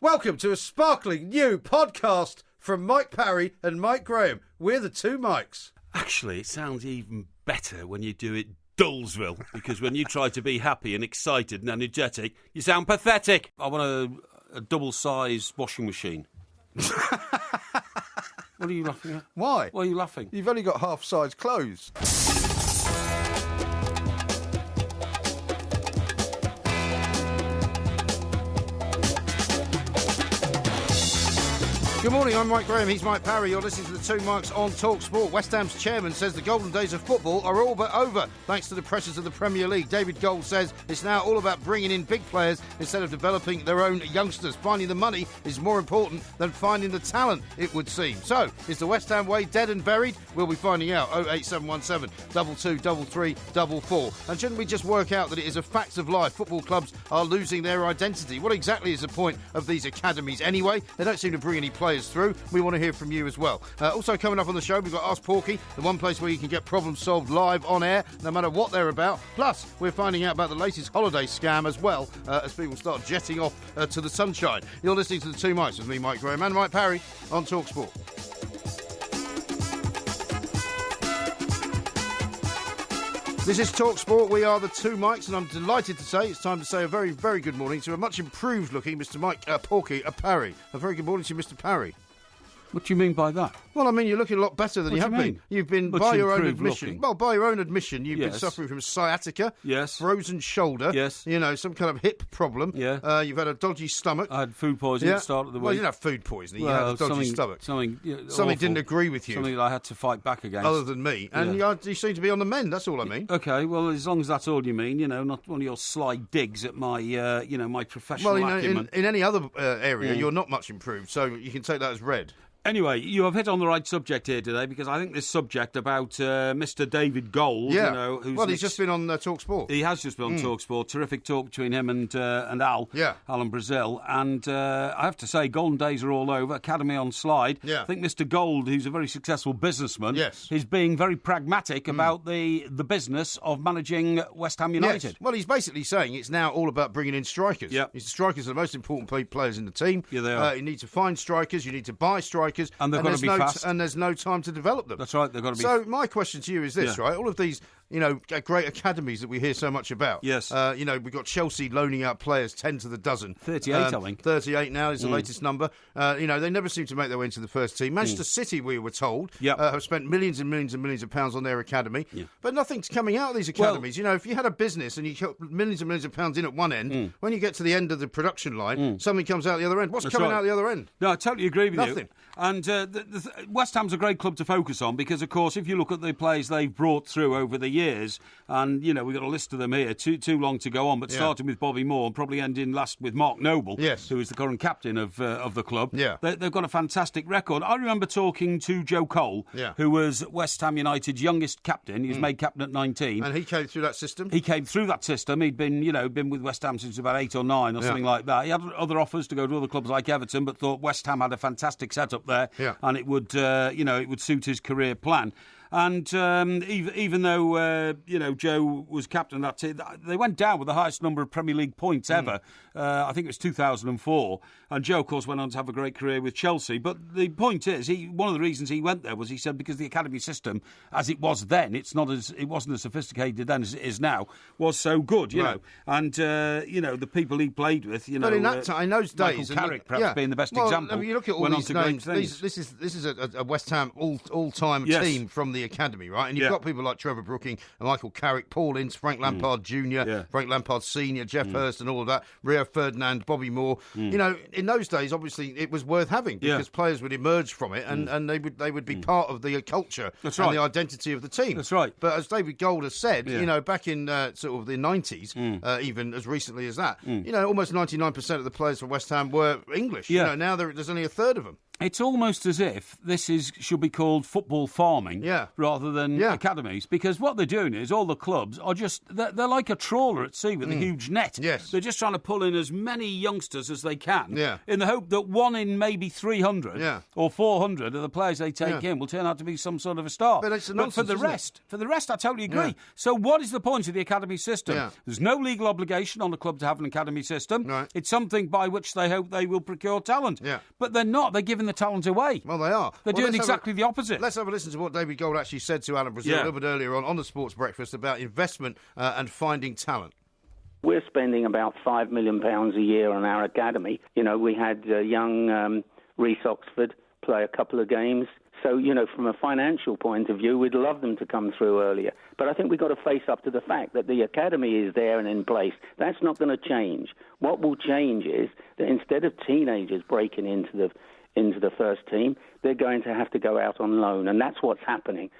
Welcome to a sparkling new podcast from Mike Parry and Mike Graham. We're the two Mikes. Actually, it sounds even better when you do it Dullsville, because when you try to be happy and excited and energetic, you sound pathetic. I want a double-sized washing machine. What are you laughing at? Why? Why are you laughing? You've only got half-size clothes. Good morning, I'm Mike Graham, he's Mike Parry. You're listening to the two Mikes on talkSPORT. West Ham's chairman says the golden days of football are all but over, thanks to the pressures of the Premier League. David Gold says it's now all about bringing in big players instead of developing their own youngsters. Finding the money is more important than finding the talent, it would seem. So, is the West Ham way dead and buried? We'll be finding out. 08717 223344. And shouldn't we just work out that it is a fact of life? Football clubs are losing their identity. What exactly is the point of these academies anyway? They don't seem to bring any players through. We want to hear from you as well. Also coming up on the show, we've got Ask Porky, the one place where you can get problems solved live on air, no matter what they're about. Plus, we're finding out about the latest holiday scam as well, as people start jetting off to the sunshine. You're listening to the two Mikes with me, Mike Graham, and Mike Parry on talkSPORT. This is talkSPORT. We are the two Mikes, and I'm delighted to say it's time to say a very, very good morning to a much improved looking Mr. Mike Porky Parry. A very good morning to you, Mr. Parry. What do you mean by that? Well, I mean, you're looking a lot better than you have been. You've been, Much by your own improved admission, looking. well, by your own admission, you've been Yes. suffering from sciatica, Yes. frozen shoulder, Yes. you know, some kind of hip problem. Yeah. You've had a dodgy stomach. I had food poisoning at the start of the week. Well, you didn't have food poisoning, you had a dodgy stomach. Something Something awful. didn't agree with you. Something that I had to fight back against. Other than me. And you seem to be on the mend, that's all I mean. Okay, well, as long as that's all you mean, not one of your sly digs at my, my professional acumen. In any other area, you're not much improved, so you can take that as read. Anyway, you have hit on the right subject here today, because I think this subject about Mr. David Gold, he's just been on talkSPORT. He has just been on talkSPORT. Terrific talk between him and Al, Alan Brazil. And I have to say, golden days are all over. Academy on slide. Yeah. I think Mr. Gold, who's a very successful businessman, Yes. is being very pragmatic about the business of managing West Ham United. Yes. Well, he's basically saying it's now all about bringing in strikers. Yep. The strikers are the most important players in the team. Yeah, they are. You need to find strikers, you need to buy strikers. And they've got to be fast. And there's no time to develop them. That's right, they've got to be... So my question to you is this, Yeah. right? All of these, great academies that we hear so much about. Yes. We've got Chelsea loaning out players 10 to the dozen. 38, I think. 38 now is the latest number. They never seem to make their way into the first team. Manchester City, we were told, have spent millions and millions and millions of pounds on their academy. Yeah. But nothing's coming out of these academies. Well, if you had a business and you put millions and millions of pounds in at one end, when you get to the end of the production line, something comes out the other end. What's coming out the other end? No, I totally agree with Nothing. you. And West Ham's a great club to focus on, because, of course, if you look at the players they've brought through over the years, and, we've got a list of them here, too long to go on, but starting with Bobby Moore and probably ending last with Mark Noble, who is the current captain of the club. Yeah. They've got a fantastic record. I remember talking to Joe Cole, who was West Ham United's youngest captain. He was made captain at 19. And he came through that system? He came through that system. He'd been with West Ham since about 8 or 9 or something like that. He had other offers to go to other clubs like Everton, but thought West Ham had a fantastic setup there, and it would suit his career plan. And even though Joe was captain of that team, they went down with the highest number of Premier League points ever. I think it was 2004. And Joe, of course, went on to have a great career with Chelsea. But the point is, one of the reasons he went there was, he said, because the academy system, as it was then, it wasn't as sophisticated then as it is now, was so good, you know. And the people he played with, but in that time, in those days, Michael Carrick perhaps being the best example. I mean, you look at all these names. This is a West Ham all-time team from the academy, right? And you've got people like Trevor Brooking, Michael Carrick, Paul Ince, Frank Lampard Jr., Frank Lampard Sr., Jeff Hurst, and all of that. Rio Ferdinand, Bobby Moore. In those days, obviously, it was worth having, because players would emerge from it, and they would be part of the culture and the identity of the team. That's right. But as David Gold has said, back in sort of the 90s, even as recently as that, almost 99% of the players for West Ham were English. Now there's only a third of them. It's almost as if this should be called football farming rather than academies, because what they're doing is all the clubs are just, they're like a trawler at sea with a huge net. Yes. They're just trying to pull in as many youngsters as they can in the hope that one in maybe 300 or 400 of the players they take in will turn out to be some sort of a star. But it's a nonsense, for the rest, I totally agree. Yeah. So what is the point of the academy system? Yeah. There's no legal obligation on the club to have an academy system. Right. It's something by which they hope they will procure talent. Yeah. But they're not. They're giving the talent away. Well, they are. They're doing exactly the opposite. Let's have a listen to what David Gold actually said to Alan Brazil a little bit earlier on the Sports Breakfast about investment and finding talent. We're spending about £5 million a year on our academy. You know, we had young Reece Oxford play a couple of games. So, you know, from a financial point of view, we'd love them to come through earlier. But I think we've got to face up to the fact that the academy is there and in place. That's not going to change. What will change is that instead of teenagers breaking into the first team, they're going to have to go out on loan, and that's what's happening.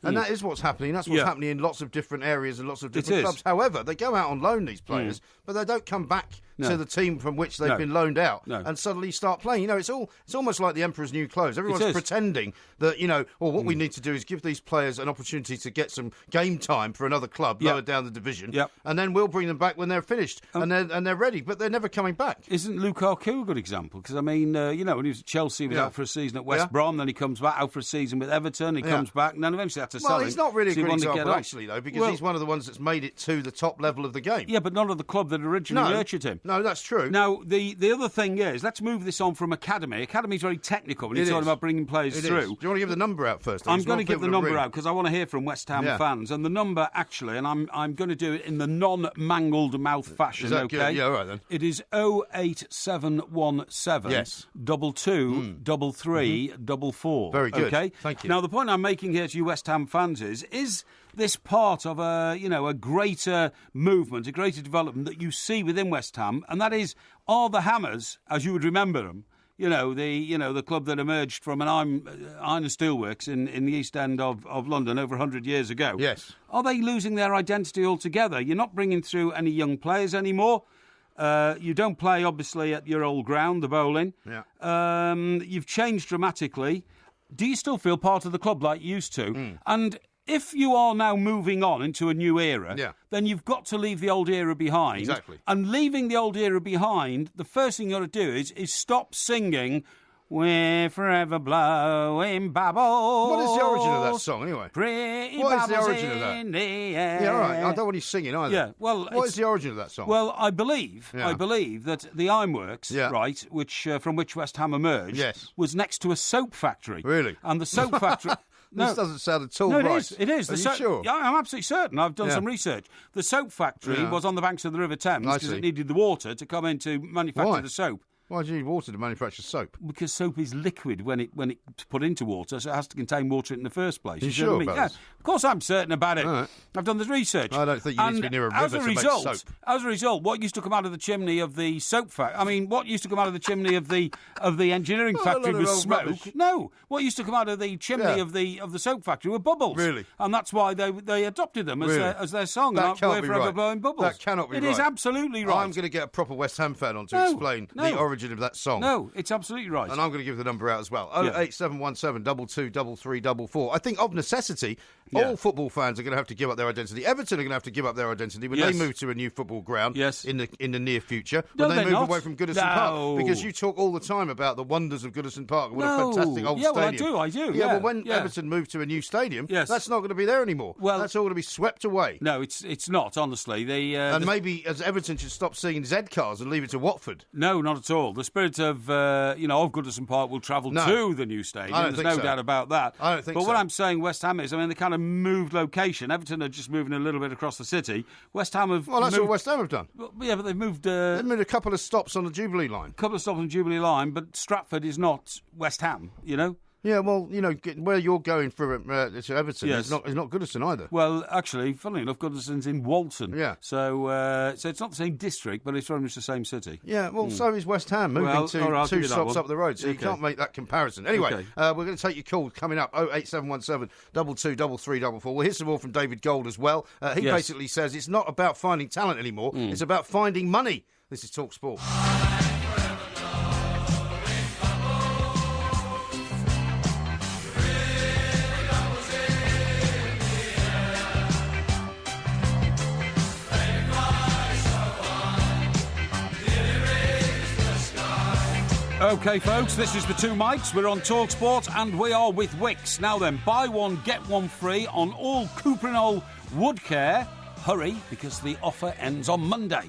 And that is what's happening. That's what's happening in lots of different areas and lots of different clubs. However, they go out on loan, these players, but they don't come back to the team from which they've been loaned out and suddenly start playing. You know, it's almost like the Emperor's New Clothes. Everyone's pretending that, you know, well, what we need to do is give these players an opportunity to get some game time for another club lower down the division, and then we'll bring them back when they're finished and they're ready. But they're never coming back. Isn't Lukaku a good example? Because, I mean, you know, when he was at Chelsea, he was out for a season at West Brom, then he comes back out for a season with Everton, he comes back, and then eventually had to sell him. Well, he's not really a good example, actually, though, because he's one of the ones that's made it to the top level of the game. Yeah, but not of the club that originally nurtured him. No, that's true. Now, the other thing is, let's move this on from academy. Academy's very technical when you're talking about bringing players through. Do you want to give the number out first? I'm going to give the number out because I want to hear from West Ham fans. And the number, actually, and I'm going to do it in the non-mangled mouth fashion, is that good? Yeah, all right then. It is 08717 22 33 44. Very good. Okay? Thank you. Now, the point I'm making here to you West Ham fans is this part of a greater movement, a greater development that you see within West Ham, and that is, are the Hammers, as you would remember them, the club that emerged from an iron and steelworks in the East End of London over 100 years ago. Yes. Are they losing their identity altogether? You're not bringing through any young players anymore. You don't play, obviously, at your old ground, the Bowling. Yeah. You've changed dramatically. Do you still feel part of the club like you used to? And if you are now moving on into a new era, then you've got to leave the old era behind. Exactly. And leaving the old era behind, the first thing you've got to do is stop singing, "We're forever blowing bubbles." What is the origin of that song, anyway? What is the origin of that? Yeah, all right. I don't want you singing either. Yeah, well, what is the origin of that song? Well, I believe that the Ironworks, right, from which West Ham emerged, was next to a soap factory. Really? And the soap factory. This doesn't sound at all right. It is. Are you sure? Yeah, I'm absolutely certain. I've done some research. The soap factory was on the banks of the River Thames because it needed the water to come in to manufacture the soap. Why do you need water to manufacture soap? Because soap is liquid when it's put into water, so it has to contain water in the first place. You sure about this? Of course I'm certain about it. Right. I've done this research. I don't think you need to be near a river to make soap. As a result, what used to come out of the chimney of the soap factory... I mean, what used to come out of the chimney of the engineering factory was smoke. Rubbish. No, what used to come out of the chimney of the soap factory were bubbles. Really? And that's why they adopted them as their song. That can't be right. Blowing bubbles. That cannot be right. It is absolutely right. I'm going to get a proper West Ham fan on to explain the origin of that song. No, it's absolutely right. And I'm going to give the number out as well. 08717 22 33 44. I think of necessity, all football fans are going to have to give up their identity. Everton are going to have to give up their identity when they move to a new football ground in the near future. When they move away from Goodison Park. Because you talk all the time about the wonders of Goodison Park. What a fantastic old stadium. Well, I do. Yeah, well, when Everton move to a new stadium, that's not going to be there anymore. Well, that's all going to be swept away. No, it's not, honestly. Maybe as Everton should stop singing Z cars and leave it to Watford. No, not at all. The spirit of Goodison Park will travel to the new stadium. There's no doubt about that. I don't think so. But what I'm saying, West Ham is, I mean, they kind of moved location. Everton are just moving a little bit across the city. West Ham have... Well, that's what West Ham have done. Yeah, but they've moved... they've made a couple of stops on the Jubilee line. A couple of stops on the Jubilee line, but Stratford is not West Ham, you know? Yeah, well, you know, where you're going to Everton is not Goodison either. Well, actually, funnily enough, Goodison's in Walton. Yeah. So it's not the same district, but it's very much the same city. Yeah, well, so is West Ham, moving to two stops up the road, so you can't make that comparison. Anyway, we're going to take your call coming up, 08717 223344. We'll hear some more from David Gold as well. He basically says it's not about finding talent anymore, it's about finding money. This is talkSPORT. OK, folks, this is the Two Mikes. We're on talkSPORT and we are with Wicks. Now then, buy one, get one free on all Cuprinol wood care. Hurry, because the offer ends on Monday.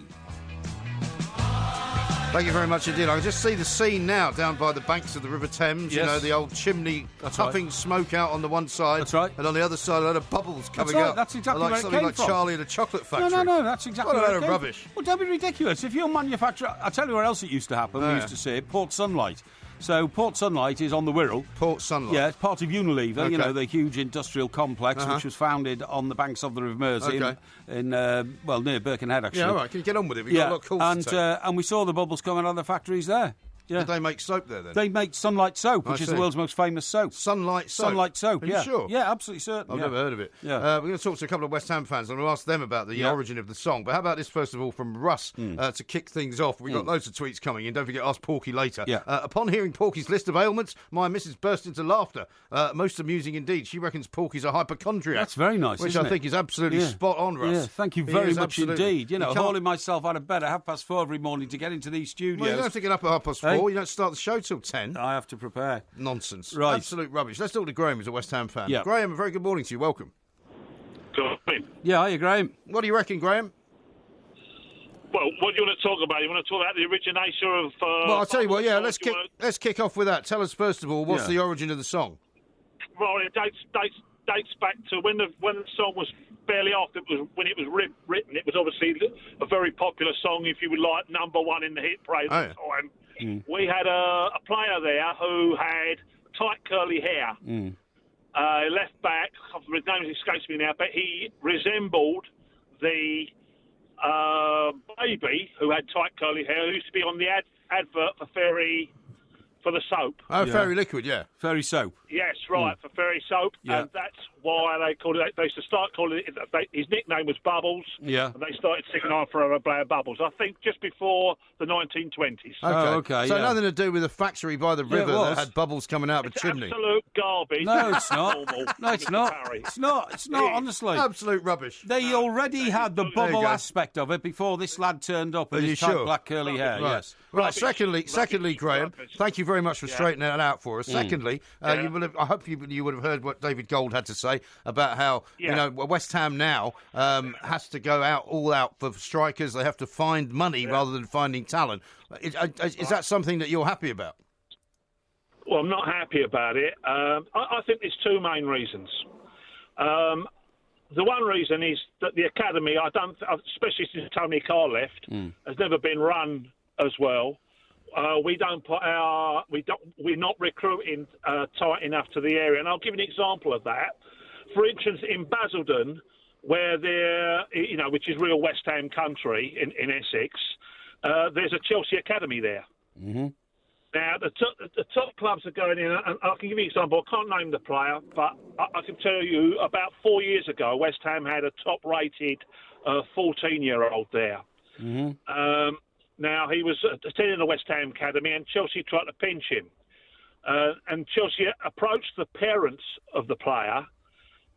Thank you very much indeed. I can just see the scene now down by the banks of the River Thames. Yes. You know, the old chimney puffing smoke out on the one side. That's right. And on the other side, a lot of bubbles coming up. That's exactly like where it something came like from. Charlie in a chocolate factory. No, that's exactly what where a it load of rubbish. From. Well, don't be ridiculous. If you're a manufacturer... I'll tell you where else it used to happen. We used to see it. Port Sunlight. So Port Sunlight is on the Wirral. Port Sunlight. Yeah, it's part of Unilever, you know, the huge industrial complex which was founded on the banks of the River Mersey in near Birkenhead, actually. Yeah, all right. Can you get on with it? We've got a lot of calls to take. And we saw the bubbles coming out of the factories there. Yeah. Did they make soap there, then? They make Sunlight Soap, which is the world's most famous soap. Sunlight Soap? Sunlight Soap, Are you sure? Yeah, absolutely certain. I've never heard of it. Yeah. We're going to talk to a couple of West Ham fans. I'm going to ask them about the origin of the song. But how about this, first of all, from Russ, to kick things off? We've got loads of tweets coming in. Don't forget, ask Porky later. Yeah. Upon hearing Porky's list of ailments, my missus burst into laughter. Most amusing indeed. She reckons Porky's a hypochondriac. That's very nice, which I think is absolutely spot on, Russ. Yeah, thank you very much indeed. You know, hauling myself out of bed at 4:30 every morning to get into these studios. Well, you don't have to get up at 4:30. You don't start the show till 10. I have to prepare. Nonsense. Right. Absolute rubbish. Let's talk to Graham, who's a West Ham fan. Yeah. Graham, a very good morning to you. Welcome. Good morning. Yeah, hiya, Graham. What do you reckon, Graham? Well, what do you want to talk about? You want to talk about the origination of... well, I'll tell you what, let's kick off with that. Tell us, first of all, what's the origin of the song? Well, it dates back to when the song was barely off. When it was written. It was obviously a very popular song, if you would like, number one in the hit parade at the time. We had a player there who had tight curly hair, left back. His name escapes me now, but he resembled the baby who had tight curly hair, who used to be on the advert for the soap. Oh, Fairy Liquid, yeah. Fairy Soap. Yes, right, for Fairy Soap. Yeah. And that's why they called it... They used to start calling it... his nickname was Bubbles. Yeah. And they started singing on for a player Bubbles, I think just before the 1920s. Okay. So nothing to do with a factory by the river that had bubbles coming out of a chimney. Absolute garbage. No, it's not. No, it's not. It's not, honestly. Absolute rubbish. They already had the bubble aspect of it before this lad turned up with his tight black curly hair. Right. Yes. Right. Secondly, Graham, thank you very much for straightening that out for us. Secondly, I hope you would have heard what David Gold had to say about how West Ham now has to go all out for strikers. They have to find money rather than finding talent. Is that something that you're happy about? Well, I'm not happy about it. I think there's two main reasons. The one reason is that the academy, especially since Tony Carr left, has never been run as well. We're not recruiting tight enough to the area, and I'll give you an example of that. For instance, in Basildon, where which is real West Ham country in Essex, there's a Chelsea academy there. Mm-hmm. Now, the top clubs are going in, and I can give you an example. I can't name the player, but I can tell you about 4 years ago, West Ham had a top-rated 14-year-old there. Mm-hmm. Now, he was attending the West Ham academy, and Chelsea tried to pinch him. And Chelsea approached the parents of the player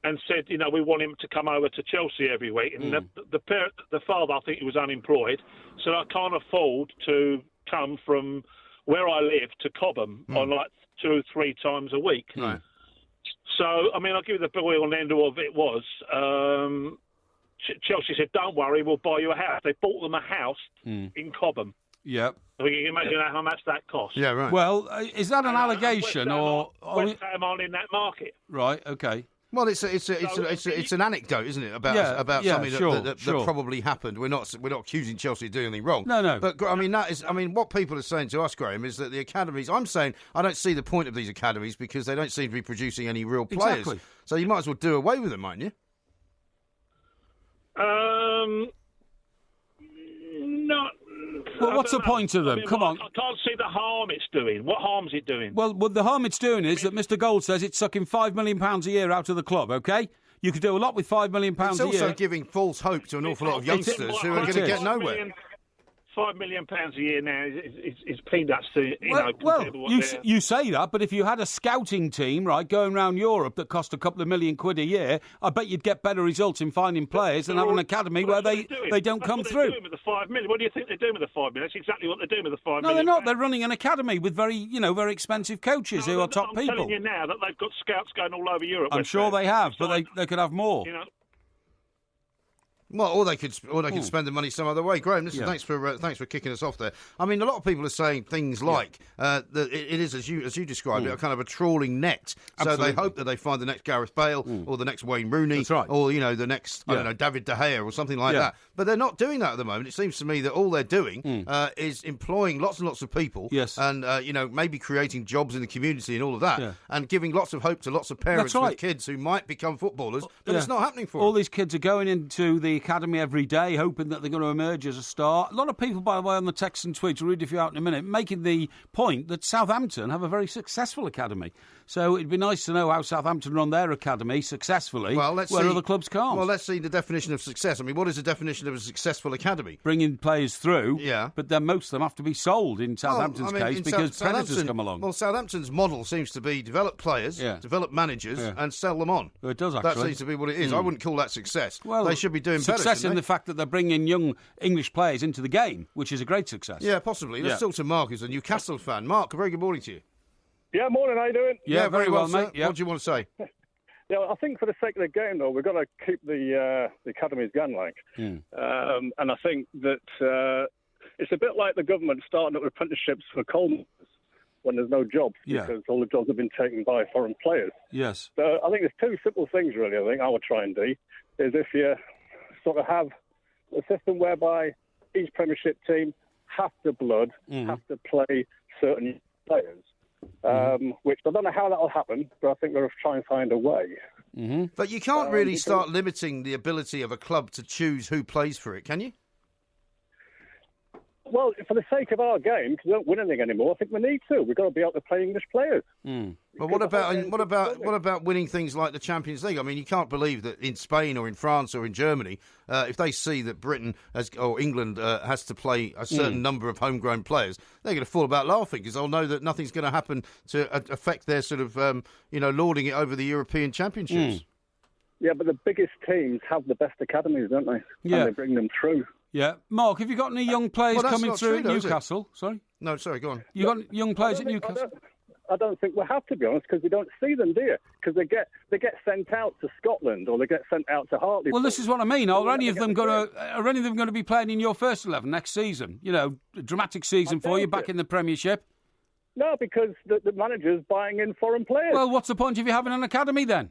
and said, we want him to come over to Chelsea every week. And the father, I think he was unemployed, said, I can't afford to come from where I live to Cobham on like 2 or 3 times a week. Right. So, I'll give you the boil and end of it was, Chelsea said, don't worry, we'll buy you a house. They bought them a house in Cobham. Yep. So you can imagine how much that cost. Yeah, right. Well, is that an allegation or... West Ham aren't in that market. Right, okay. Well, it's an anecdote, isn't it, about something that probably happened. We're not accusing Chelsea of doing anything wrong. No. But what people are saying to us, Graham, is that the academies. I'm saying I don't see the point of these academies because they don't seem to be producing any real players. Exactly. So you might as well do away with them, mightn't you? Not. Well, what's the point of them? Come on. I can't see the harm it's doing. What harm is it doing? Well, the harm it's doing is that Mr. Gold says it's sucking £5 million a year out of the club, OK? You could do a lot with £5 million a year. It's also giving false hope to an awful lot of youngsters who are going to get nowhere. £5 million a year now is peanuts to you say that, but if you had a scouting team, right, going around Europe that cost a couple of £1 million a year, I bet you'd get better results in finding players than having an academy where they don't come through. Doing with the $5 million. What do you think they're doing with the $5 million? That's exactly what they're doing with the $5 million. No, they're not. They're running an academy with very expensive coaches who are top people. I'm telling you now that they've got scouts going all over Europe. I'm sure they have, but they could have more. Well, or they could spend the money some other way. Graham, listen, thanks for kicking us off there. I mean, a lot of people are saying things like that it is as you described it, a kind of a trawling net. Absolutely. So they hope that they find the next Gareth Bale or the next Wayne Rooney, or the next I don't know, David De Gea or something like that. But they're not doing that at the moment. It seems to me that all they're doing is employing lots and lots of people, and maybe creating jobs in the community and all of that, and giving lots of hope to lots of parents with kids who might become footballers. But it's not happening for them. All these kids are going into the academy every day, hoping that they're going to emerge as a star. A lot of people, by the way, on the text and tweets, I'll read a few out in a minute, making the point that Southampton have a very successful academy. So it'd be nice to know how Southampton run their academy successfully, where other clubs can't. Well, let's see the definition of success. I mean, what is the definition of a successful academy? Bringing players through, but then most of them have to be sold in Southampton's case because predators come along. Well, Southampton's model seems to be develop players, develop managers, and sell them on. Well, it does, actually. That seems to be what it is. I wouldn't call that success. Well, they should be doing better. Success in the fact that they're bringing young English players into the game, which is a great success. Yeah, possibly. Let's talk to Mark, who's a Newcastle fan. Mark, a very good morning to you. Yeah, morning, how you doing? Yeah, very well, mate. What do you want to say? Yeah, I think for the sake of the game, though, we've got to keep the academies going, and I think that it's a bit like the government starting up apprenticeships for coal miners when there's no jobs, because all the jobs have been taken by foreign players. Yes. So I think there's two simple things, really, I think I would try and do, is if you sort of have a system whereby each Premiership team have to play certain players. Which I don't know how that will happen, but I think they'll try and find a way. But you can't really start limiting the ability of a club to choose who plays for it, can you? Well, for the sake of our game, because we don't win anything anymore, I think we need to. We've got to be able to play English players. But what about winning things like the Champions League? I mean, you can't believe that in Spain or in France or in Germany, if they see that Britain or England has to play a certain number of homegrown players, they're going to fall about laughing because they'll know that nothing's going to happen to affect their sort of lording it over the European Championships. Yeah, but the biggest teams have the best academies, don't they? Yeah. And they bring them through. Yeah. Mark, have you got any young players coming through at Newcastle? Sorry? No, sorry, go on. You got young players at Newcastle? I don't think we have, to be honest, because we don't see them, do you? Because they get sent out to Scotland or they get sent out to Hartlepool. Well, this is what I mean. Are any of them going to be playing in your first 11 next season? You know, a dramatic season for you back in the Premiership. No, because the manager's buying in foreign players. Well, what's the point of you having an academy then?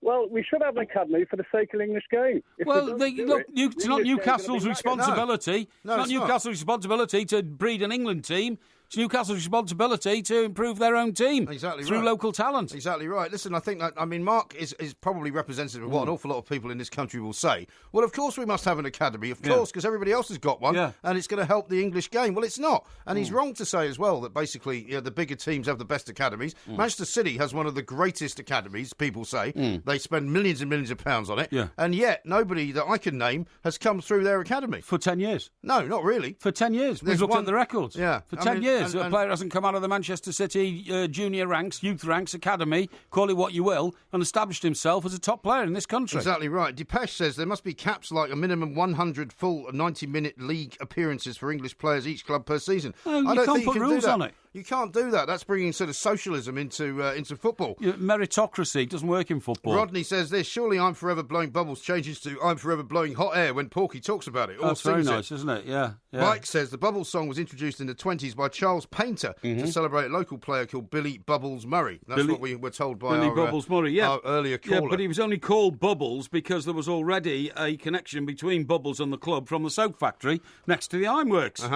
Well, we should have an academy for the sake of the English game. It's not Newcastle's responsibility. No, it's not Newcastle's responsibility to breed an England team. It's Newcastle's responsibility to improve their own team through local talent. Exactly right. Listen, I think that, Mark is probably representative of what an awful lot of people in this country will say. Well, of course we must have an academy, of course, because everybody else has got one, and it's going to help the English game. Well, it's not. And he's wrong to say as well that basically the bigger teams have the best academies. Manchester City has one of the greatest academies, people say. They spend millions and millions of pounds on it, and yet nobody that I can name has come through their academy. For 10 years? No, not really. For 10 years. We've looked at the records. Yeah. For 10 years. A player hasn't come out of the Manchester City junior ranks, youth ranks, academy, call it what you will, and established himself as a top player in this country. Exactly right. Depeche says there must be caps like a minimum 100 full 90-minute league appearances for English players each club per season. No, I don't think you can put rules on it. You can't do that. That's bringing sort of socialism into football. Meritocracy doesn't work in football. Rodney says this, surely I'm Forever Blowing Bubbles changes to I'm Forever Blowing Hot Air when Porky talks about it. That's very nice, isn't it? Yeah. Mike says the Bubbles song was introduced in the 20s by Charles Painter to celebrate a local player called Billy Bubbles Murray. That's what we were told by Bubbles Murray, our earlier caller. Yeah, but he was only called Bubbles because there was already a connection between Bubbles and the club from the soap factory next to the ironworks.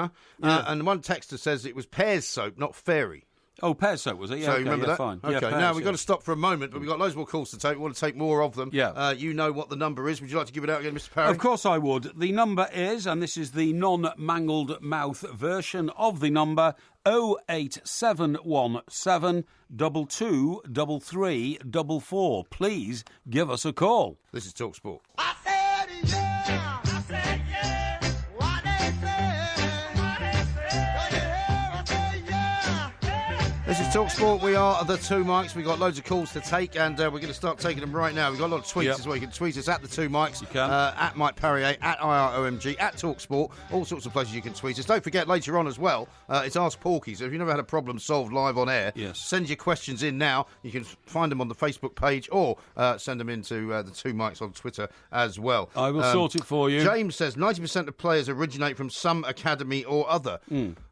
And one texter says it was Pears soap, not Fairy. Oh, Pears soap, was it? Yeah, so remember that? Fine. Okay, Pears, now we've got to stop for a moment, but we've got loads more calls to take. We want to take more of them. Yeah. You know what the number is. Would you like to give it out again, Mr. Parry? Of course I would. The number is, and this is the non-mangled mouth version of the number, 08717 223344. Please give us a call. This is talkSPORT. I said yeah, I said yeah, what they said. This is talkSPORT. We are the two mics. We've got loads of calls to take, and we're going to start taking them right now. We've got a lot of tweets as well. You can tweet us at the two mics. You can. At Mike Parry, at IROMG, at talkSPORT. All sorts of places you can tweet us. Don't forget, later on as well, it's Ask Porky. So if you've never had a problem solved live on air, send your questions in now. You can find them on the Facebook page or send them into the two mics on Twitter as well. I will sort it for you. James says 90% of players originate from some academy or other.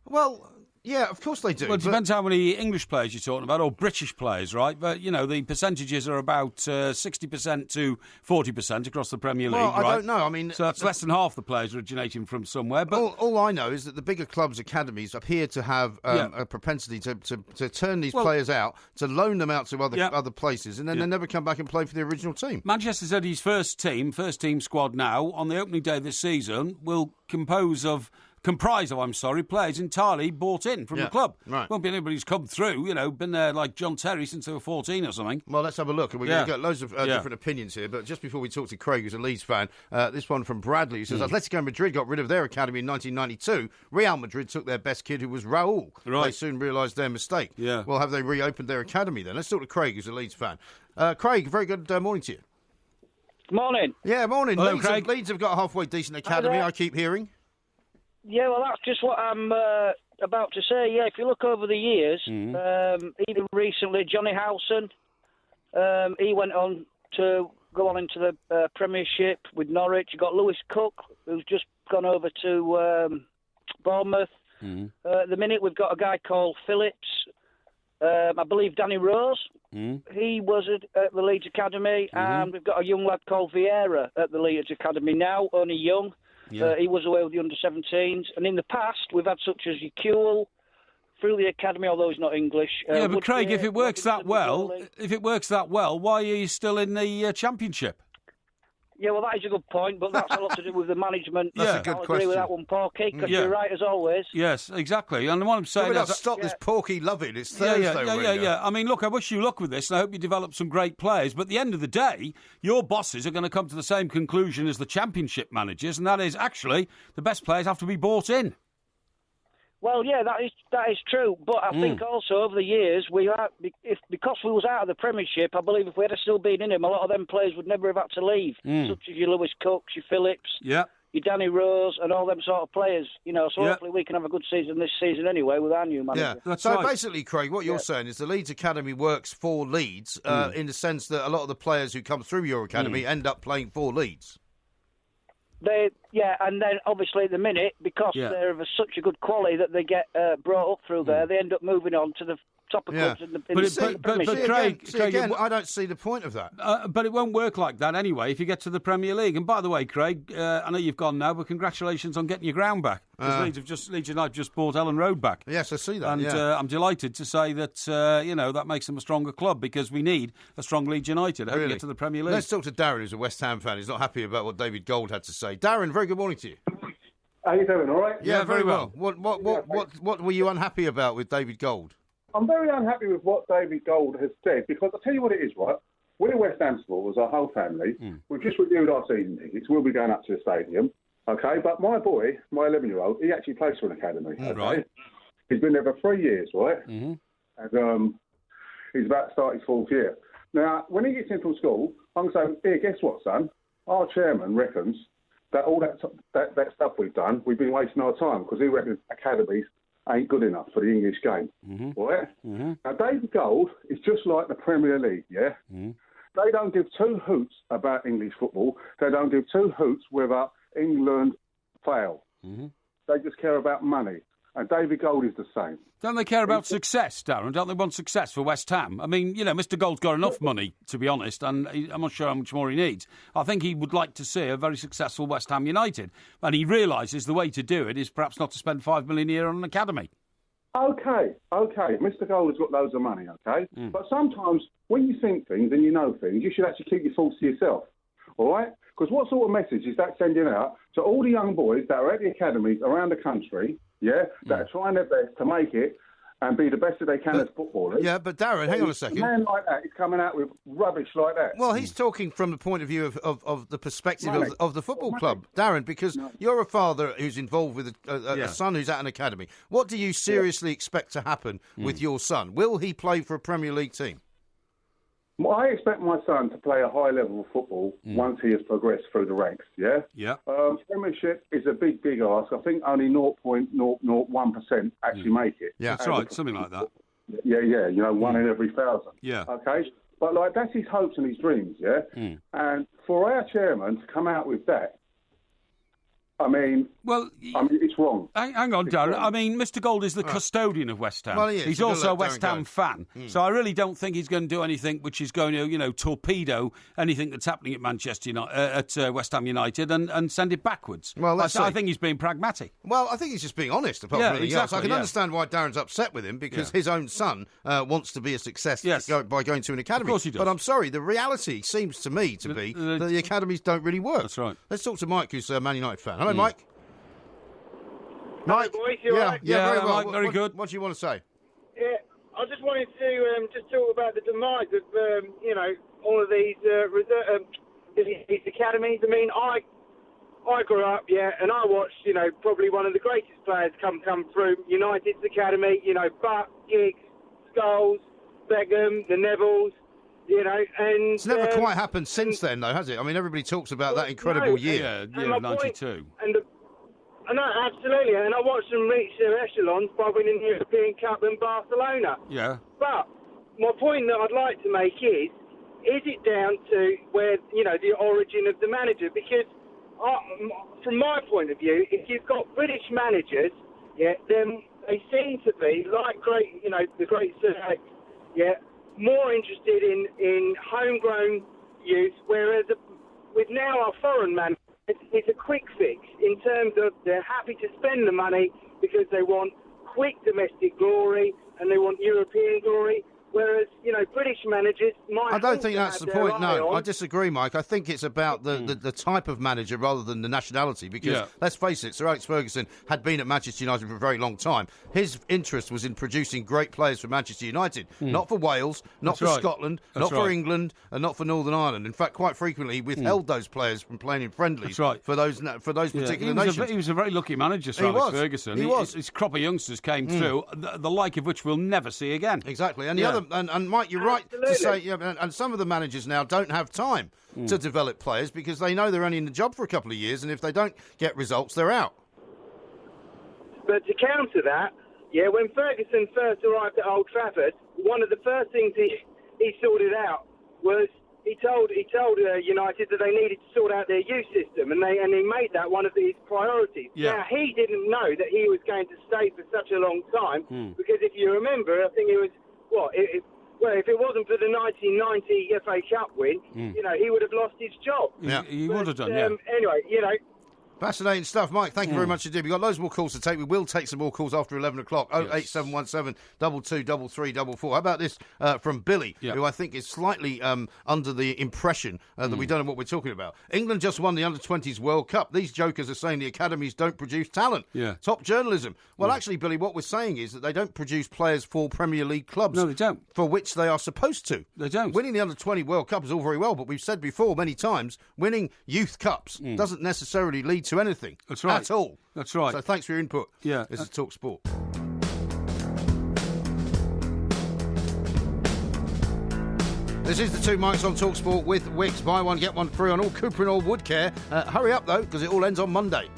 Well, yeah, of course they do. Well, it depends how many English players you're talking about, or British players, right? But, you know, the percentages are about 60% to 40% across the Premier League, right? I don't know. I mean, so that's less than half the players originating from somewhere. But all I know is that the bigger clubs' academies appear to have a propensity to turn these players out, to loan them out to other places, and then they never come back and play for the original team. Manchester City's first team squad now, on the opening day this season, will comprise of players entirely bought in from the club. Right. Won't be anybody who's come through, been there like John Terry since they were 14 or something. Well, let's have a look. We've got loads of different opinions here, but just before we talk to Craig, who's a Leeds fan, this one from Bradley, who says, Atletico Madrid got rid of their academy in 1992. Real Madrid took their best kid, who was Raul. Right. They soon realised their mistake. Yeah. Well, have they reopened their academy then? Let's talk to Craig, who's a Leeds fan. Craig, very good morning to you. Morning. Yeah, morning. Hello, Craig. Leeds have got a halfway decent academy, I keep hearing. Yeah, well, that's just what I'm about to say. Yeah, if you look over the years, even recently, Johnny Howson, he went on to go on into the Premiership with Norwich. You got Lewis Cook, who's just gone over to Bournemouth. At the minute, we've got a guy called Phillips. I believe Danny Rose. He was at the Leeds Academy, and we've got a young lad called Vieira at the Leeds Academy now, only young. Yeah. He was away with the under-17s. And in the past, we've had such as Yukul through the academy, although he's not English. But Craig, if it works that well, why are you still in the Championship? Yeah, well, that is a good point, but that's a lot to do with the management. That's a good I'll question. agree with that one, Porky, because you're right as always. Yes, exactly. And what I'm saying is... stop this Porky loving. It's Thursday. Yeah. I mean, look, I wish you luck with this, and I hope you develop some great players. But at the end of the day, your bosses are going to come to the same conclusion as the Championship managers, and that is, actually, the best players have to be bought in. Well, yeah, that is true. But I think also over the years, because we was out of the Premiership, I believe if we had still been in him, a lot of them players would never have had to leave, such as your Lewis Cooks, your Phillips, your Danny Rose, and all them sort of players. So hopefully we can have a good season this season anyway with our new manager. Yeah, so basically, Craig, what you're saying is the Leeds Academy works for Leeds in the sense that a lot of the players who come through your academy end up playing for Leeds. And then obviously at the minute, because they're of such a good quality that they get brought up through there, they end up moving on to the top of clubs in the But Craig, I don't see the point of that. But it won't work like that anyway if you get to the Premier League. And by the way, Craig, I know you've gone now, but congratulations on getting your ground back. Because Leeds United just bought Ellen Road back. Yes, I see that. And I'm delighted to say that that makes them a stronger club because we need a strong Leeds United. I hope we get to the Premier League. Let's talk to Darren, who's a West Ham fan. He's not happy about what David Gold had to say. Darren, very good morning to you. How you doing? All right? Yeah, very well. What were you unhappy about with David Gold? I'm very unhappy with what David Gold has said because I'll tell you what it is, right? We're West Ham supporters, our whole family. We've just renewed our season tickets. We'll be going up to the stadium, okay? But my boy, my 11-year-old, he actually plays for an academy. Okay? Right. He's been there for 3 years, right? And he's about to start his 4th year. Now, when he gets in from school, I'm going to say, here, guess what, son? Our chairman reckons that all that stuff we've done, we've been wasting our time because he reckons academies ain't good enough for the English game, right? Now, David Gold is just like the Premier League, yeah? They don't give two hoots about English football. They don't give two hoots whether England fail. They just care about money. And David Gold is the same. Don't they care about success, Darren? Don't they want success for West Ham? I mean, Mr. Gold's got enough money, to be honest, and I'm not sure how much more he needs. I think he would like to see a very successful West Ham United. And he realises the way to do it is perhaps not to spend $5 million a year on an academy. Okay. Mr. Gold has got loads of money, okay? But sometimes when you think things and you know things, you should actually keep your thoughts to yourself, all right? Because what sort of message is that sending out to all the young boys that are at the academies around the country, that are trying their best to make it and be the best that they can as footballers. Yeah, but Darren, hang on a second. A man like that is coming out with rubbish like that. Well, he's talking from the point of view of the perspective of the football club, Darren, because you're a father who's involved with a son who's at an academy. What do you seriously expect to happen with your son? Will he play for a Premier League team? Well, I expect my son to play a high level of football once he has progressed through the ranks, yeah? Yeah. Premiership is a big ask. I think only 0.001% actually make it. Yeah, that's right, something like that. Yeah, 1 in every 1,000. Yeah. Okay? But, that's his hopes and his dreams, yeah? And for our chairman to come out with that, it's wrong. Hang on, Darren. I mean, Mr. Gold is the custodian of West Ham. Well, he is. He's also a West Ham fan. So I really don't think he's going to do anything which is going to, torpedo anything that's happening at West Ham United and send it backwards. Well, I think he's being pragmatic. Well, I think he's just being honest, apart from anything else. I can understand why Darren's upset with him, because his own son wants to be a success by going to an academy. Of course he does. But I'm sorry, the reality seems to me to be that the academies don't really work. That's right. Let's talk to Mike, who's a Man United fan. Hello, Mike. Mike, boys, you all right? Yeah, very well. Mike, very good. What do you want to say? Yeah, I just wanted to just talk about the demise of all of these academies. I mean, I grew up, and I watched probably one of the greatest players come through United's academy. Butt, Giggs, Scholes, Beckham, the Nevilles. And it's never quite happened since then, though, has it? I mean, everybody talks about that incredible year. Yeah, 92. No, absolutely, and I watched them reach their echelons by winning the European Cup in Barcelona. Yeah. But my point that I'd like to make is it down to where, the origin of the manager? Because from my point of view, if you've got British managers, then they seem to be, like the great Sir Alex, more interested in homegrown youth, whereas with now our foreign managers, it's a quick fix in terms of they're happy to spend the money because they want quick domestic glory and they want European glory. Whereas, British managers might... I don't think that's the point, no. I disagree, Mike. I think it's about the type of manager rather than the nationality, because, let's face it, Sir Alex Ferguson had been at Manchester United for a very long time. His interest was in producing great players for Manchester United, not for Wales, not for Scotland, not for England, and not for Northern Ireland. In fact, quite frequently, he withheld those players from playing in friendlies for those particular nations. He was a very lucky manager, Sir Alex Ferguson. He was. His crop of youngsters came through, the like of which we'll never see again. Exactly. And the other... And Mike, you're right to say, and some of the managers now don't have time to develop players because they know they're only in the job for a couple of years, and if they don't get results, they're out. But to counter that, when Ferguson first arrived at Old Trafford, one of the first things he sorted out was he told United that they needed to sort out their youth system, and he made that one of his priorities. Yeah. Now, he didn't know that he was going to stay for such a long time because if you remember, I think it was if it wasn't for the 1990 FA Cup win, he would have lost his job. Yeah, he would have done. Anyway, fascinating stuff, Mike. Thank you very much indeed. We've got loads more calls to take. We will take some more calls after 11 o'clock. 08717 223344. How about this from Billy, who I think is slightly under the impression that we don't know what we're talking about. England just won the Under-20s World Cup. These jokers are saying the academies don't produce talent. Yeah. Top journalism. Well, actually, Billy, what we're saying is that they don't produce players for Premier League clubs. No, they don't. For which they are supposed to. They don't. Winning the Under-20 World Cup is all very well, but we've said before many times, winning youth cups doesn't necessarily lead to anything. That's right. At all. That's right. So thanks for your input. Yeah. This is talkSPORT. This is the Two Mics on talkSPORT with Wicks. Buy one, get one free on all Cooper and all wood care. Hurry up, though, because it all ends on Monday.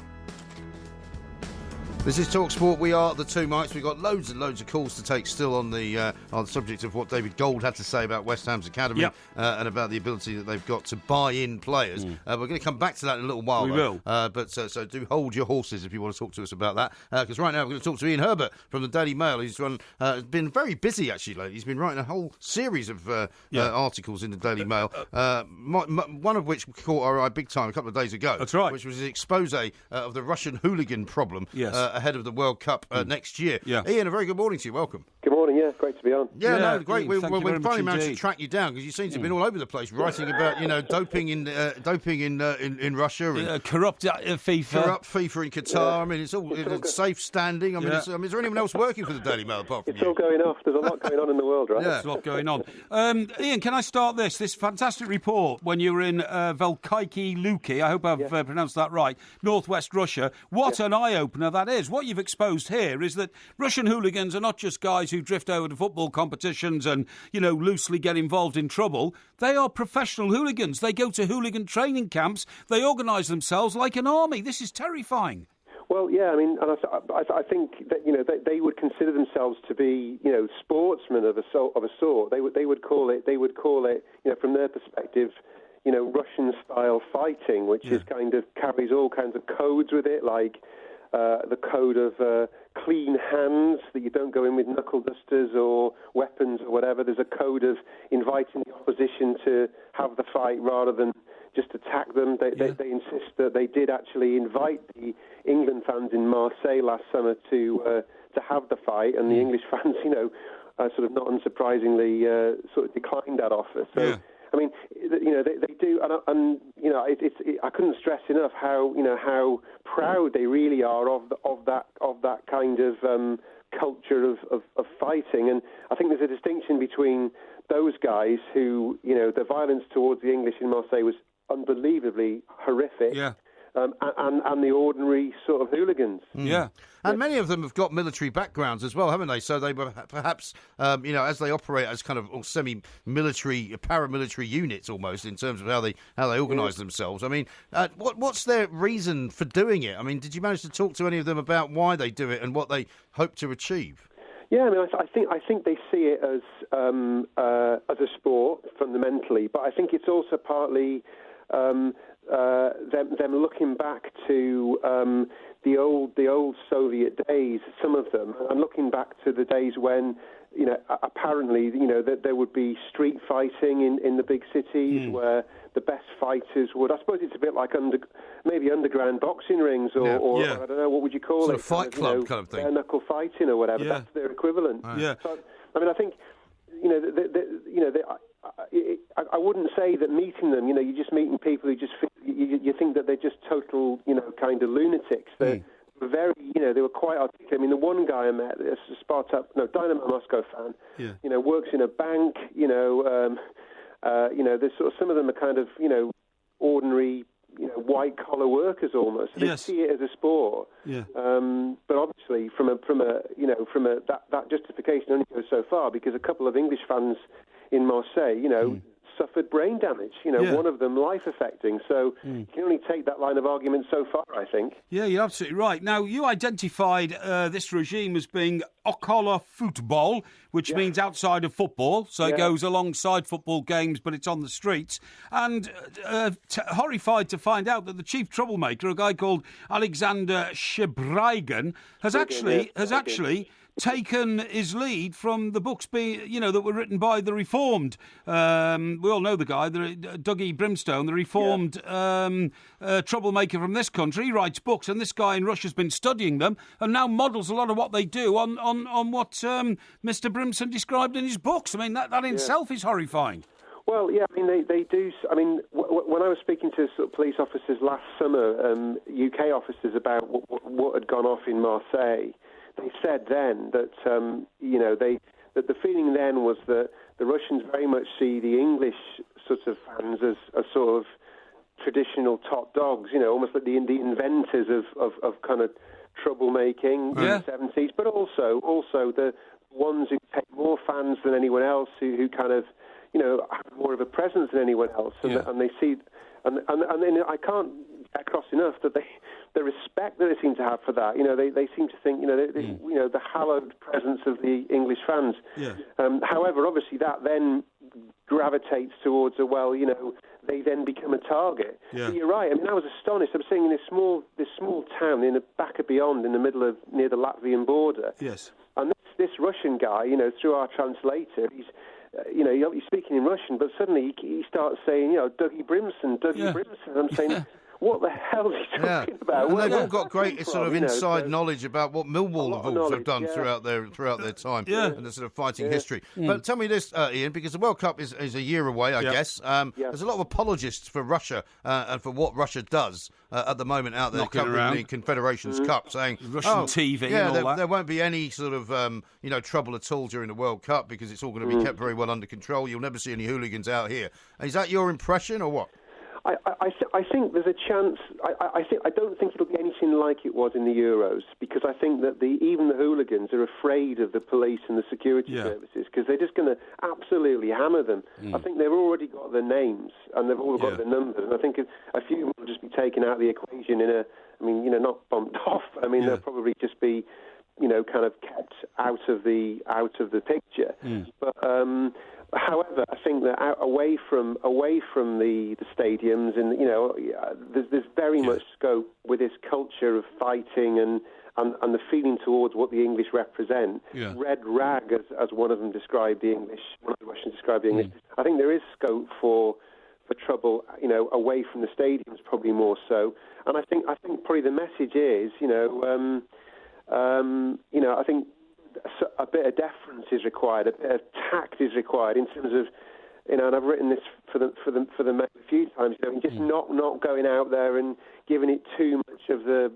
This is talkSPORT. We are the Two Mics. We've got loads and loads of calls to take still on the subject of what David Gold had to say about West Ham's academy and about the ability that they've got to buy in players. We're going to come back to that in a little while. We will. But so do hold your horses if you want to talk to us about that. Because right now we're going to talk to Ian Herbert from the Daily Mail. He's been very busy actually lately. He's been writing a whole series of articles in the Daily Mail. One of which caught our eye big time a couple of days ago. That's right. Which was the expose of the Russian hooligan problem. Yes. Ahead of the World Cup next year. Yeah. Ian, a very good morning to you. Welcome. Good morning, yeah, great to be on. Yeah, no, great. Ian, We much finally managed to indeed. track you down because you seem to have been all over the place, writing about doping in Russia, and corrupt FIFA, corrupt FIFA in Qatar. Yeah. I mean, it's safe standing. I mean, is there anyone else working for the Daily Mail apart from It's you? all going off. There's a lot going on in the world, right? There's a lot going on. Ian, can I start this fantastic report when you were in Velkaiki Luki, I hope I've pronounced that right, northwest Russia. What an eye-opener that is. What you've exposed here is that Russian hooligans are not just guys who drift over to football competitions and, loosely get involved in trouble. They are professional hooligans. They go to hooligan training camps. They organise themselves like an army. This is terrifying. Well, yeah, I mean, and I think that they would consider themselves to be sportsmen of a sort. They would call it from their perspective, Russian style fighting, which is kind of carries all kinds of codes with it, like the code of clean hands, that you don't go in with knuckle dusters or weapons or whatever. There's a code of inviting the opposition to have the fight rather than just attack them. They insist that they did actually invite the England fans in Marseille last summer to have the fight, and the English fans, sort of not unsurprisingly, sort of declined that offer. So. Yeah. I mean, they do, and I couldn't stress enough how proud they really are of that kind of culture of fighting. And I think there's a distinction between those guys who, the violence towards the English in Marseille was unbelievably horrific. Yeah. And the ordinary sort of hooligans. Yeah. And many of them have got military backgrounds as well, haven't they? So they were perhaps, as they operate as kind of semi-military, paramilitary units almost in terms of how they organise themselves. I mean, what's their reason for doing it? I mean, did you manage to talk to any of them about why they do it and what they hope to achieve? Yeah, I mean, I think they see it as a sport fundamentally, but I think it's also partly them looking back to the old Soviet days. Some of them, and looking back to the days when apparently that there would be street fighting in the big cities where the best fighters would. I suppose it's a bit like maybe underground boxing rings or I don't know, what would you call sort it? Of fight club kind of thing. Bare knuckle fighting or whatever. Yeah. That's their equivalent. Yeah. So, I mean, I think I wouldn't say that meeting them, you're just meeting people who just you think that they're just total, kind of lunatics. They're very, they were quite articulate. I mean, the one guy I met, this Dynamo Moscow fan, works in a bank. There's sort of some of them are kind of, ordinary, white collar workers almost. So they see it as a sport. Yeah. But obviously, that justification only goes so far, because a couple of English fans in Marseille, suffered brain damage, one of them life-affecting. So you can only take that line of argument so far, I think. Yeah, you're absolutely right. Now, you identified this regime as being okolo football, which means outside of football, so it goes alongside football games, but it's on the streets. And horrified to find out that the chief troublemaker, a guy called Alexander Shebraigan, has actually taken his lead from the books that were written by the Reformed. We all know the guy, Dougie Brimstone, the Reformed troublemaker from this country. He writes books, and this guy in Russia's been studying them and now models a lot of what they do on what Mr. Brimstone described in his books. I mean, that in itself is horrifying. Well, yeah, I mean, they do. I mean, when I was speaking to sort of police officers last summer, UK officers, about what had gone off in Marseille, they said then that that the feeling then was that the Russians very much see the English sort of fans as a sort of traditional top dogs, almost like the inventors of kind of troublemaking in the 70s, but also the ones who take more fans than anyone else, who kind of have more of a presence than anyone else, and they see and I can't get across enough that the respect that they seem to have for that. They seem to think, the hallowed presence of the English fans. Yeah. However, obviously that then gravitates towards they then become a target. Yeah. But you're right. I mean, I was astonished. I'm saying in this small town in the back of beyond, in the middle of near the Latvian border. Yes. And this Russian guy, through our translator, he's speaking in Russian, but suddenly he starts saying, Dougie Brimson. I'm saying, what the hell is he talking about? And they've all got great sort of inside knowledge about what Millwall have done throughout their time and the sort of fighting history. But tell me this, Ian, because the World Cup is a year away, I guess. There's a lot of apologists for Russia and for what Russia does at the moment out there covering the Confederations Cup, saying Russian TV and all that. There won't be any sort of trouble at all during the World Cup because it's all going to be kept very well under control. You'll never see any hooligans out here. Is that your impression or what? I think there's a chance. I don't think it'll be anything like it was in the Euros, because I think that even the hooligans are afraid of the police and the security services, because they're just going to absolutely hammer them. I think they've already got their names and they've all got their numbers, and I think a few will just be taken out of the equation not bumped off. They'll probably just be kind of kept out of the picture. But however, I think that away from the stadiums, and there's very much scope with this culture of fighting and the feeling towards what the English represent. Red rag, as one of them described the English, one of the Russians described the English. I think there is scope for trouble, away from the stadiums, probably more so. And I think probably the message is, I think a bit of deference is required, a bit of tact is required in terms of, and I've written this for the men a few times, just not going out there and giving it too much of the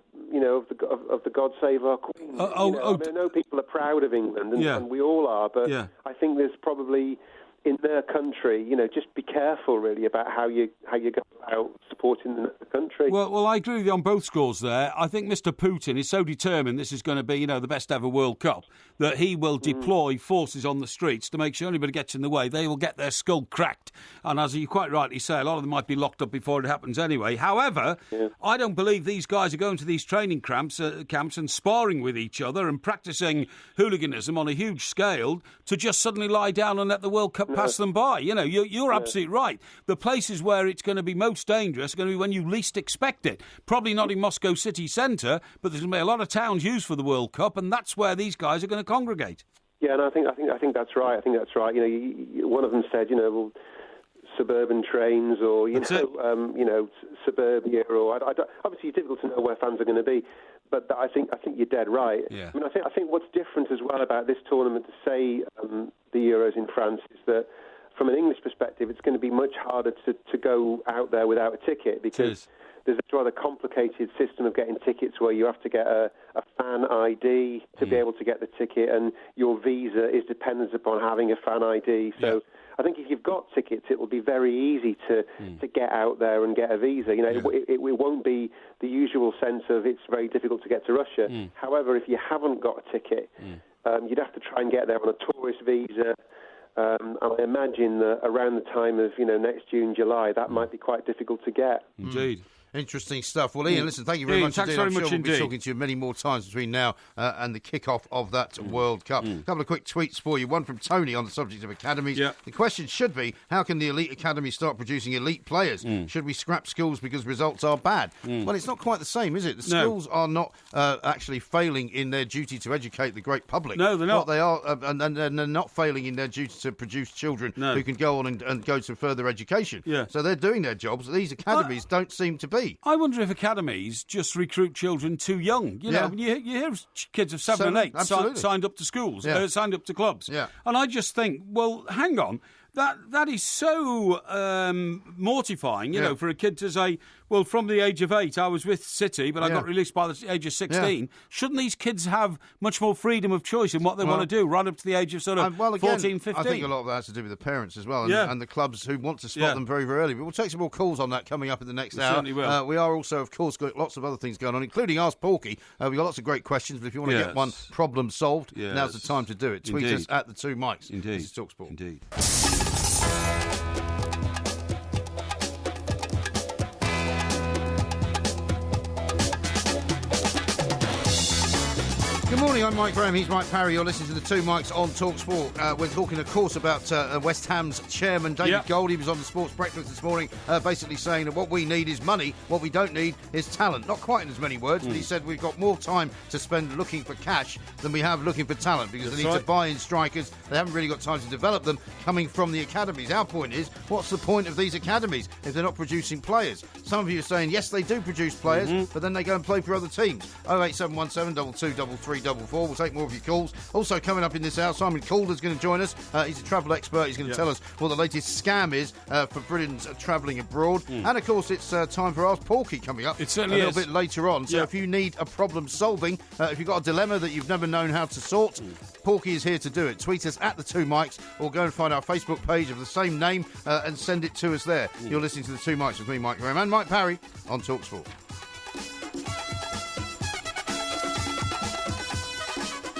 of the God Save Our Queen. I know people are proud of England, and we all are, but I think there's probably in their country, just be careful really about how you go about supporting the country. Well, I agree with you on both scores there. I think Mr. Putin is so determined this is going to be, the best ever World Cup, that he will deploy forces on the streets to make sure anybody gets in the way, they will get their skull cracked. And as you quite rightly say, a lot of them might be locked up before it happens anyway. However, I don't believe these guys are going to these training camps and sparring with each other and practising hooliganism on a huge scale to just suddenly lie down and let the World Cup pass them by. You're absolutely right. The places where it's going to be most dangerous are going to be when you least expect it. Probably not in Moscow city centre, but there's going to be a lot of towns used for the World Cup, and that's where these guys are going to congregate. Yeah, and I think that's right. I think that's right. One of them said, suburban trains, or suburbia, or obviously it's difficult to know where fans are going to be. But I think you're dead right. Yeah. I think what's different as well about this tournament to say the Euros in France is that from an English perspective, it's going to be much harder to go out there without a ticket, because there's a rather complicated system of getting tickets where you have to get a fan ID to be able to get the ticket, and your visa is dependent upon having a fan ID. So I think if you've got tickets, it will be very easy to get out there and get a visa. It won't be the usual sense of it's very difficult to get to Russia. However, if you haven't got a ticket, you'd have to try and get there on a tourist visa. And I imagine that around the time of next June, July, that might be quite difficult to get. Indeed. Interesting stuff. Well, Ian, listen, thank you very much indeed. I'm sure we'll be talking to you many more times between now and the kick-off of that World Cup. A couple of quick tweets for you. One from Tony on the subject of academies. The question should be, how can the elite academy start producing elite players? Should we scrap schools because results are bad? Well, it's not quite the same, is it? The schools are not actually failing in their duty to educate the great public. No, they're not. What they are, and they're not failing in their duty to produce children who can go on and go to further education. So they're doing their jobs. These academies don't seem to be. I wonder if academies just recruit children too young. You hear kids of 7 and 8 signed up to schools, signed up to clubs. And I just think, well, hang on. That is so mortifying, for a kid to say, well, from the age of 8, I was with City, but I got released by the age of 16. Shouldn't these kids have much more freedom of choice in what they want to do, right up to the age of sort of 14, 15? I think a lot of that has to do with the parents as well, and the clubs who want to spot them very, very early. But we'll take some more calls on that coming up in the next hour. Certainly will. We are also, of course, got lots of other things going on, including Ask Porky. We've got lots of great questions, but if you want to get one problem solved, now's the time to do it. Tweet us at the 2 Mikes. Indeed. This is talkSPORT. Indeed. Good morning, I'm Mike Graham, he's Mike Parry. You're listening to the two Mikes on talkSPORT. We're talking, of course, about West Ham's chairman, David Gold. He was on the Sports Breakfast this morning, basically saying that what we need is money, what we don't need is talent. Not quite in as many words, but he said we've got more time to spend looking for cash than we have looking for talent, because they need to buy in strikers. They haven't really got time to develop them coming from the academies. Our point is, what's the point of these academies if they're not producing players? Some of you are saying, yes, they do produce players, but then they go and play for other teams. 08717 223344. We'll take more of your calls. Also coming up in this hour, Simon Calder's going to join us. He's a travel expert. He's going to tell us what the latest scam is for Britons travelling abroad. And of course, it's time for Ask Porky coming up. It certainly is. A little bit later on. So if you need a problem solving, if you've got a dilemma that you've never known how to sort, Porky is here to do it. Tweet us at the two Mikes, or go and find our Facebook page of the same name and send it to us there. You're listening to the two Mikes with me, Mike Graham, and Mike Parry on talkSPORT.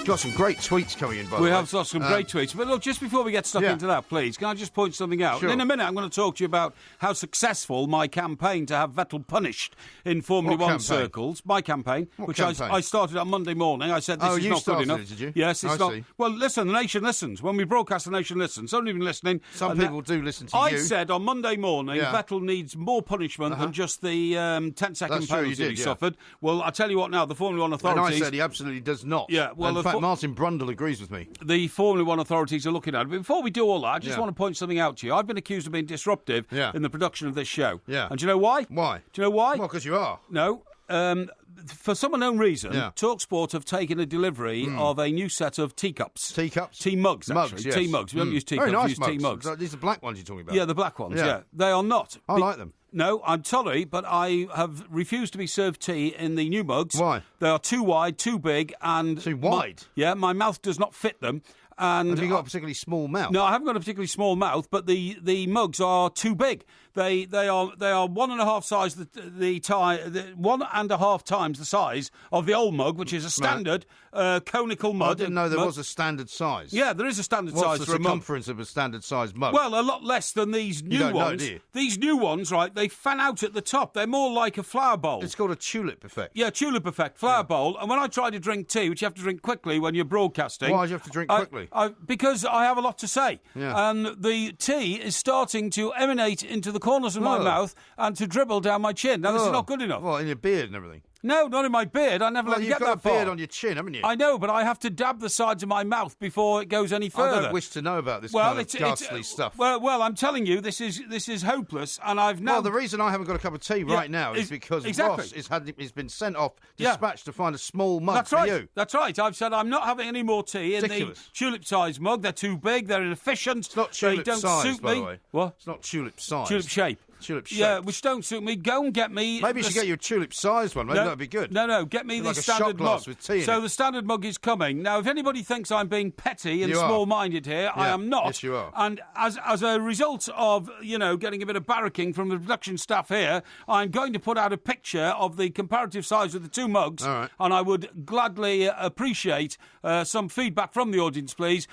Got some great tweets coming in, by the way. We have got some great tweets. But look, just before we get stuck into that, please, can I just point something out? Sure. In a minute, I'm going to talk to you about how successful my campaign to have Vettel punished in Formula One circles, my campaign, which I started on Monday morning. I said this is not good enough. It, did you? Yes, it's not. See. Well, listen, the nation listens. When we broadcast, the nation listens. Some even listening. Some people do listen to you. I said on Monday morning, Vettel needs more punishment than just the 10-second penalty he suffered. Well, I tell you what now, the Formula One authorities... And I said he absolutely does not. Yeah, well, in fact, Martin Brundle agrees with me. The Formula One authorities are looking at it. But before we do all that, I just want to point something out to you. I've been accused of being disruptive in the production of this show. Yeah. And do you know why? Why? Do you know why? Well, because you are. No. For some unknown reason, talkSPORT have taken a delivery of a new set of teacups. Teacups? Tea mugs, actually. Mugs, yes. Tea mugs. We don't use teacups, Very nice we use tea mugs. These are the black ones you're talking about. Yeah, the black ones, yeah. They are not. I like them. No, I'm sorry, but I have refused to be served tea in the new mugs. Why? They are too wide, too big, and... Too wide? My mouth does not fit them. And have you got a particularly small mouth? No, I haven't got a particularly small mouth, but the mugs are too big. They are 1.5 size the 1.5 times the size of the old mug, which is a standard conical mug. I didn't know there was a standard size. Yeah, there is a standard size for a mug. What's the circumference of a standard size mug? Well, a lot less than these new ones. These new ones, right? They fan out at the top. They're more like a flower bowl. It's called a tulip effect. Yeah, tulip effect, flower bowl. And when I try to drink tea, which you have to drink quickly when you're broadcasting, why do you have to drink quickly? Because I have a lot to say. Yeah. And the tea is starting to emanate into the corners of my mouth and to dribble down my chin. Now, this is not good enough. Well, in your beard and everything. No, not in my beard. I never let it get that far. You've got a beard on your chin, haven't you? I know, but I have to dab the sides of my mouth before it goes any further. I don't wish to know about this kind of ghastly stuff. Well, I'm telling you, this is hopeless, and I've now... Well, the reason I haven't got a cup of tea right now is because Ross has been sent off, dispatched to find a small mug for you. That's right. I've said I'm not having any more tea in the tulip-sized mug. They're too big. They're inefficient. It's not tulip size, by the way. What? It's not tulip size. Tulip shape. Tulip shape. Yeah, which don't suit me. Go and get me... Maybe you should get you a tulip-sized one. Maybe that would be good. No, get me the standard mug. With tea in so it. The standard mug is coming. Now, if anybody thinks I'm being petty and small-minded here, I am not. Yes, you are. And as a result of, getting a bit of barracking from the production staff here, I'm going to put out a picture of the comparative size of the two mugs. All right. And I would gladly appreciate some feedback from the audience, please.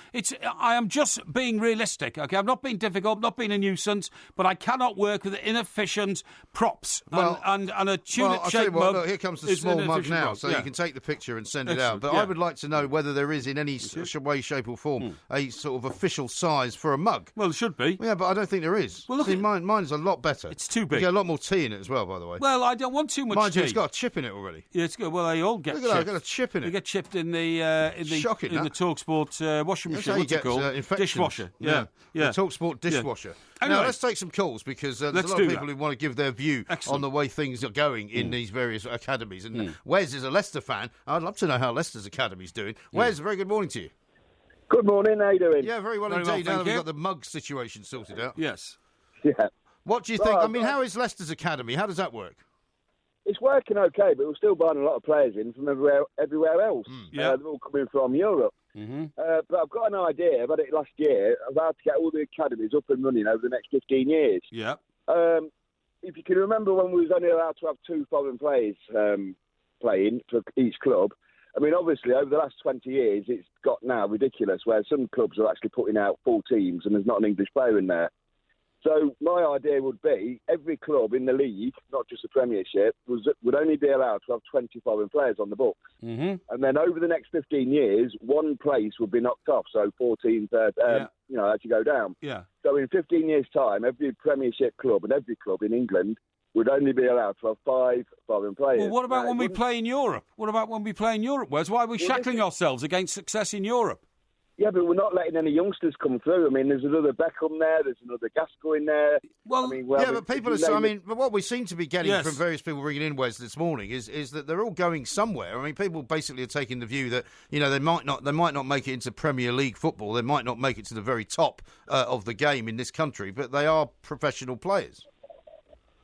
I am just being realistic, OK? I'm not being difficult, not being a nuisance, but I cannot work with inefficient props. And a tulip-shaped mug. Look, here comes the small mug now, so you can take the picture and send it out. But I would like to know whether there is, in any way, shape or form, a sort of official size for a mug. Well, there should be. Yeah, but I don't think there is. Well, look, mine's a lot better. It's too big. You get a lot more tea in it as well, by the way. Well, I don't want too much tea. It's got a chip in it already. Yeah, it's good. Well, they all get chipped. Look at that, got a chip in it. They get chipped in the talkSPORT washing machine. What's it called? Dishwasher. Yeah. The talkSPORT dishwasher. Anyway, now, let's take some calls, because there's a lot of people who want to give their view on the way things are going in these various academies. And Wes is a Leicester fan. I'd love to know how Leicester's academy's doing. Wes, very good morning to you. Good morning, how you doing? Yeah, very well indeed. Now that we've got the mug situation sorted out. Yes. Yeah. What do you think? I mean, how is Leicester's academy? How does that work? It's working okay, but we're still buying a lot of players in from everywhere else. They're all coming from Europe. Mm-hmm. But I've got an idea. I've had it last year of how to get all the academies up and running over the next 15 years. Yeah. If you can remember when we was only allowed to have 2 foreign players playing for each club, I mean, obviously, over the last 20 years, it's got now ridiculous, where some clubs are actually putting out full teams and there's not an English player in there. So my idea would be every club in the league, not just the Premiership, would only be allowed to have 20 foreign players on the books. Mm-hmm. And then over the next 15 years, one place would be knocked off. So 14, as you go down. Yeah. So in 15 years' time, every Premiership club and every club in England would only be allowed to have 5 foreign players. Well, what about when we play in Europe? Wes? Why are we shackling ourselves against success in Europe? Yeah, but we're not letting any youngsters come through. I mean, there's another Beckham there, there's another Gascoigne there. Well, but people are. But what we seem to be getting from various people ringing in, Wes, this morning is that they're all going somewhere. I mean, people basically are taking the view that they might not make it into Premier League football, they might not make it to the very top of the game in this country, but they are professional players.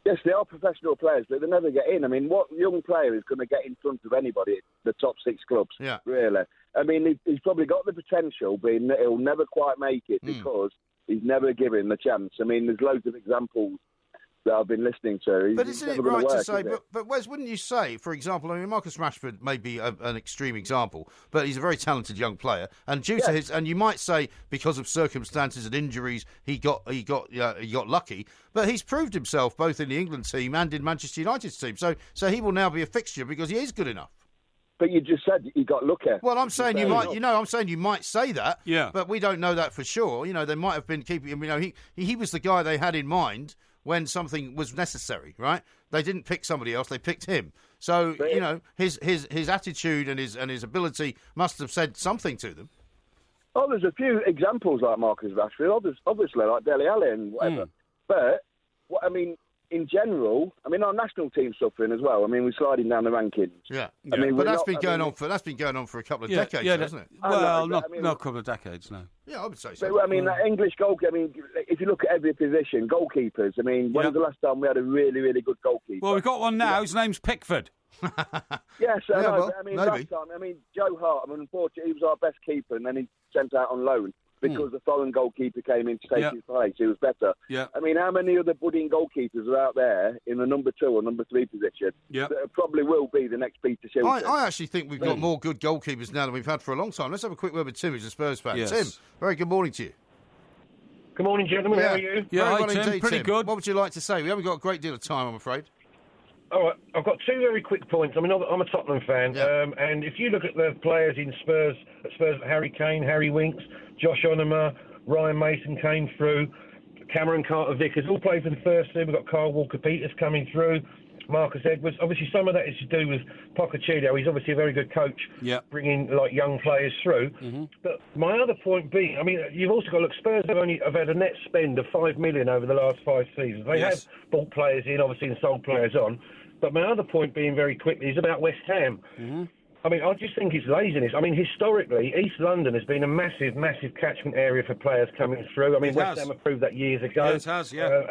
Yes, they are professional players, but they never get in. I mean, what young player is going to get in front of anybody, the top 6 clubs, really? I mean, he's probably got the potential, but he'll never quite make it because he's never given the chance. I mean, there's loads of examples that I've been listening to. But isn't it right to say, but Wes, wouldn't you say, for example, I mean, Marcus Rashford may be an extreme example, but he's a very talented young player, and due to his, and you might say because of circumstances and injuries, he got lucky, but he's proved himself both in the England team and in Manchester United's team, so he will now be a fixture because he is good enough. But you just said he got lucky. Well, I'm saying you might. I'm saying you might say that. Yeah. But we don't know that for sure. They might have been keeping him. He was the guy they had in mind when something was necessary, right? They didn't pick somebody else; they picked him. So his attitude and his ability must have said something to them. Oh, there's a few examples like Marcus Rashford, obviously like Dele Alli and whatever. But in general, our national team's suffering as well. I mean, we're sliding down the rankings. Yeah. But that's been going on for a couple of decades, hasn't it? Well, not a couple of decades, no. Yeah, I would say so. But, that English goalkeeper, if you look at every position, goalkeepers, when was the last time we had a really, really good goalkeeper? Well, we've got one now. His name's Pickford. Yes, I know. Maybe. Last time, Joe Hart, unfortunately, he was our best keeper, and then he sent out on loan. Because the foreign goalkeeper came in to take his place, he was better. Yeah. How many other budding goalkeepers are out there in the number 2 or number 3 position that probably will be the next Peter Shilton? I actually think we've got more good goalkeepers now than we've had for a long time. Let's have a quick word with Tim, who's a Spurs fan. Yes. Tim, very good morning to you. Good morning, gentlemen. How are you? Yeah, very well Tim. Indeed, Pretty Tim. good. What would you like to say? We haven't got a great deal of time, I'm afraid. All right, I've got 2 very quick points. I'm a Tottenham fan, and if you look at the players in Spurs, Harry Kane, Harry Winks, Josh Onoma, Ryan Mason came through, Cameron Carter-Vickers all played for the first team. We've got Kyle Walker-Peters coming through, Marcus Edwards. Obviously, some of that is to do with Pochettino. He's obviously a very good coach, bringing young players through. Mm-hmm. But my other point being, you've also got to look. Spurs have had a net spend of $5 million over the last 5 seasons. They have bought players in, obviously, and sold players on. But my other point being very quickly is about West Ham. Mm-hmm. I just think it's laziness. Historically, East London has been a massive, massive catchment area for players coming through. West Ham approved that years ago. Yeah, it has, yeah.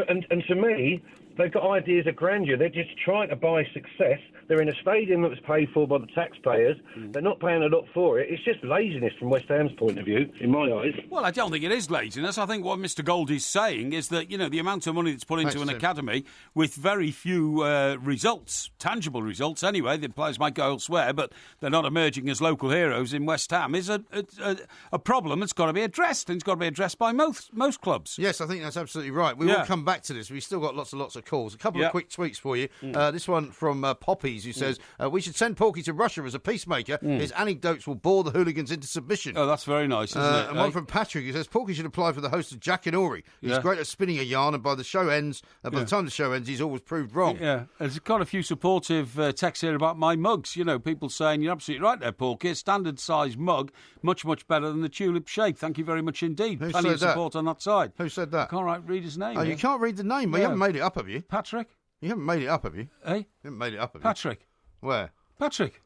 And to me, they've got ideas of grandeur. They're just trying to buy success. They're in a stadium that was paid for by the taxpayers. They're not paying a lot for it. It's just laziness from West Ham's point of view, in my eyes. Well, I don't think it is laziness. I think what Mr. Goldie's saying is that, the amount of money that's put into an academy with very few results, tangible results anyway, the players might go elsewhere, but they're not emerging as local heroes in West Ham, is a problem that's got to be addressed, and it's got to be addressed by most clubs. Yes, I think that's absolutely right. We will come back to this. We've still got lots and lots of calls. A couple of quick tweets for you. This one from Poppies, who says, we should send Porky to Russia as a peacemaker. His anecdotes will bore the hooligans into submission. Oh, that's very nice, isn't it? And one from Patrick, who says, Porky should apply for the host of Jack and Ori. He's great at spinning a yarn, and by the time the show ends, he's always proved wrong. Yeah, there's got a few supportive texts here about my mugs. People saying, you're absolutely right there, Porky. A standard-sized mug, much, much better than the tulip shape. Thank you very much indeed. Plenty of support on that side. Who said that? I can't read his name. Oh, you can't read the name? Well, you haven't made it up, have you? Patrick? You haven't made it up, have you? Eh? You haven't made it up, have you? Patrick. Where? Patrick.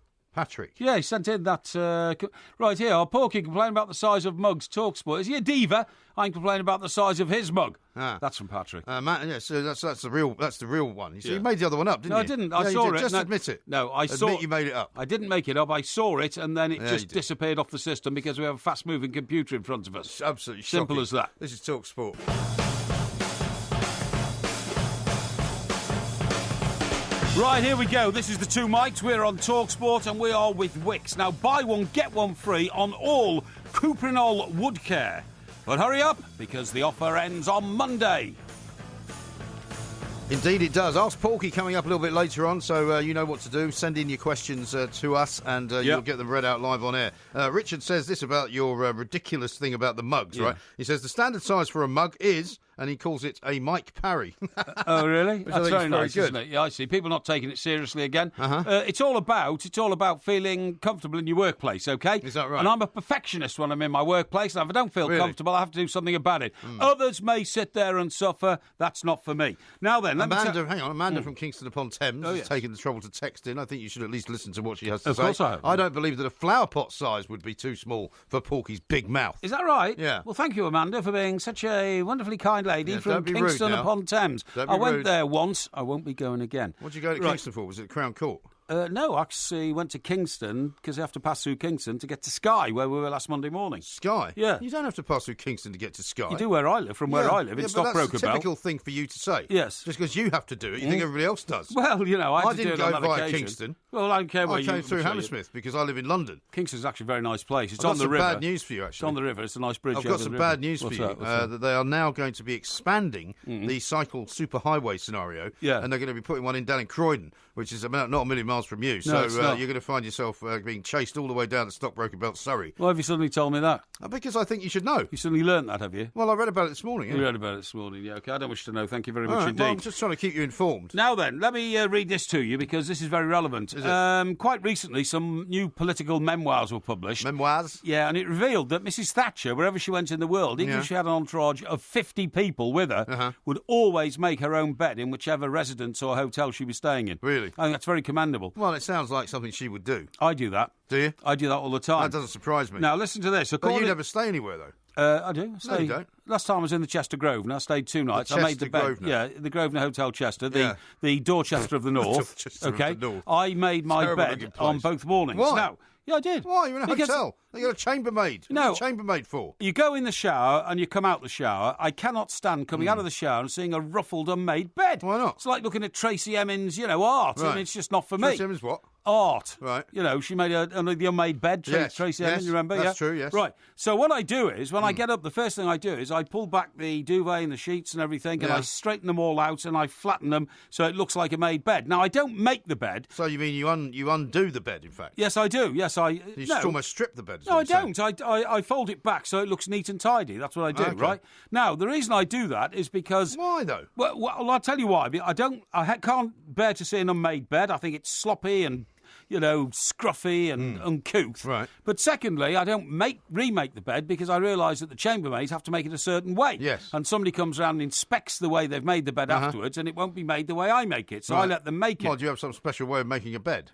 Yeah, he sent in that. Right here, our Porky complaining about the size of mugs. TalkSPORT. Is he a diva? I'm complaining about the size of his mug. That's from Patrick. So that's the real one. You see, you made the other one up, didn't you? No, I didn't. I saw it. Just admit it. No, I saw. Admit you made it up. I didn't make it up. I saw it, and then it just disappeared off the system because we have a fast-moving computer in front of us. It's absolutely simple shocking. as that. This is TalkSPORT. Right, here we go. This is the 2 mics. We're on TalkSPORT and we are with Wicks. Now, buy one, get one free on all Cuprinol wood care. But hurry up, because the offer ends on Monday. Indeed it does. Ask Porky coming up a little bit later on, so you know what to do. Send in your questions to us, and you'll get them read out live on air. Richard says this about your ridiculous thing about the mugs, right? He says the standard size for a mug is... and he calls it a Mike Parry. Oh, really? That's very nice, good. isn't it? Yeah, I see. People not taking it seriously again. It's all about feeling comfortable in your workplace, OK? Is that right? And I'm a perfectionist when I'm in my workplace, and if I don't feel comfortable, I have to do something about it. Others may sit there and suffer. That's not for me. Now then, Amanda from Kingston upon Thames has taken the trouble to text in. I think you should at least listen to what she has to say. Of course I have. I don't believe that a flower pot size would be too small for Porky's big mouth. Is that right? Yeah. Well, thank you, Amanda, for being such a wonderfully kind lady from Kingston upon Thames. I went there once. I won't be going again. What did you go to Kingston for? Was it Crown Court? No, I actually went to Kingston because you have to pass through Kingston to get to Skye, where we were last Monday morning. Skye? Yeah. You don't have to pass through Kingston to get to Skye. You do where I live, where I live, in Stockbroker That's a typical thing for you to say. Yes. Just because you have to do it, you think everybody else does. Well, you know, I didn't go via Kingston. Well, I don't care where you... I came through Hammersmith because I live in London. Kingston's actually a very nice place. It's on the river. I've got some bad news for you, actually. It's on the river. It's a nice bridge. I've got some bad news for you. That they are now going to be expanding the cycle superhighway scenario. Yeah. And they're going to be putting one in down in Croydon, which is about not a million miles from you. No, so you're going to find yourself being chased all the way down to Stockbroker Belt, Surrey. Why have you suddenly told me that? Because I think you should know. You suddenly learnt that, have you? Well, I read about it this morning. You read about it this morning, yeah. OK, I don't wish to know. Thank you very much indeed. Well, I'm just trying to keep you informed. Now then, let me read this to you because this is very relevant. Is it? Quite recently, some new political memoirs were published. Memoirs? Yeah, and it revealed that Mrs. Thatcher, wherever she went in the world, even if she had an entourage of 50 people with her, would always make her own bed in whichever residence or hotel she was staying in. Really? I think that's very commendable. Well, it sounds like something she would do. I do that. Do you? I do that all the time. That doesn't surprise me. Now, listen to this. But you never stay anywhere, though. I do. No, you don't. Last time I was in the Chester Grosvenor. I stayed 2 nights. I made the bed. Grosvenor. Yeah, the Grosvenor Hotel Chester, the Dorchester of the North. Dorchester of the North. I made my bed on both mornings. Why? Now, yeah, I did. Why? You're in a hotel. You got a chambermaid. No. What's a chambermaid for? You go in the shower and you come out the shower. I cannot stand coming out of the shower and seeing a ruffled, unmade bed. Why not? It's like looking at Tracy Emin's, art. Right. I mean, it's just not for me. Tracy Emin's what? Art. Right. You know, she made the unmade bed, Tracy Emin, you remember? That's true, yes. Right. So what I do is, when I get up, the first thing I do is I pull back the duvet and the sheets and everything, and I straighten them all out and I flatten them so it looks like a made bed. Now, I don't make the bed. So you mean you undo the bed, in fact? Yes, I do. Yes, I... You just almost strip the bed. No, I don't. I fold it back so it looks neat and tidy. That's what I do, right? Now, the reason I do that is because... Why, though? Well, I'll tell you why. I can't bear to see an unmade bed. I think it's sloppy and... scruffy and uncouth. Right. But secondly, I don't remake the bed because I realise that the chambermaids have to make it a certain way. Yes. And somebody comes around and inspects the way they've made the bed afterwards, and it won't be made the way I make it. So I let them make it. Well, do you have some special way of making a bed?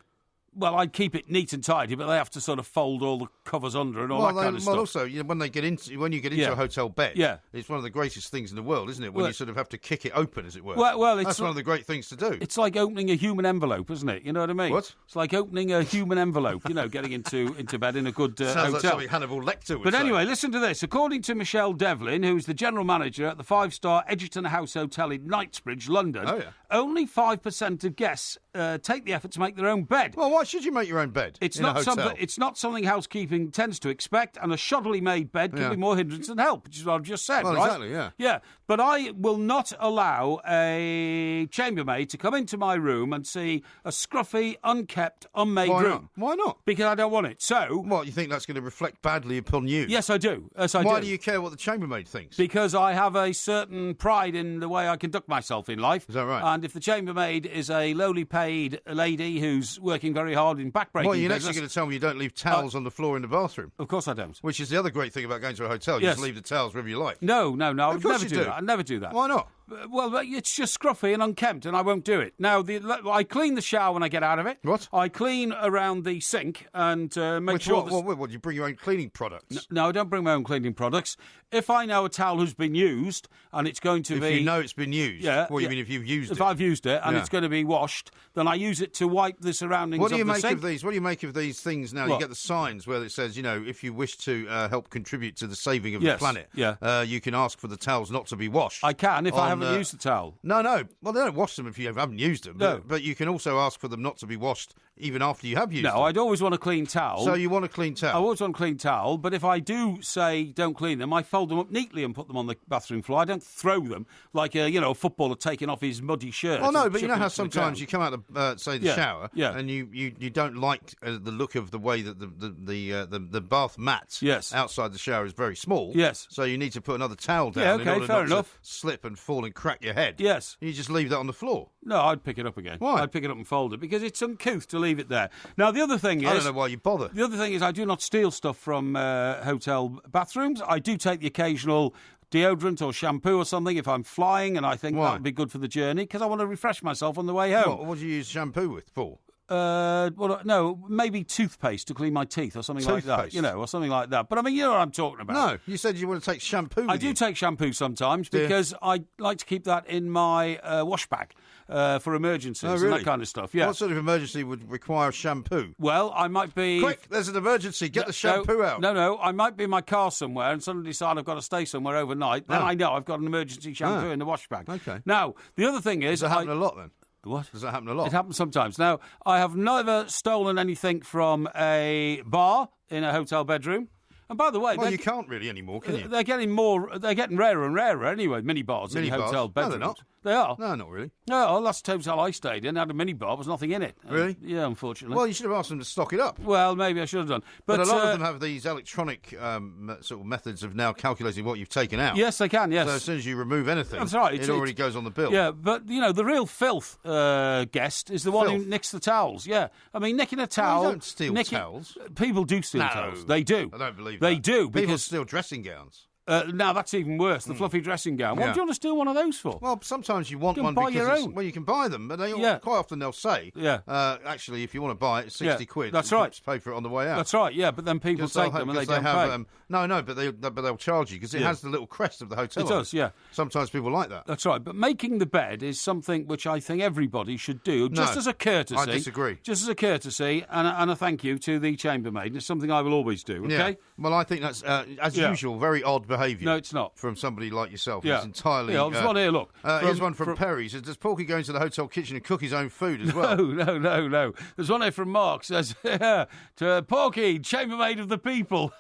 Well, I'd keep it neat and tidy, but they have to sort of fold all the covers under and all that kind of stuff. Well, also, when you get into a hotel bed, it's one of the greatest things in the world, isn't it? When you sort of have to kick it open, as it were. Well, that's one of the great things to do. It's like opening a human envelope, isn't it? You know what I mean? What? It's like opening a human envelope. Getting into bed in a good Sounds hotel. like something Hannibal Lecter would But say. anyway, listen to this. According to Michelle Devlin, who's the general manager at the 5-star Edgerton House Hotel in Knightsbridge, London, only 5% of guests take the effort to make their own bed. Well, why should you make your own bed? It's not something housekeeping tends to expect, and a shoddily made bed can be more hindrance than help, which is what I've just said, well, right? Exactly, yeah. Yeah, but I will not allow a chambermaid to come into my room and see a scruffy, unkept, unmade room. Why not? Because I don't want it. So... What, you think that's going to reflect badly upon you? Yes, I do. Why do you care what the chambermaid thinks? Because I have a certain pride in the way I conduct myself in life. Is that right? And if the chambermaid is a lowly paid lady who's working very hard in backbreaking Well, you're business... actually going to tell me you don't leave towels on the floor in the bathroom? Of course I don't. Which is the other great thing about going to a hotel. You just leave the towels wherever you like. No, I would never do that. I'd never do that. Why not? Well, it's just scruffy and unkempt, and I won't do it. Now, I clean the shower when I get out of it. What? I clean around the sink and make sure... What, you bring your own cleaning products? No, I don't bring my own cleaning products. If I know a towel has been used and it's going to be... If you know it's been used? Yeah. What do you mean if you've used it? If I've used it and it's going to be washed, then I use it to wipe the surroundings of the sink. What do you make of these things now? What? You get the signs where it says, if you wish to help contribute to the saving of the planet, you can ask for the towels not to be washed. I can if I haven't used the towel. No. Well, they don't wash them if you haven't used them. No. But you can also ask for them not to be washed even after you have used them. No, I'd always want a clean towel. So you want a clean towel? I always want a clean towel, but if I do say don't clean them, I fold them up neatly and put them on the bathroom floor. I don't throw them like a footballer taking off his muddy shirt. Well, no, but you know how sometimes you come out of, the shower, yeah. and you don't like the look of the way that the bath mat outside the shower is very small. Yes. So you need to put another towel down in order fair not enough. to slip and fall and crack your head. Yes. You just leave that on the floor. No, I'd pick it up again. Why? I'd pick it up and fold it because it's uncouth to leave it there. Now, the other thing is... I don't know why you bother. The other thing is I do not steal stuff from hotel bathrooms. I do take the occasional deodorant or shampoo or something if I'm flying, and I think that would be good for the journey because I want to refresh myself on the way home. What do you use shampoo with for? Maybe toothpaste to clean my teeth or something like that. Or something like that. But I mean, you know what I'm talking about. No, you said you want to take shampoo with I do take shampoo sometimes because I like to keep that in my wash bag for emergencies and that kind of stuff. Yeah. What sort of emergency would require shampoo? Well, I might be... Quick, there's an emergency. Get the shampoo out. No. I might be in my car somewhere and suddenly decide I've got to stay somewhere overnight. Then I know I've got an emergency shampoo in the wash bag. Okay. Now, the other thing is... Does that happen a lot then? What? Does that happen a lot? It happens sometimes. Now, I have never stolen anything from a bar in a hotel bedroom. And by the way... Well, you can't really anymore, can you? They're getting rarer and rarer anyway, mini-bars in hotel bedrooms. No, they're not. They are? No, not really. No, last hotel I stayed in had a mini-bar, was nothing in it. Really? Yeah, unfortunately. Well, you should have asked them to stock it up. Well, maybe I should have done. But a lot of them have these electronic sort of methods of now calculating what you've taken out. Yes, they can, yes. So as soon as you remove anything, that's right. it already goes on the bill. Yeah, but, the real filth guest is the one who nicks the towels. Yeah. I mean, nicking a towel... Well, you don't steal towels. People do steal towels. They do. I don't believe they that. do, People because... steal dressing gowns. Now that's even worse. The fluffy dressing gown. What do you want to steal one of those for? Well, sometimes you want you one buy because your own. Well, you can buy them, but they quite often they'll say, actually, if you want to buy it, it's 60 quid. That's right. Pay for it on the way out. That's right. Yeah, but then people take them and they don't pay. No, but they'll charge you because it has the little crest of the hotel. It does. Yeah. Sometimes people like that. That's right. But making the bed is something which I think everybody should do, just as a courtesy. I disagree. Just as a courtesy and a thank you to the chambermaid. It's something I will always do. Okay. Yeah. Well, I think that's as usual very odd behaviour. No, it's not. From somebody like yourself. Yeah. It's entirely... Yeah, there's one here, look. Here's one from Perry. He says, does Porky go into the hotel kitchen and cook his own food as well? No. There's one here from Mark. Says, to Porky, chambermaid of the people.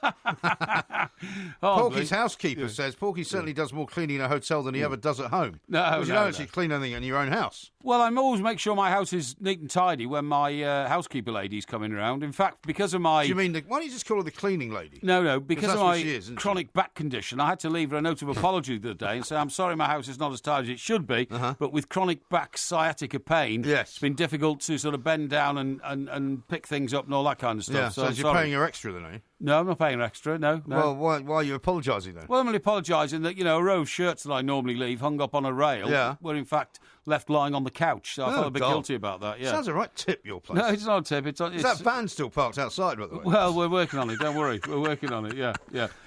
Porky's housekeeper says, Porky certainly does more cleaning in a hotel than he ever does at home. Because you don't actually clean anything in your own house. Well, I always make sure my house is neat and tidy when my housekeeper lady's coming around. In fact, because of my... Do you mean... why don't you just call her the cleaning lady? No, because of my chronic back condition, I had to leave her a note of apology the other day and say, I'm sorry my house is not as tidy as it should be, but with chronic back sciatica pain, it's been difficult to sort of bend down and pick things up and all that kind of stuff. Yeah, so you're paying her extra then, are you? No, I'm not paying her extra, no. Well, why are you apologising then? Well, I'm only apologising that, a row of shirts that I normally leave hung up on a rail were in fact left lying on the couch. So I felt a bit guilty about that, Sounds a right tip, your place. No, it's not a tip. Is that van still parked outside, by the way? Well, we're working on it, don't worry. We're working on it, yeah.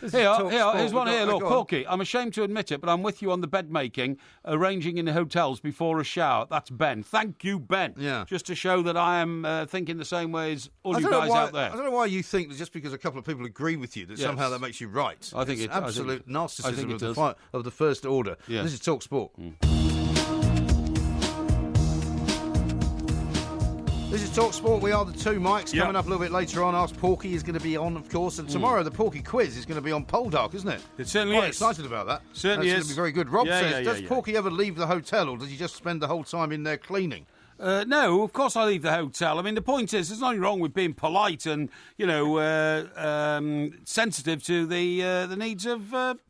Here's one here, look, Porky, I'm ashamed to admit it, but I'm with you on the bed making, arranging in hotels before a shower. That's Ben. Thank you, Ben. Yeah. Just to show that I am thinking the same way as all you guys out there. I don't know why you think that just because a couple of people agree with you that somehow that makes you right. I think it's absolute narcissism of the first order. Yeah. This is talkSPORT. This is talkSPORT. We are the two mics. Coming up a little bit later on, Ask Porky is going to be on, of course. And tomorrow, the Porky quiz is going to be on Poldark, isn't it? It certainly Quite is. excited about that. Certainly That's going to be very good. Rob says, does Porky ever leave the hotel or does he just spend the whole time in there cleaning? No, of course I leave the hotel. I mean, the point is, there's nothing wrong with being polite and, sensitive to the needs of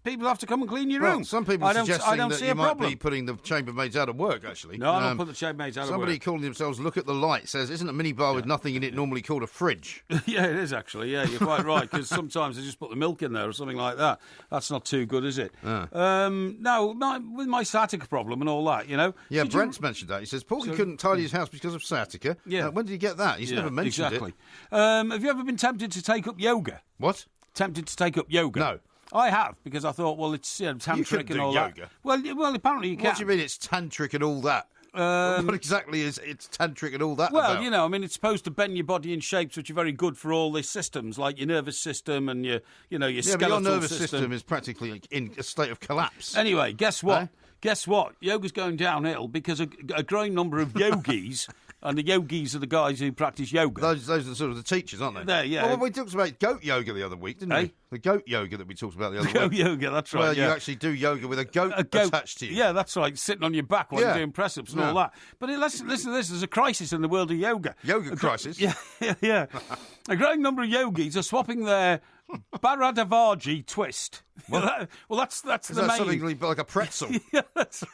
people who have to come and clean your room. Some people are suggesting that you might problem. be putting the chambermaids out of work, actually. No, I don't put the chambermaids out of work. Somebody calling themselves Look at the Light says, isn't a minibar with nothing in it normally called a fridge? Yeah, it is, actually. Yeah, you're quite right, because sometimes they just put the milk in there or something like that. That's not too good, is it? No, with my sciatica problem and all that, Yeah, Brent's mentioned that. He says, Porky couldn't tidy his house because of sciatica. Yeah. When did he get that? He's never mentioned it. Have you ever been tempted to take up yoga? What? Tempted to take up yoga? No. I have, because I thought, well, it's tantric and all yoga. that. Well, apparently you can. What do you mean it's tantric and all that? What exactly is it's tantric and all that about? Well, it's supposed to bend your body in shapes which are very good for all the systems, like your nervous system and your skeletal but your nervous system is practically in a state of collapse. Anyway, guess what? Guess what? Yoga's going downhill because a growing number of yogis, and the yogis are the guys who practice yoga. Those are sort of the teachers, aren't they? There, yeah. Well, we talked about goat yoga the other week, didn't we? The goat yoga that we talked about the other week. Goat yoga, that's right. Where you actually do yoga with a goat attached to you. Yeah, that's right. Sitting on your back while you're doing press-ups and all that. But listen to this. There's a crisis in the world of yoga. Yoga crisis? Yeah. A growing number of yogis are swapping their Bharadavaji twist. Well, that's the main. Is that something like a pretzel? Yeah, that's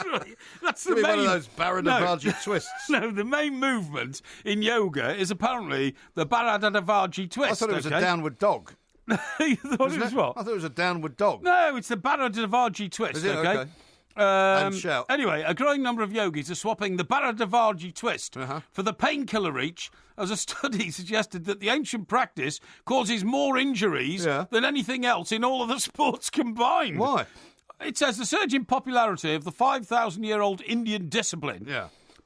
right. That's the main. One of those Bharadavaji twists. No, the main movement in yoga is apparently the Bharadavaji twist. I thought it was a downward dog. You thought it was what? I thought it was a downward dog. No, it's the Bharadavaji twist. Is it? Okay. And shout. Anyway, a growing number of yogis are swapping the Bharadavaji twist for the painkiller reach, as a study suggested that the ancient practice causes more injuries than anything else in all of the sports combined. Why? It says the surge in popularity of the 5,000-year-old Indian discipline,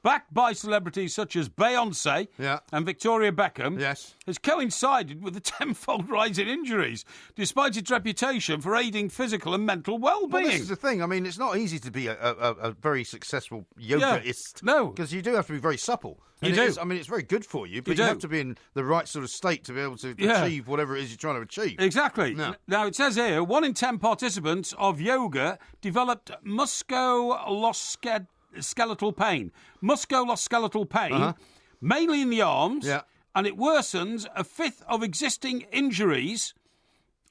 backed by celebrities such as Beyoncé and Victoria Beckham, has coincided with the tenfold rise in injuries, despite its reputation for aiding physical and mental well-being. Well, this is the thing. I mean, it's not easy to be a very successful yogaist. No. Because you do have to be very supple. You do. It's very good for you, but you have to be in the right sort of state to be able to achieve whatever it is you're trying to achieve. Exactly. Now, it says here, 1 in 10 participants of yoga developed musculoskeletal pain. Musculoskeletal pain, mainly in the arms, and it worsens a fifth of existing injuries,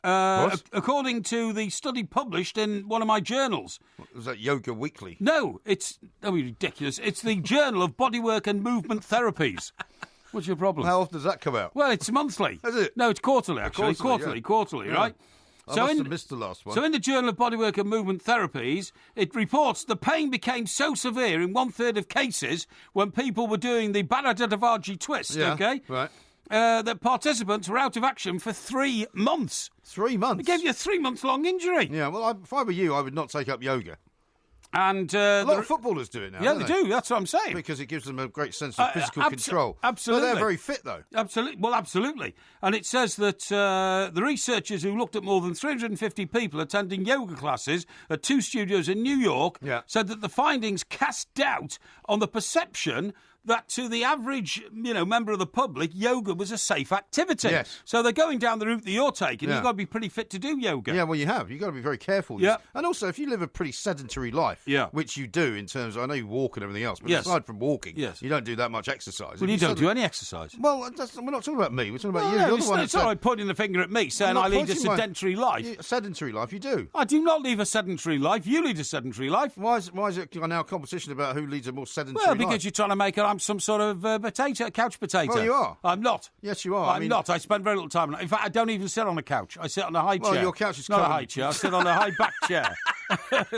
according to the study published in one of my journals. Was that Yoga Weekly? No, it's ridiculous. It's the Journal of Bodywork and Movement Therapies. What's your problem? How often does that come out? Well, it's monthly. Is it? No, it's quarterly, actually. Quarterly, right? I must have missed the last one. So in the Journal of Bodywork and Movement Therapies, it reports the pain became so severe in 1/3 of cases when people were doing the Bharadavaji twist, right. That participants were out of action for 3 months. 3 months? It gave you a 3-month-long injury. Yeah, well, if I were you, I would not take up yoga. And a lot of footballers do it now. Yeah, don't they do. That's what I'm saying. Because it gives them a great sense of physical control. Absolutely. But they're very fit, though. Absolutely. Well, absolutely. And it says that the researchers who looked at more than 350 people attending yoga classes at 2 studios in New York said that the findings cast doubt on the perception that to the average, member of the public, yoga was a safe activity. Yes. So they're going down the route that you're taking. You've got to be pretty fit to do yoga. Yeah, well, you have. You've got to be very careful. Yeah. And also, if you live a pretty sedentary life, which you do in terms of, I know you walk and everything else, but aside from walking, you don't do that much exercise. Well, you don't do any exercise. Well, we're not talking about me. We're talking about you. No, You're the one it's all right pointing the finger at me, saying I lead a sedentary life. A sedentary life, you do. I do not live a sedentary life. You lead a sedentary life. Why is it now a competition about who leads a more sedentary life? Well, because you're trying to make it I'm some sort of couch potato. Well, you are. I'm not. Yes, you are. I'm not. I spend very little time on it. In fact, I don't even sit on a couch. I sit on a high chair. Well, your couch is not covered. A high chair. I sit on a high back chair.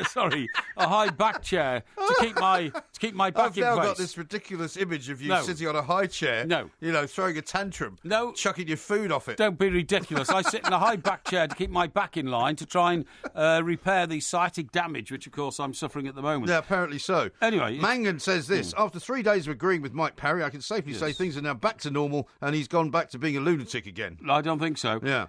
Sorry, a high back chair to keep my back in place. I've now got this ridiculous image of you sitting on a high chair. No. Throwing a tantrum. No. Chucking your food off it. Don't be ridiculous. I sit in a high back chair to keep my back in line to try and repair the sciatic damage, which, of course, I'm suffering at the moment. Yeah, apparently so. Anyway. Mangan says this. After 3 days of agreeing with Mike Parry, I can safely say things are now back to normal and he's gone back to being a lunatic again. I don't think so. Yeah.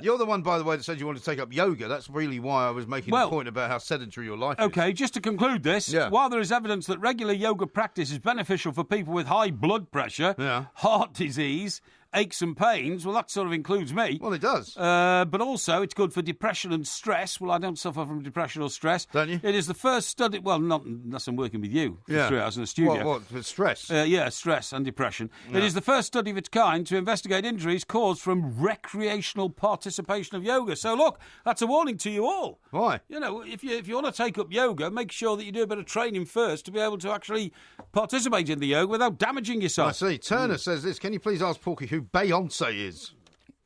You're the one, by the way, that said you wanted to take up yoga. That's really why I was making the point about how sedentary your life is. Okay, just to conclude this, while there is evidence that regular yoga practice is beneficial for people with high blood pressure, heart disease, aches and pains, well, that sort of includes me. Well, it does. But also, it's good for depression and stress. Well, I don't suffer from depression or stress. Don't you? It is the first study, well, not unless I'm working with you for 3 hours in a studio. What, for stress? Stress and depression. Yeah. It is the first study of its kind to investigate injuries caused from recreational participation of yoga. So, look, that's a warning to you all. Why? If you want to take up yoga, make sure that you do a bit of training first to be able to actually participate in the yoga without damaging yourself. I see. Turner says this. Can you please ask Porky who Beyoncé is?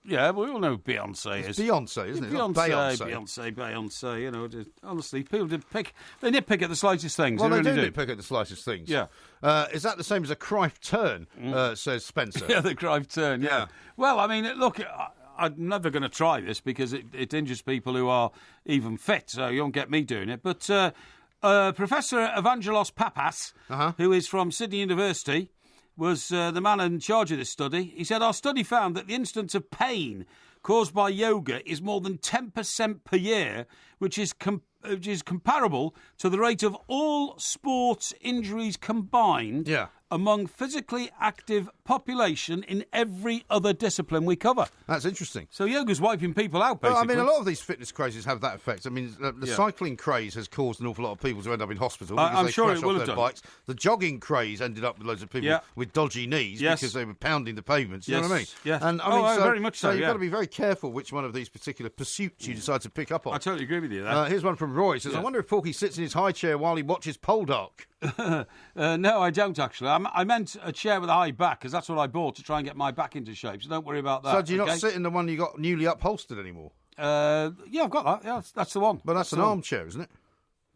Yeah, we all know who Beyoncé is. Beyonce, isn't it? Beyonce. Honestly, people they nitpick at the slightest things. Well, they really do nitpick at the slightest things. Yeah. Is that the same as a Cruyff turn, says Spencer? Yeah, the Cruyff turn, yeah. Well, I mean, look, I'm never going to try this because it injures people who are even fit, so you won't get me doing it. But Professor Evangelos Papas, who is from Sydney University, was the man in charge of this study. He said, our study found that the incidence of pain caused by yoga is more than 10% per year, which is comparable to the rate of all sports injuries combined among physically active population in every other discipline we cover. That's interesting. So yoga's wiping people out, basically. Well, I mean, a lot of these fitness crazes have that effect. I mean, the cycling craze has caused an awful lot of people to end up in hospital because I'm they sure crash it will off have their done. bikes. The jogging craze ended up with loads of people with dodgy knees because they were pounding the pavements. You know what I mean? Yes. And I mean, very much so. You've got to be very careful which one of these particular pursuits you decide to pick up on. I totally agree with you there. Here's one from Roy. He says, I wonder if Porky sits in his high chair while he watches Poldark. No, I don't actually. I meant a chair with a high back because that's what I bought to try and get my back into shape. So don't worry about that. So do you not sit in the one you got newly upholstered anymore? Yeah, I've got that. Yeah, that's the one. But that's an armchair, isn't it?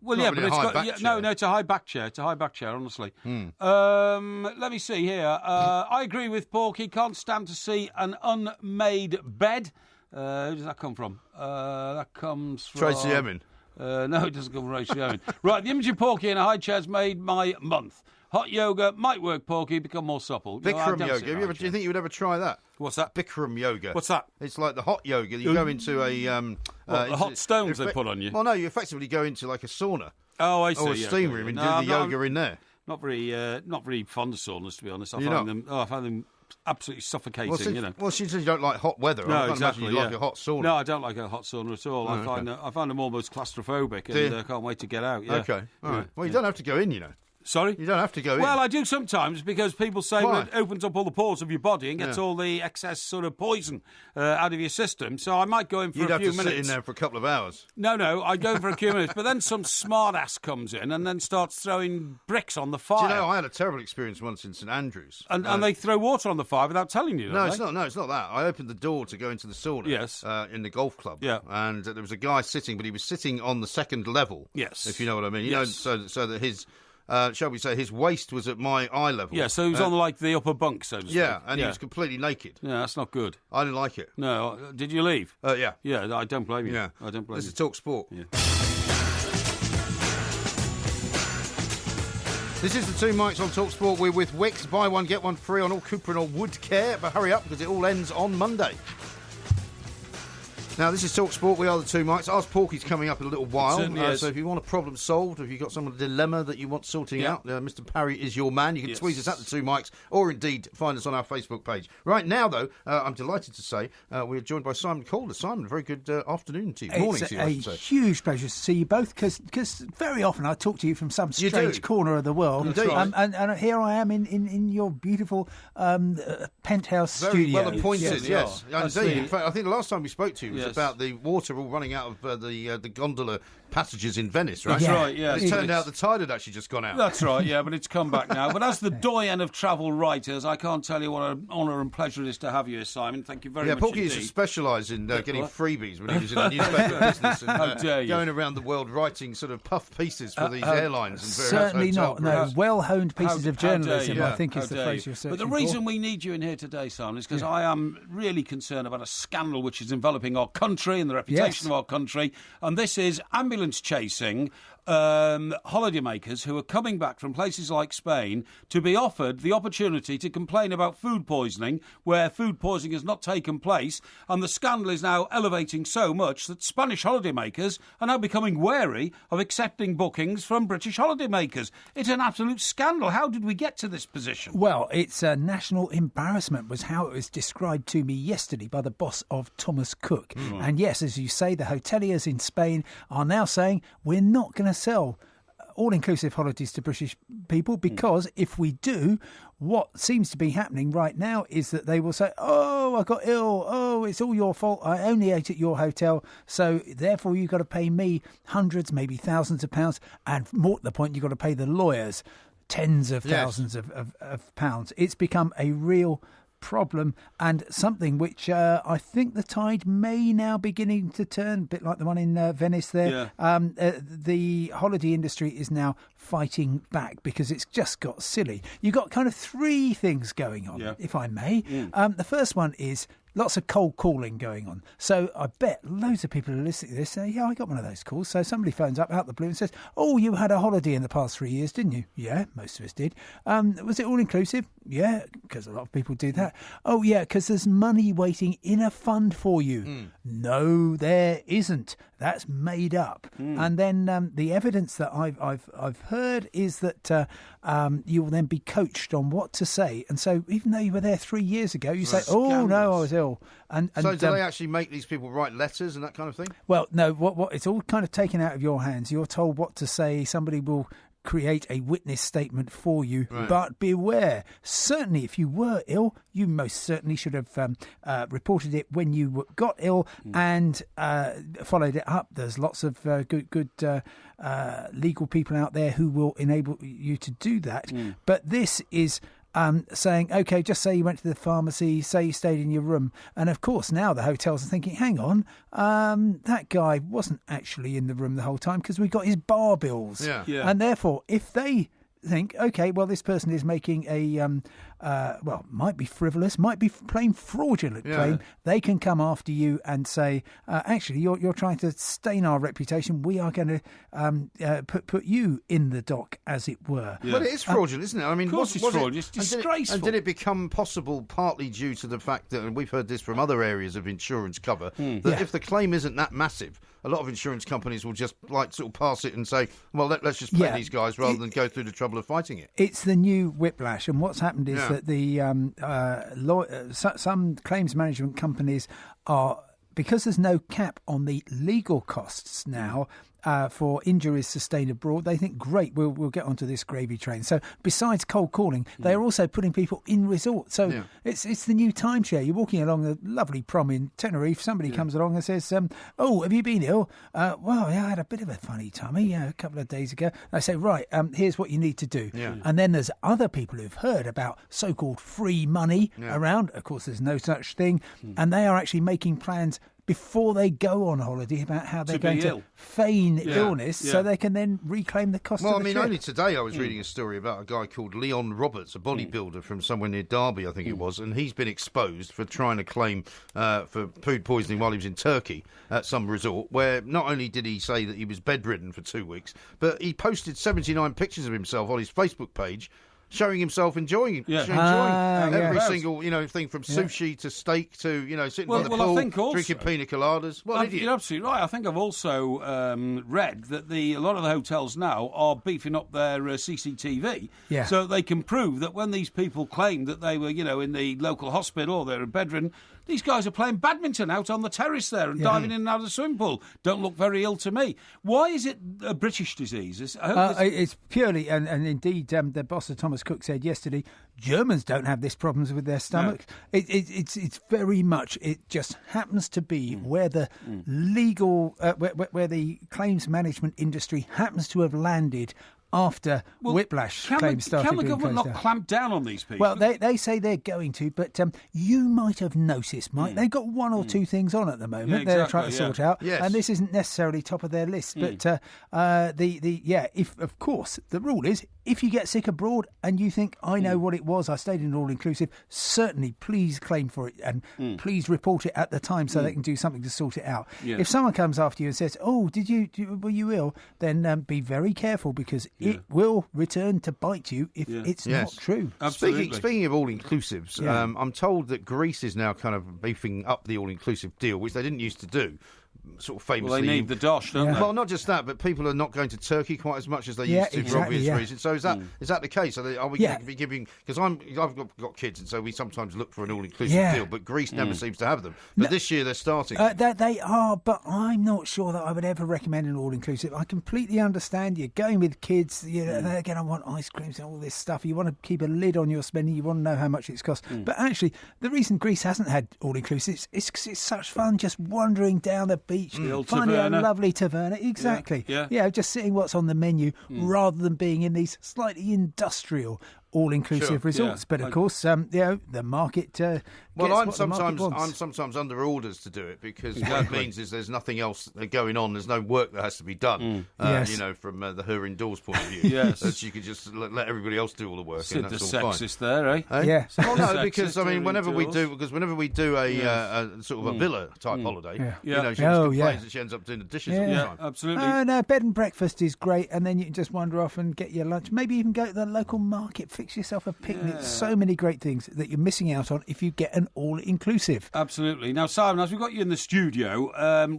Well, yeah, but it's got no. It's a high back chair. It's a high back chair, honestly. Let me see here. I agree with Porky. Can't stand to see an unmade bed. Who does that come from? That comes from Tracy Emin. No, it doesn't come from Tracy Emin. Right, the image of Porky in a high chair's made my month. Hot yoga might work, Porky, become more supple. Bikram yoga. Do you think you would ever try that? What's that? Bikram yoga. What's that? It's like the hot yoga. You go into a... the hot stones they put on you? Well, no, you effectively go into like a sauna. Oh, I see. Or a steam room and do the yoga in there. Not very fond of saunas, to be honest. I find them absolutely suffocating, Well, she says you don't like hot weather. No, exactly. You like a hot sauna. No, I don't like a hot sauna at all. I find them almost claustrophobic, and I can't wait to get out. Yeah. Okay, all right. Well, you don't have to go in, you know. Sorry? You don't have to go in. Well, I do sometimes because people say it opens up all the pores of your body and gets all the excess sort of poison out of your system. So I might go in for a few minutes. You'd have to sit in there for a couple of hours. No, I go in for a few minutes. But then some smart ass comes in and then starts throwing bricks on the fire. Do you know, I had a terrible experience once in St Andrews. And they throw water on the fire without telling you, No, it's not that. I opened the door to go into the sauna in the golf club. Yeah. And there was a guy sitting, but he was sitting on the second level. Yes. If you know what I mean. You know, so that his... shall we say, his waist was at my eye level. Yeah, so he was on like the upper bunk, so to speak. Yeah, and he was completely naked. Yeah, that's not good. I didn't like it. No, did you leave? Yeah. Yeah, I don't blame you. Yeah. I don't blame you. This is talkSPORT. Yeah. This is the Two Mics on talkSPORT. We're with Wix. Buy one, get one free on all Cooper and all wood care. But hurry up, because it all ends on Monday. Now, this is talkSPORT. We are the Two Mics. Ask Porky's coming up in a little while. So if you want a problem solved, or if you've got some dilemma that you want sorting out, Mr. Parry is your man. You can tweet us at the Two Mics, or indeed find us on our Facebook page. Right now, though, I'm delighted to say we're joined by Simon Calder. Simon, a very good afternoon to you. Morning to you, I should say. It's a huge pleasure to see you both, because very often I talk to you from some strange corner of the world. Indeed. And here I am in your beautiful penthouse studio. Very well appointed, yes. Indeed. See. In fact, I think the last time we spoke to you was about the water all running out of the gondola passages in Venice, right? That's right, yeah. It turned out the tide had actually just gone out. That's right, yeah, but it's come back now. But as the doyen of travel writers, I can't tell you what an honour and pleasure it is to have you here, Simon. Thank you very much Porky indeed. used to specialise in getting freebies when he was in the newspaper business and going around the world writing sort of puff pieces for these airlines and various certainly hotel not. No, well-honed pieces of journalism, I think is the phrase you're searching for. But the reason we need you in here today, Simon, is because I am really concerned about a scandal which is enveloping our country and the reputation of our country, and this is ambulance chasing holidaymakers who are coming back from places like Spain to be offered the opportunity to complain about food poisoning where food poisoning has not taken place, and the scandal is now elevating so much that Spanish holidaymakers are now becoming wary of accepting bookings from British holidaymakers. It's an absolute scandal. How did we get to this position? Well, it's a national embarrassment was how it was described to me yesterday by the boss of Thomas Cook. And yes, as you say, the hoteliers in Spain are now saying we're not going to sell all-inclusive holidays to British people, because if we do, what seems to be happening right now is that they will say, oh, I got ill, oh, it's all your fault, I only ate at your hotel, so therefore you've got to pay me hundreds, maybe thousands of pounds, and more to the point, you've got to pay the lawyers tens of thousands of pounds. It's become a real problem, and something which I think the tide may now beginning to turn, a bit like the one in Venice there. The holiday industry is now fighting back because it's just got silly. You've got kind of three things going on, if I may. The first one is lots of cold calling going on. So I bet loads of people are listening to this say, I got one of those calls. So somebody phones up out the blue and says, oh, you had a holiday in the past 3 years, didn't you? Yeah, most of us did. Was it all inclusive? Yeah, because a lot of people do that. Oh, yeah, because there's money waiting in a fund for you. no, there isn't. That's made up. And then the evidence that I've heard is that you will then be coached on what to say. And so even though you were there 3 years ago, you say, "Oh no, I was ill." And so do they actually make these people write letters and that kind of thing? Well, no. What it's all kind of taken out of your hands. You're told what to say. Somebody will create a witness statement for you, but beware. Certainly, if you were ill, you most certainly should have reported it when you got ill and followed it up. There's lots of good legal people out there who will enable you to do that. But this is saying, OK, just say you went to the pharmacy, say you stayed in your room. And of course, now the hotels are thinking, hang on, that guy wasn't actually in the room the whole time because we got his bar bills. And therefore, if they think, OK, well, this person is making a, might be frivolous, might be plain fraudulent claim, they can come after you and say, actually, you're trying to stain our reputation. We are going to put you in the dock, as it were. But it is fraudulent, isn't it? I mean, of course it's fraudulent. It's disgraceful. And did it become possible partly due to the fact that, and we've heard this from other areas of insurance cover, that if the claim isn't that massive, a lot of insurance companies will just sort of pass it and say, well, let's just pay these guys rather than go through the trouble of fighting it. It's the new whiplash, and what's happened is that the some claims management companies are, because there's no cap on the legal costs now for injuries sustained abroad, they think, great, we'll get onto this gravy train. So besides cold calling, they're also putting people in resorts. So it's the new timeshare. You're walking along a lovely prom in Tenerife, somebody comes along and says, oh, have you been ill? Well, yeah, I had a bit of a funny tummy a couple of days ago. I say, right, here's what you need to do. And then there's other people who've heard about so-called free money around. Of course, there's no such thing. And they are actually making plans before they go on holiday about how they're going to feign illness so they can then reclaim the cost of the trip. Only today I was reading a story about a guy called Leon Roberts, a bodybuilder from somewhere near Derby, I think it was, and he's been exposed for trying to claim for food poisoning while he was in Turkey at some resort, where not only did he say that he was bedridden for 2 weeks, but he posted 79 pictures of himself on his Facebook page showing himself enjoying every single thing from sushi to steak to sitting by the pool drinking pina coladas. You're absolutely right. I think I've also read that a lot of the hotels now are beefing up their CCTV so they can prove that when these people claim that they were in the local hospital or they're bedridden, these guys are playing badminton out on the terrace there and diving in and out of the swimming pool. Don't look very ill to me. Why is it a British disease? It's purely, and indeed, the boss of Thomas Cook said yesterday, Germans don't have this problems with their stomachs. No. It's very much, it just happens to be where the legal, where the claims management industry happens to have landed after whiplash claims started. Can the government not clamp down on these people? Well, they say they're going to, but you might have noticed, Mike, they've got one or two things on at the moment they're trying to sort out, and this isn't necessarily top of their list. But if of course the rule is, if you get sick abroad and you think, I know what it was, I stayed in an all-inclusive, certainly please claim for it and please report it at the time so they can do something to sort it out. If someone comes after you and says, oh, were you ill? Then be very careful, because it will return to bite you if it's not true. Speaking of all-inclusives, I'm told that Greece is now kind of beefing up the all-inclusive deal, which they didn't used to do. Sort of famously, well, they need the dosh, don't they? Well, not just that, but people are not going to Turkey quite as much as they used to for obvious reasons. So is that the case? Are we going to be giving? Because I've got kids, and so we sometimes look for an all-inclusive deal, but Greece never seems to have them. But this year they're starting. They are, but I'm not sure that I would ever recommend an all-inclusive. I completely understand you're going with kids. They're going to want ice creams and all this stuff. You want to keep a lid on your spending. You want to know how much it's cost. But actually, the reason Greece hasn't had all-inclusives is because it's such fun just wandering down the beach. Finding a lovely taverna, exactly. Just seeing what's on the menu rather than being in these slightly industrial all-inclusive resorts. But of course, the market. I'm sometimes under orders to do it, because what it means is there's nothing else going on. There's no work that has to be done. From the her indoors point of view. So you could just let everybody else do all the work. Sid and that's the all sexist fine. there, eh? Yeah. Well, no, because whenever we do a sort of a villa type holiday, she just complains that she ends up doing the dishes all the time. Absolutely. No, bed and breakfast is great, and then you can just wander off and get your lunch. Maybe even go to the local market fix yourself a picnic. So many great things that you're missing out on if you get an all-inclusive. Absolutely. Now, Simon, as we've got you in the studio,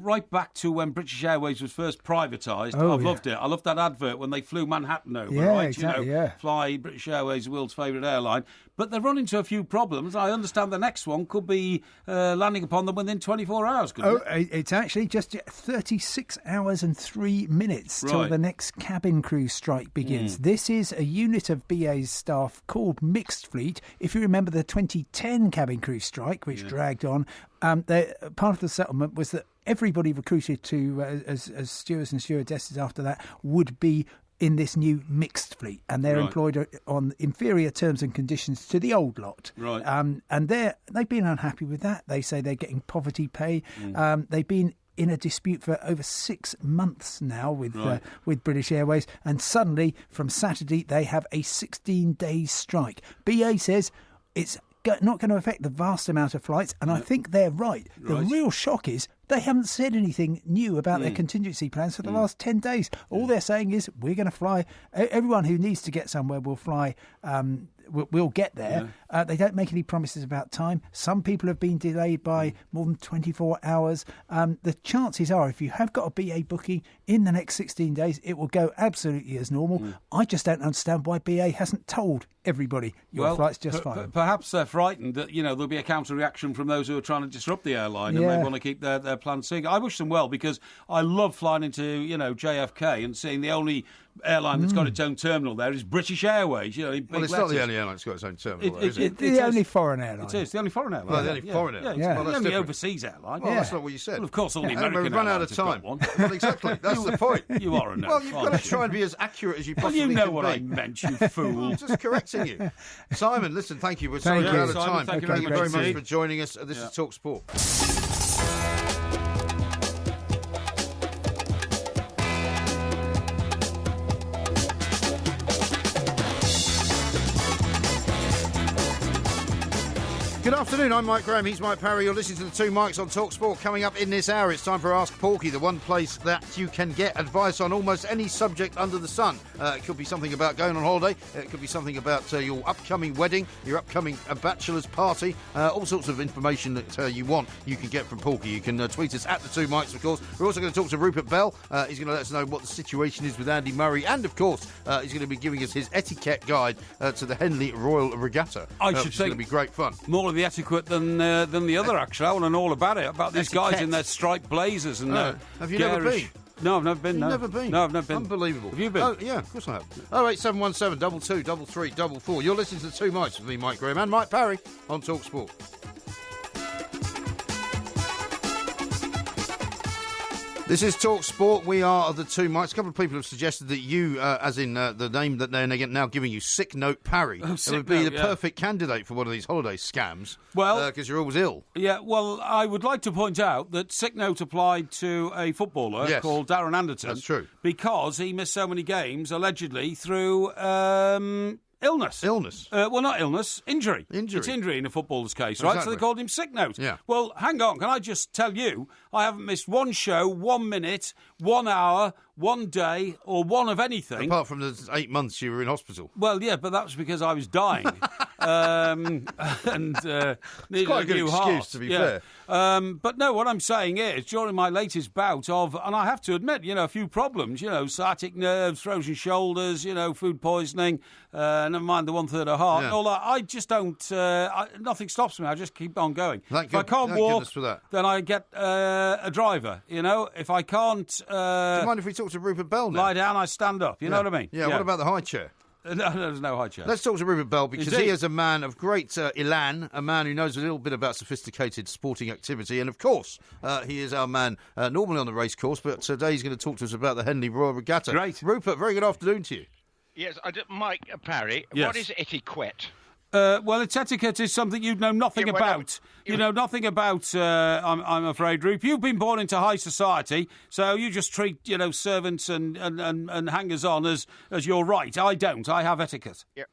right back to when British Airways was first privatised, I've loved it. I loved that advert when they flew Manhattan over, right? Exactly, Fly British Airways, the world's favourite airline. But they've run into a few problems. I understand the next one could be landing upon them within 24 hours, couldn't it? It's actually just 36 hours and 3 minutes till the next cabin crew strike begins. This is a unit of BA's staff called Mixed Fleet. If you remember the 2010 cabin crew strike, which dragged on, part of the settlement was that everybody recruited to as stewards and stewardesses after that would be in this new mixed fleet, and they're employed on inferior terms and conditions to the old lot. Right. And they've been unhappy with that. They say they're getting poverty pay. They've been in a dispute for over 6 months now with British Airways, and suddenly from Saturday they have a 16-day strike. BA says it's not going to affect the vast amount of flights, and I think they're right. The real shock is they haven't said anything new about their contingency plans for the last 10 days. All they're saying is we're going to fly. Everyone who needs to get somewhere will fly. We'll get there. They don't make any promises about time. Some people have been delayed by more than 24 hours. The chances are, if you have got a BA booking in the next 16 days, it will go absolutely as normal. I just don't understand why BA hasn't told everybody your flight's just fine. Perhaps they're frightened that there'll be a counter-reaction from those who are trying to disrupt the airline and they want to keep their plans secret. I wish them well, because I love flying into JFK and seeing the only airline that's got its own terminal there is British Airways. Well, it's not the only airline that's got its own terminal, is it? It's the only foreign airline. It is the only foreign airline. Well, the only foreign airline. Well, the only overseas airline. Well, that's not what you said. Well, of course, all the American we've run out of time. One. Well, exactly. That's the point. You are a no. Well, you've got to try and be as accurate as you possibly can. Well, you know what I meant, you fool. I'm just correcting you. Simon, listen, thank you. We're sorry we're out of time. Thank you very much for joining us. This is talkSPORT. Good afternoon, I'm Mike Graham, he's Mike Parry. You're listening to the Two Mikes on talkSPORT. Coming up in this hour, it's time for Ask Porky, the one place that you can get advice on almost any subject under the sun. It could be something about going on holiday, it could be something about your upcoming wedding, your upcoming bachelor's party, all sorts of information that you want you can get from Porky. You can tweet us at the Two Mikes, of course. We're also going to talk to Rupert Bell. He's going to let us know what the situation is with Andy Murray, and of course he's going to be giving us his etiquette guide to the Henley Royal Regatta. I should say it's going to be great fun. More of the etiquette than the other, actually. I want to know all about it, about these guys in their striped blazers and have you never been? No, I've never been. You've no. never been? No, I've never been. Unbelievable. Have you been? Oh, yeah, of course I have. 08717 22 3344. You're listening to the Two Mikes with me, Mike Graham, and Mike Parry on talkSPORT. This is talkSPORT. We are the Two Mikes. A couple of people have suggested that you, as in the name that they're now giving you, Sick Note Parry, would be the perfect candidate for one of these holiday scams. Well, because you're always ill. Yeah. Well, I would like to point out that Sick Note applied to a footballer called Darren Anderton. That's true. Because he missed so many games allegedly through illness. Well, not illness, injury. It's injury in a footballer's case, right? So they called him Sick Note. Yeah. Well, hang on. Can I just tell you, I haven't missed one show, 1 minute, 1 hour, 1 day, or one of anything. Apart from the 8 months you were in hospital. Well, yeah, but that was because I was dying. And it's quite a good excuse, to be fair. But no, what I'm saying is, during my latest bout of, and I have to admit, a few problems, sciatic nerves, frozen shoulders, food poisoning, never mind the 1/3 of heart, and all that, I just don't, nothing stops me. I just keep on going. If I can't walk, then I get a driver, If I can't... Do you mind if we talk to Rupert Bell now? Lie down, I stand up, you know what I mean? Yeah, what about the high chair? No, there's no high chair. Let's talk to Rupert Bell, because he is a man of great elan, a man who knows a little bit about sophisticated sporting activity, and of course, he is our man normally on the race course, but today he's going to talk to us about the Henley Royal Regatta. Great. Rupert, very good afternoon to you. Yes, Mike Parry, yes. What is etiquette? Well, etiquette is something you know nothing about. You know nothing about, I'm afraid, Rupe. You've been born into high society, so you just treat, servants and hangers-on as your right. I don't. I have etiquette. Yeah.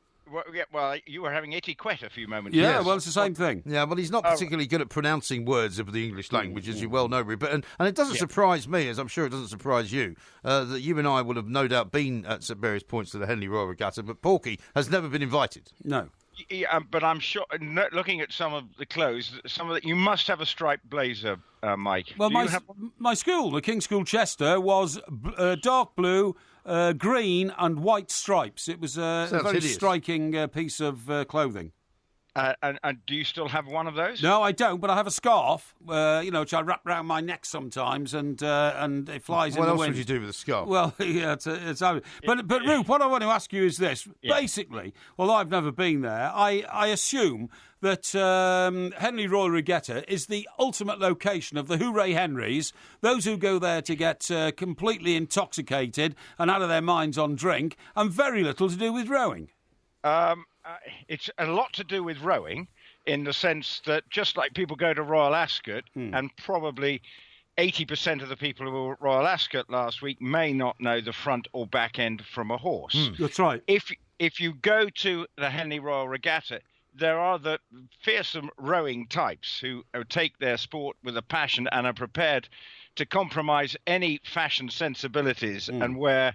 Well, you were having etiquette a few moments ago. ago. Yeah, well, it's the same thing. Yeah, well, he's not particularly good at pronouncing words of the English language, as you well know, Rupert. And it doesn't surprise me, as I'm sure it doesn't surprise you, that you and I will have no doubt been at various points to the Henley Regatta, but Porky has never been invited. No. Yeah, but I'm sure, looking at some of the clothes, you must have a striped blazer, Mike. Well, my school, the King's School Chester, was dark blue, green and white stripes. It was a very hideous. Striking piece of clothing. And do you still have one of those? No, I don't, but I have a scarf, which I wrap around my neck sometimes, and it flies in the wind. What else would you do with a scarf? Well, yeah, but Ruth, what I want to ask you is this. Yeah. Basically, well, I've never been there. I assume that Henley Royal Regatta is the ultimate location of the Hooray Henrys, those who go there to get completely intoxicated and out of their minds on drink, and very little to do with rowing. It's a lot to do with rowing, in the sense that just like people go to Royal Ascot, and probably 80% of the people who were at Royal Ascot last week may not know the front or back end from a horse. That's right. If you go to the Henley Royal Regatta, there are the fearsome rowing types who take their sport with a passion and are prepared to compromise any fashion sensibilities and wear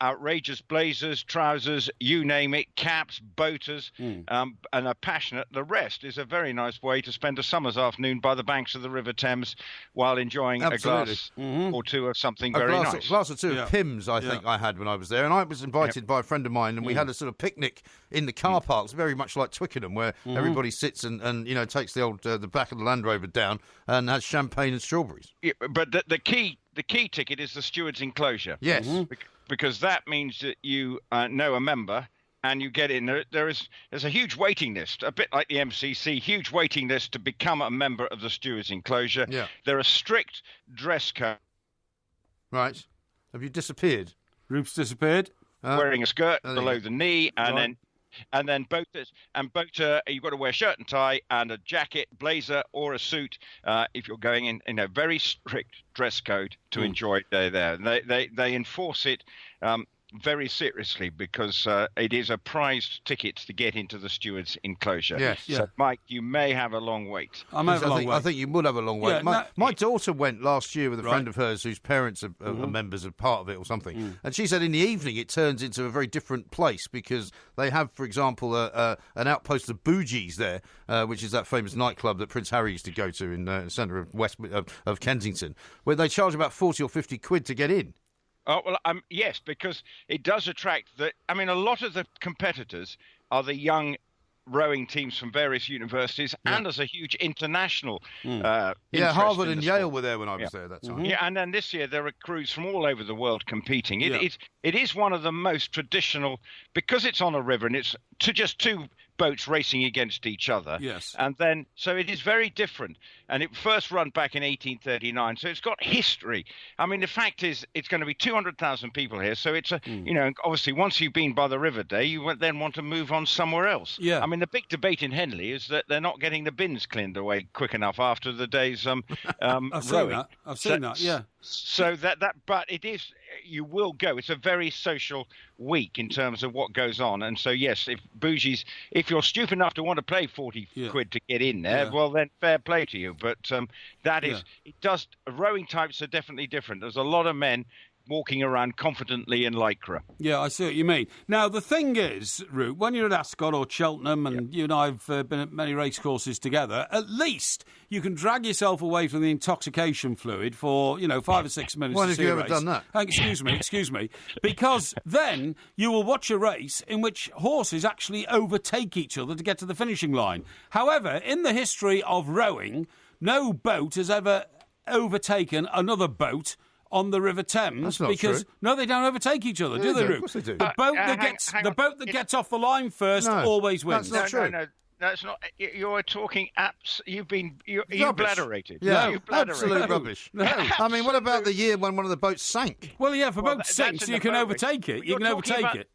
outrageous blazers, trousers, you name it, caps, boaters, and are passionate. The rest is a very nice way to spend a summer's afternoon by the banks of the River Thames while enjoying a glass or two of something very nice. A glass or two of Pimm's, I think I had when I was there. And I was invited by a friend of mine, and we had a sort of picnic in the car parks, very much like Twickenham, where everybody sits and takes the old the back of the Land Rover down and has champagne and strawberries. Yeah, but the key ticket is the steward's enclosure. Yes. Because that means that you know a member and you get in. There's a huge waiting list, a bit like the MCC, huge waiting list to become a member of the steward's enclosure. Yeah. There are strict dress code. Right. Have you disappeared? Rupe's disappeared. Wearing a skirt below the knee, and then boaters, you've got to wear shirt and tie and a jacket, blazer or a suit if you're going in a very strict dress code to enjoy it there. They enforce it very seriously because it is a prized ticket to get into the steward's enclosure. Yes. So, Mike, you may have a long wait. I think you would have a long wait. Yeah, my daughter went last year with a friend of hers whose parents are members of part of it or something. And she said in the evening it turns into a very different place because they have, for example, an outpost of Boogies there, which is that famous nightclub that Prince Harry used to go to in the centre of Kensington, where they charge about 40 or 50 quid to get in. Oh, well, yes, because it does attract a lot of the competitors are the young rowing teams from various universities, and there's a huge international Harvard and Yale were there when I was there that time. Yeah, and then this year there are crews from all over the world competing. It is one of the most traditional, because it's on a river and it's just two boats racing against each other. Yes. And then, so it is very different. And it first run back in 1839. So it's got history. I mean, the fact is, it's going to be 200,000 people here. So it's obviously, once you've been by the River Day, you then want to move on somewhere else. Yeah. I mean, the big debate in Henley is that they're not getting the bins cleaned away quick enough after the day's I've seen that. Yeah. So but it is, you will go. It's a very social week in terms of what goes on. And so, yes, if you're stupid enough to want to pay 40 quid to get in there, well, then fair play to you. But rowing types are definitely different. There's a lot of men walking around confidently in lycra. Yeah, I see what you mean. Now, the thing is, Root, when you're at Ascot or Cheltenham, and you and I have been at many race courses together, at least you can drag yourself away from the intoxication fluid for, 5 or 6 minutes. When to have see you a ever race. done that? Excuse me. Because then you will watch a race in which horses actually overtake each other to get to the finishing line. However, in the history of rowing, no boat has ever overtaken another boat on the River Thames. That's not because true. No, they don't overtake each other, do they, Root? Of course they do. The boat that gets off the line first always wins. That's not true. No, that's not. You're talking you blatherated. Yeah, blatherated. Absolute rubbish. No. I mean, what about the year when one of the boats sank? Well, yeah, if a boat sinks, you can overtake it. You can overtake it.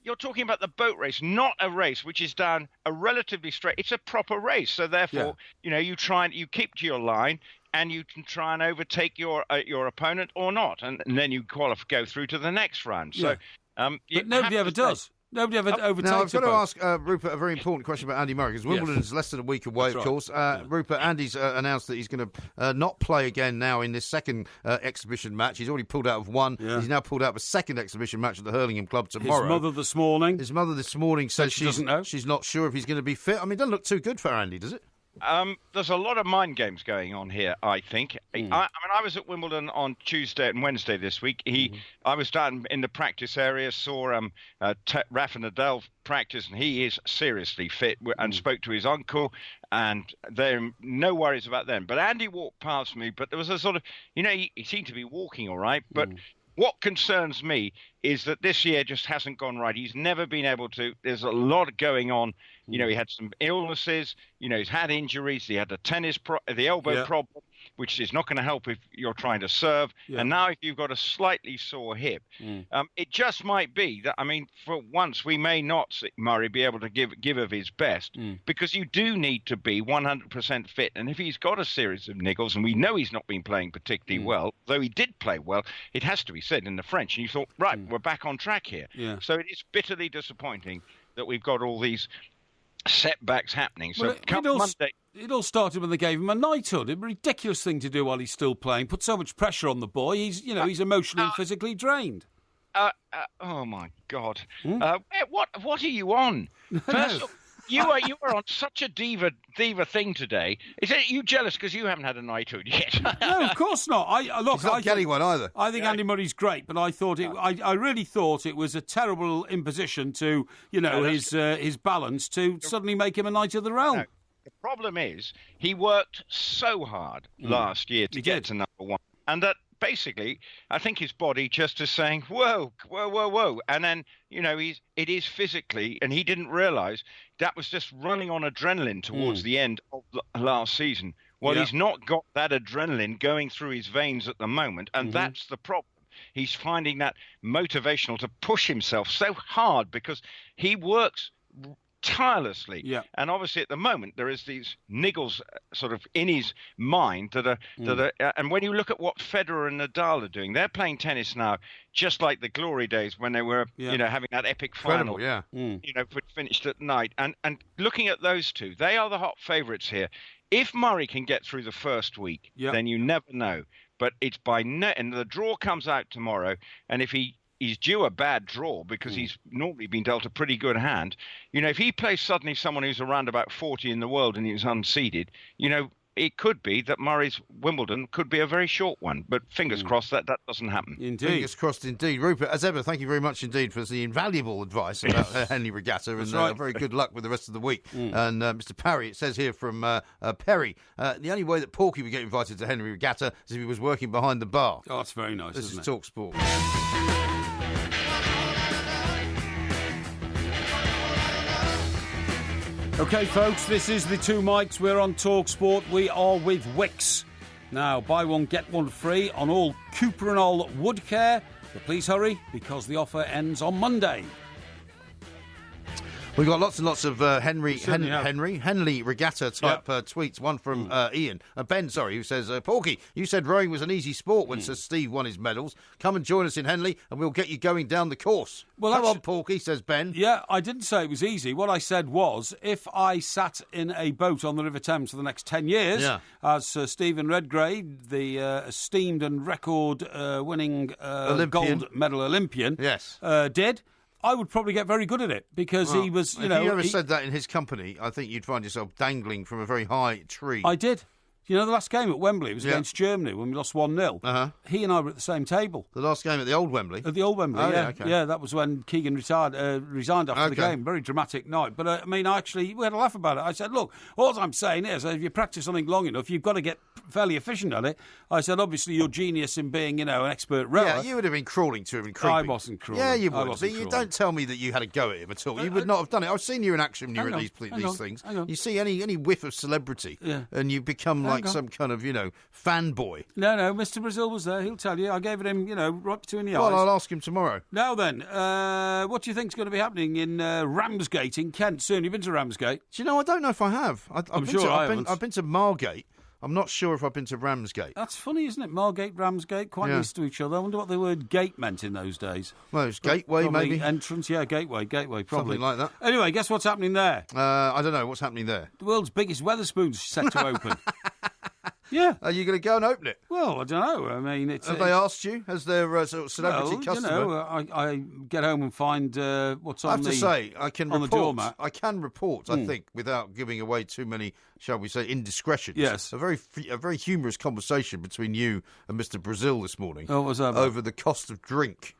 You're talking about the boat race, not a race which is down a relatively straight. It's a proper race, so therefore, you keep to your line, and you can try and overtake your opponent or not, and then you go through to the next round. So, but nobody ever does. Nobody ever overtakes. Now, I've got a to boat. ask Rupert a very important question about Andy Murray, because Wimbledon's less than a week away, That's of right. course. Rupert, Andy's announced that he's going to not play again now in this second exhibition match. He's already pulled out of one. Yeah. He's now pulled out of a second exhibition match at the Hurlingham Club tomorrow. His mother this morning says she doesn't know. She's not sure if he's going to be fit. I mean, it doesn't look too good for Andy, does it? There's a lot of mind games going on here, I think. I was at Wimbledon on Tuesday and Wednesday this week. I was down in the practice area, saw Rafa Nadal practice, and he is seriously fit, and spoke to his uncle, and there are no worries about them. But Andy walked past me, but there was a sort of, he seemed to be walking all right, but what concerns me is that this year just hasn't gone right. He's never been able to. There's a lot going on. He had some illnesses. He's had injuries. He had the elbow problem, which is not going to help if you're trying to serve. Yeah. And now if you've got a slightly sore hip, it just might be that, for once we may not see Murray be able to give of his best, because you do need to be 100% fit. And if he's got a series of niggles, and we know he's not been playing particularly well, though he did play well, it has to be said in the French. And you thought, right, we're back on track here. Yeah. So it is bitterly disappointing that we've got all these setbacks happening. So Monday, it all started when they gave him a knighthood. A ridiculous thing to do while he's still playing. Put so much pressure on the boy. He's emotionally and physically drained. Oh my God! What are you on? First, you are on such a diva thing today. Is it you jealous because you haven't had a knighthood yet? No, of course not. He's not getting one either. I think Andy Murray's great, but I thought I really thought it was a terrible imposition to his balance to suddenly make him a knight of the realm. No. The problem is he worked so hard last year to get to number one, and that basically I think his body just is saying whoa, and then it is physically, and he didn't realise that was just running on adrenaline towards the end of last season. Well, he's not got that adrenaline going through his veins at the moment, and that's the problem. He's finding that motivational to push himself so hard because he works tirelessly. Yeah. And obviously at the moment there is these niggles sort of in his mind that are and when you look at what Federer and Nadal are doing, they're playing tennis now just like the glory days when they were having that epic final finished at night, and looking at those two, they are the hot favourites here. If Murray can get through the first week, then you never know, but it's and the draw comes out tomorrow, and if he's due a bad draw because he's normally been dealt a pretty good hand. If he plays suddenly someone who's around about 40 in the world and he's unseeded, it could be that Murray's Wimbledon could be a very short one. But fingers crossed that doesn't happen. Indeed. Fingers crossed indeed. Rupert, as ever, thank you very much indeed for the invaluable advice about Henley Regatta. And very good luck with the rest of the week. And Mr. Parry, it says here from Perry, the only way that Porky would get invited to Henley Regatta is if he was working behind the bar. Oh, that's very nice. This is it? talkSPORT. OK, folks, this is the Two Mics. We're on talkSPORT. We are with Wix. Now, buy one, get one free on all Cuprinol wood care. But please hurry, because the offer ends on Monday. We've got lots and lots of Henley Regatta type tweets. One from Ian. Ben, who says, Porky, you said rowing was an easy sport when Sir Steve won his medals. Come and join us in Henley and we'll get you going down the course. Well, come on, Porky, says Ben. Yeah, I didn't say it was easy. What I said was, if I sat in a boat on the River Thames for the next 10 years, as Sir Stephen Redgrave, the esteemed and record-winning gold medal Olympian, did, I would probably get very good at it because he was, If you ever said that in his company, I think you'd find yourself dangling from a very high tree. I did. You know, the last game at Wembley was against Germany when we lost 1-0. He and I were at the same table. The last game at the old Wembley? At the old Wembley, Yeah, that was when Keegan resigned after the game. Very dramatic night. But, we had a laugh about it. I said, look, all I'm saying is, if you practice something long enough, you've got to get fairly efficient at it. I said, obviously, you're genius in being, an expert rower. Yeah, you would have been crawling to him and creeping. I wasn't crawling. Yeah, you would. But you don't tell me that you had a go at him at all. You would not have done it. I've seen you in action when you were at these things. You see any whiff of celebrity and you become like some kind of, fanboy. No, Mr. Brazil was there. He'll tell you. I gave it him, right between the eyes. Well, I'll ask him tomorrow. Now then, what do you think's going to be happening in Ramsgate in Kent soon? You've been to Ramsgate? Do you know, I don't know if I have. I'm sure I haven't. I've been to Margate. I'm not sure if I've been to Ramsgate. That's funny, isn't it? Margate, Ramsgate, quite next to each other. I wonder what the word gate meant in those days. Well, it's gateway, maybe. Entrance, gateway, probably. Something like that. Anyway, guess what's happening there? I don't know. What's happening there? The world's biggest Wetherspoon's set to open. Yeah. Are you going to go and open it? Well, I don't know. I mean, it's... Have they asked you? Has their sort of celebrity customer... I get home and find what's on the... I have to say, I can report. The doormat. I can report, I think, without giving away too many, shall we say, indiscretions. Yes. A very humorous conversation between you and Mr. Brazil this morning. Oh, what was that about? Over the cost of drink.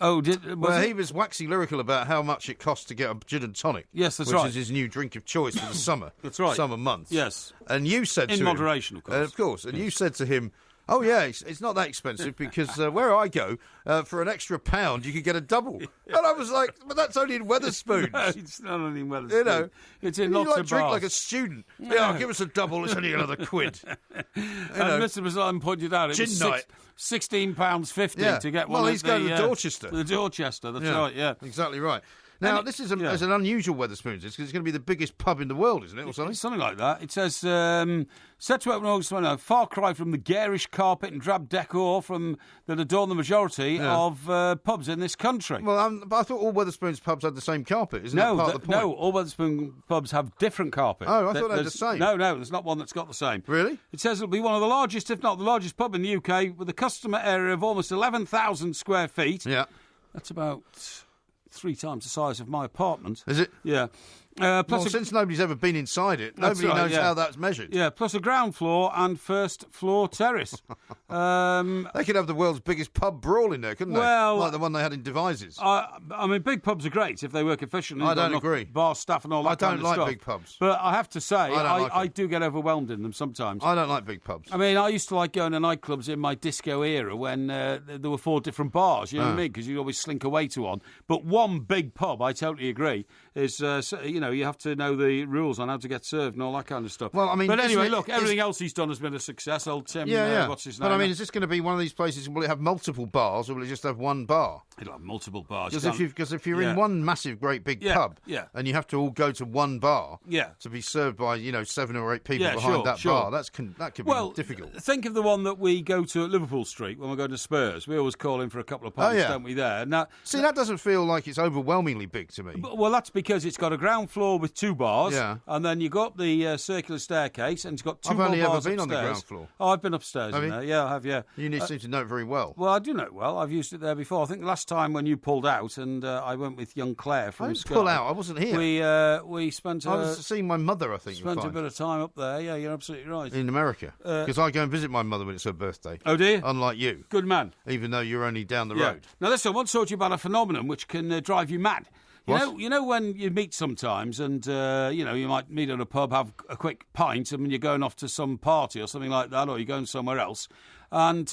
Oh, he was waxy lyrical about how much it costs to get a gin and tonic. Yes, that's right. Which is his new drink of choice for the summer. That's right. Summer months. Yes. And you said to him... In moderation, of course. Of course. And you said to him, oh, yeah, it's not that expensive because where I go, for an extra £1, you could get a double. And I was like, but that's only in Wetherspoons. No, it's not only in Wetherspoons. You know, it's in lots of bars. Drink like a student. No. Yeah, give us a double, it's only another £1. And Mr. Brazil pointed out it was £16.50 to get one. Well, he's going to Dorchester. The Dorchester, that's right, yeah. Exactly right. Now, this is an unusual Wetherspoons. It's going to be the biggest pub in the world, isn't it, or something? Something like that. It says, set to open August 29, far cry from the garish carpet and drab decor that adorn the majority of pubs in this country. Well, but I thought all Wetherspoons pubs had the same carpet. Isn't that part of the point? No, all Wetherspoon pubs have different carpet. Oh, I thought they had the same. No, there's not one that's got the same. Really? It says it'll be one of the largest, if not the largest pub in the UK, with a customer area of almost 11,000 square feet. Yeah. That's about 3 times the size of my apartment. Is it? Yeah. Since nobody's ever been inside it, nobody knows how that's measured. Yeah, plus a ground floor and first floor terrace. They could have the world's biggest pub brawl in there, couldn't they? Well, like the one they had in Devizes. I mean, big pubs are great if they work efficiently. I don't agree. Bar staff and all that kind of stuff. I don't like big pubs. But I have to say, I do get overwhelmed in them sometimes. I don't like big pubs. I mean, I used to like going to nightclubs in my disco era when there were 4 different bars, you know what I mean? Because you'd always slink away to one. But one big pub, I totally agree, is, you have to know the rules on how to get served and all that kind of stuff. Well, I mean, but anyway, look, everything else he's done has been a success. Old Tim, what's his name? But I mean, is this going to be one of these places? Will it have multiple bars, or will it just have one bar? It'll have multiple bars. Because if you're in one massive, great big pub, and you have to all go to one bar, to be served by 7 or 8 people behind that bar, that could be difficult. Think of the one that we go to at Liverpool Street when we're going to Spurs. We always call in for a couple of pints, don't we? There. Now, that doesn't feel like it's overwhelmingly big to me. Well, that's because it's got a ground floor with 2 bars, and then you got the circular staircase, and it's got 2 more bars. I've only ever been upstairs. on the ground floor. Oh, I've been upstairs in there. Yeah, I have. Yeah, you seem to know it very well. Well, I do know it well. I've used it there before. I think the last time when you pulled out, and I went with young Claire from Sky. Pull out. I wasn't here. We spent. I was seeing my mother. I think spent a bit of time up there. Yeah, you're absolutely right. In America, because I go and visit my mother when it's her birthday. Oh, do you? Unlike you, good man. Even though you're only down the road. Now, listen, I want to talk to you about a phenomenon which can drive you mad. You know when you meet sometimes, and you might meet at a pub, have a quick pint, and you're going off to some party or something like that, or you're going somewhere else, and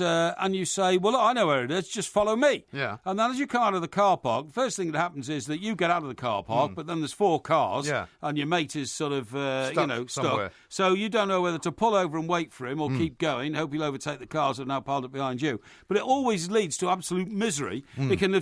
you say, well, look, I know where it is, just follow me. Yeah. And then as you come out of the car park, the first thing that happens is that you get out of the car park, but then there's 4 cars, and your mate is sort of, stuck. So you don't know whether to pull over and wait for him or keep going, hope he'll overtake the cars that are now piled up behind you. But it always leads to absolute misery. It can,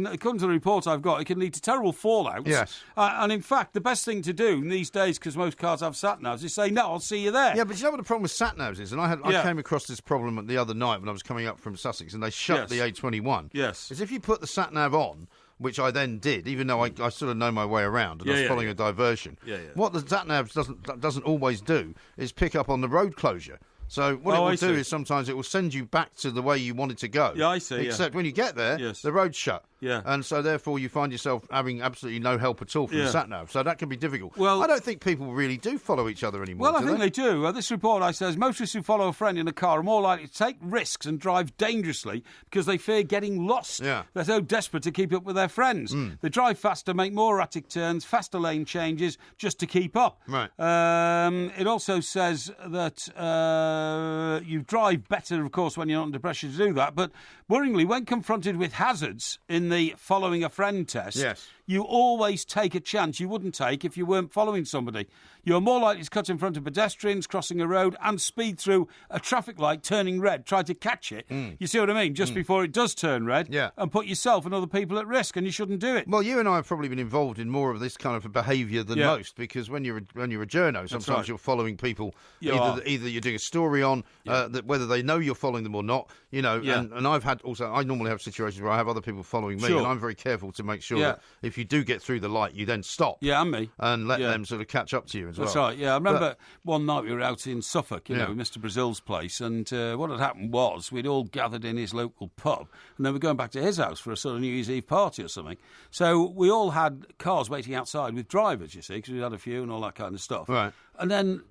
according to the report I've got, it can lead to terrible fallouts. Yes. And in fact, the best thing to do in these days, because most cars have sat-navs, is say, no, I'll see you there. Yeah, but you know what the problem with sat-navs is? And I came across this problem at the other night when I was coming up from Sussex, and they shut the A21. Yes. Is if you put the sat-nav on, which I then did, even though I sort of know my way around, and I was following a diversion. What the sat-nav doesn't always do is pick up on the road closure. So what it will do is sometimes it will send you back to the way you wanted to go. Yeah, I see. Except when you get there, the road's shut. Yeah. And so therefore you find yourself having absolutely no help at all from the sat-nav. So that can be difficult. Well, I don't think people really do follow each other anymore. Well, I think they do. This report says motorists who follow a friend in a car are more likely to take risks and drive dangerously because they fear getting lost. Yeah. They're so desperate to keep up with their friends. They drive faster, make more erratic turns, faster lane changes just to keep up. Right. It also says that you drive better, of course, when you're not under pressure to do that. But worryingly, when confronted with hazards in the following a friend test, you always take a chance you wouldn't take if you weren't following somebody. You're more likely to cut in front of pedestrians, crossing a road, and speed through a traffic light turning red, try to catch it. You see what I mean? Just before it does turn red, and put yourself and other people at risk, and you shouldn't do it. Well, you and I have probably been involved in more of this kind of behaviour than most, because when you're a journo, sometimes you're following people. Either you're doing a story on that, whether they know you're following them or not. You know, and I've had also. I normally have situations where I have other people following me, and I'm very careful to make sure that if you do get through the light, you then stop. And me. And let them sort of catch up to you as well. That's right, I remember one night we were out in Suffolk, you know, Mr. Brazil's place, and what had happened was we'd all gathered in his local pub, and then we're going back to his house for a sort of New Year's Eve party or something. So we all had cars waiting outside with drivers, you see, because we had a few and all that kind of stuff. Right. And then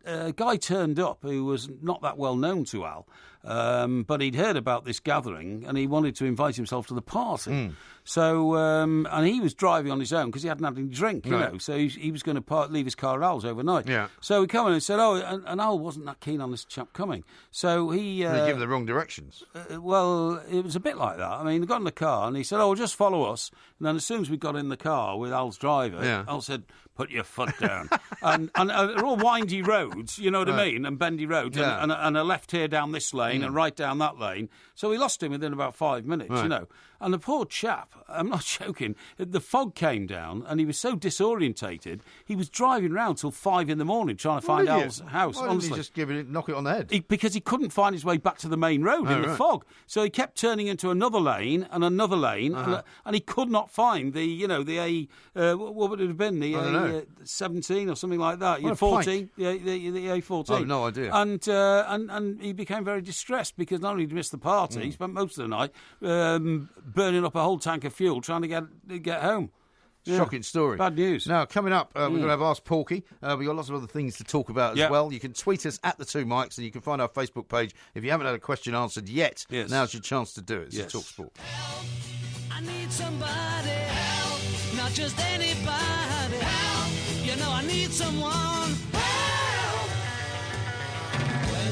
a guy turned up who was not that well known to Al, but he'd heard about this gathering and he wanted to invite himself to the party. So, and he was driving on his own because he hadn't had any drink, you know. So he was going to leave his car at Al's overnight. So we come in and said, and Al wasn't that keen on this chap coming. So he... they give him the wrong directions. Well, it was a bit like that. I mean, they got in the car and he said, well, just follow us. And then as soon as we got in the car with Al's driver, Al said, put your foot down. and they're all windy roads, you know what I mean, and bendy roads, and a left here down this lane and right down that lane. So we lost him within about 5 minutes, you know. And the poor chap, I'm not joking, the fog came down and he was so disorientated, he was driving round till 5 in the morning trying to find Al's house. Why didn't he just knock it on the head? Because he couldn't find his way back to the main road in the fog. So he kept turning into another lane and another lane, and he could not find the what would it have been? The A17 or something like that. What, 14, the A14. I have no idea. And he became very distressed because not only did he miss the party, he spent most of the night burning up a whole tank of fuel trying to get home. Shocking story. Bad news. Now, coming up, we're going to have Ask Porky. We've got lots of other things to talk about as well. You can tweet us at the Two Mics, and you can find our Facebook page. If you haven't had a question answered yet, now's your chance to do it. It's talkSPORT. I need somebody help, not just anybody help. You know I need someone help.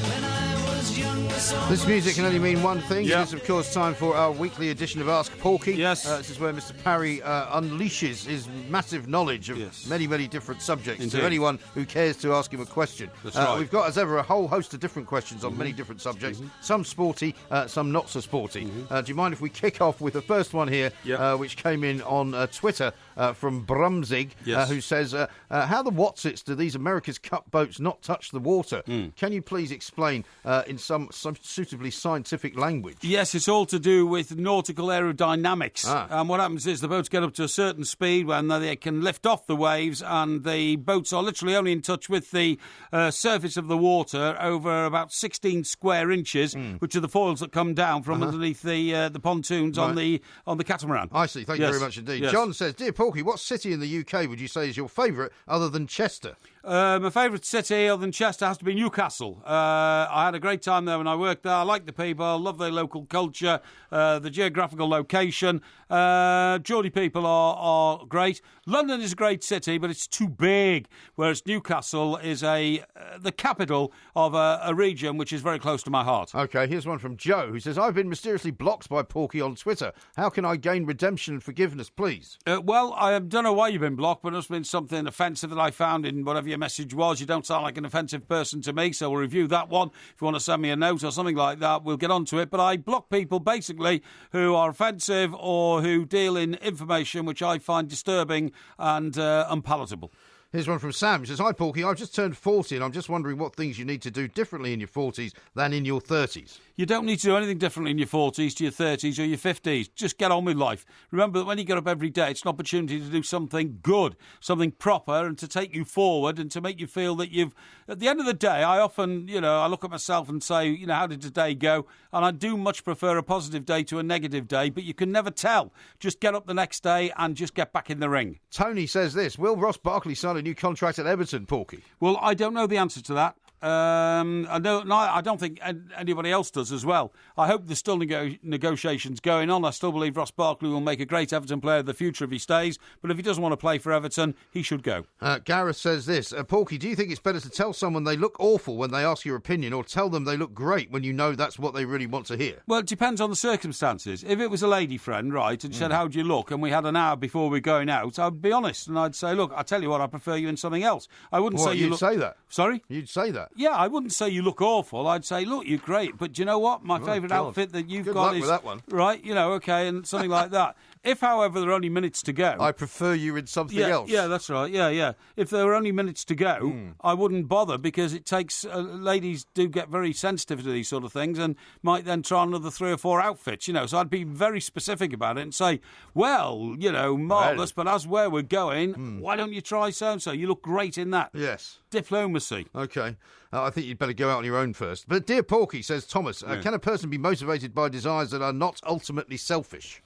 When I was younger, so this music can only mean one thing. It is, of course, time for our weekly edition of Ask Porky. Yes. This is where Mr. Parry unleashes his massive knowledge of many, many different subjects to anyone who cares to ask him a question. That's right. We've got, as ever, a whole host of different questions on many different subjects, some sporty, some not so sporty. Do you mind if we kick off with the first one here, which came in on Twitter from Brumzig, who says, how the Watsits do these America's Cup boats not touch the water? Can you please explain in some suitably scientific language? Yes, it's all to do with nautical aerodynamics. And what happens is the boats get up to a certain speed when they can lift off the waves, and the boats are literally only in touch with the surface of the water over about 16 square inches, which are the foils that come down from underneath the pontoons on the catamaran. I see. Thank you very much indeed. John says, Dear Porky, what city in the UK would you say is your favourite other than Chester? My favourite city other than Chester has to be Newcastle. I had a great time there when I worked there. I like the people, love their local culture, the geographical location. Geordie people are great. London is a great city, but it's too big, whereas Newcastle is the capital of a region which is very close to my heart. OK, here's one from Joe, who says, I've been mysteriously blocked by Porky on Twitter. How can I gain redemption and forgiveness, please? Well, I don't know why you've been blocked, but it must have been something offensive that I found in whatever your message was. You don't sound like an offensive person to me, so we'll review that one. If you want to send me a note or something like that, we'll get onto it. But I block people, basically, who are offensive or who deal in information which I find disturbing and unpalatable. Here's one from Sam. He says, Hi, Porky. I've just turned 40 and I'm just wondering what things you need to do differently in your 40s than in your 30s. You don't need to do anything differently in your 40s to your 30s or your 50s. Just get on with life. Remember that when you get up every day, it's an opportunity to do something good, something proper, and to take you forward and to make you feel that you've... At the end of the day, I often, I look at myself and say, how did today go? And I do much prefer a positive day to a negative day, but you can never tell. Just get up the next day and just get back in the ring. Tony says this, will Ross Barkley sign a new contract at Everton, Porky? Well, I don't know the answer to that. I don't think anybody else does as well. I hope there's still negotiations going on. I still believe Ross Barkley will make a great Everton player of the future if he stays, but if he doesn't want to play for Everton, he should go. Gareth says this, Porky, do you think it's better to tell someone they look awful when they ask your opinion, or tell them they look great when you know that's what they really want to hear? Well, it depends on the circumstances. If it was a lady friend, right, and she said, how do you look, and we had an hour before we're going out, I'd be honest, and I'd say, look, I tell you what, I prefer you in something else. I wouldn't say you'd say that? Sorry? You'd say that? Yeah, I wouldn't say you look awful. I'd say, look, you're great, but do you know what? My favourite outfit that you've got is... Good luck with that one. Right, okay, and something like that. If, however, there are only minutes to go... I prefer you in something else. Yeah, that's right, yeah. If there were only minutes to go, I wouldn't bother, because it takes... ladies do get very sensitive to these sort of things and might then try another 3 or 4 outfits, So I'd be very specific about it and say, well, marvellous, but as where we're going, why don't you try so-and-so? You look great in that. Yes. Diplomacy. OK. I think you'd better go out on your own first. But Dear Porky, says Thomas, can a person be motivated by desires that are not ultimately selfish?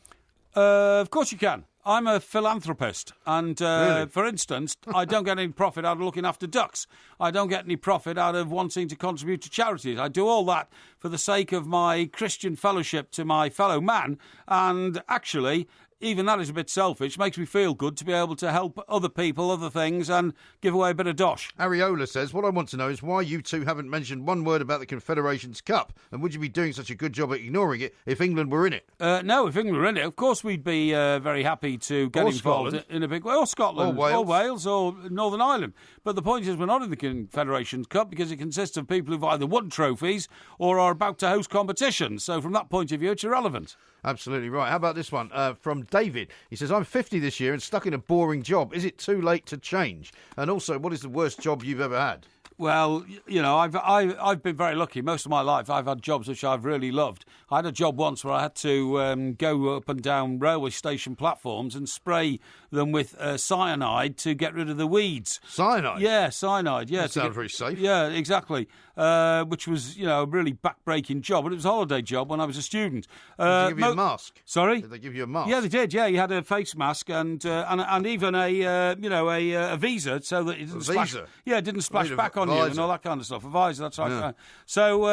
Of course you can. I'm a philanthropist, and Really? for instance, I don't get any profit out of looking after ducks. I don't get any profit out of wanting to contribute to charities. I do all that for the sake of my Christian fellowship to my fellow man, and actually... even that is a bit selfish. It makes me feel good to be able to help other people, other things, and give away a bit of dosh. Ariola says, what I want to know is why you two haven't mentioned one word about the Confederations Cup, and would you be doing such a good job at ignoring it if England were in it? No, if England were in it, of course we'd be very happy to get involved in a big way. Or Scotland, or Wales, or Northern Ireland. But the point is we're not in the Confederations Cup because it consists of people who've either won trophies or are about to host competitions. So from that point of view, it's irrelevant. Absolutely right. How about this one from David? He says, I'm 50 this year and stuck in a boring job. Is it too late to change? And also, what is the worst job you've ever had? Well, I've been very lucky. Most of my life I've had jobs which I've really loved. I had a job once where I had to go up and down railway station platforms and spray them with cyanide to get rid of the weeds. Cyanide? Yeah, cyanide. Yeah, that sounds very safe. Yeah, exactly. Which was, a really back-breaking job. But it was a holiday job when I was a student. Did they give you a mask? Sorry? Did they give you a mask? Yeah, they did. Yeah, you had a face mask and even a visa so that it didn't splash. Yeah, it didn't splash back on you and all that kind of stuff. A visor, that's right. Yeah. So,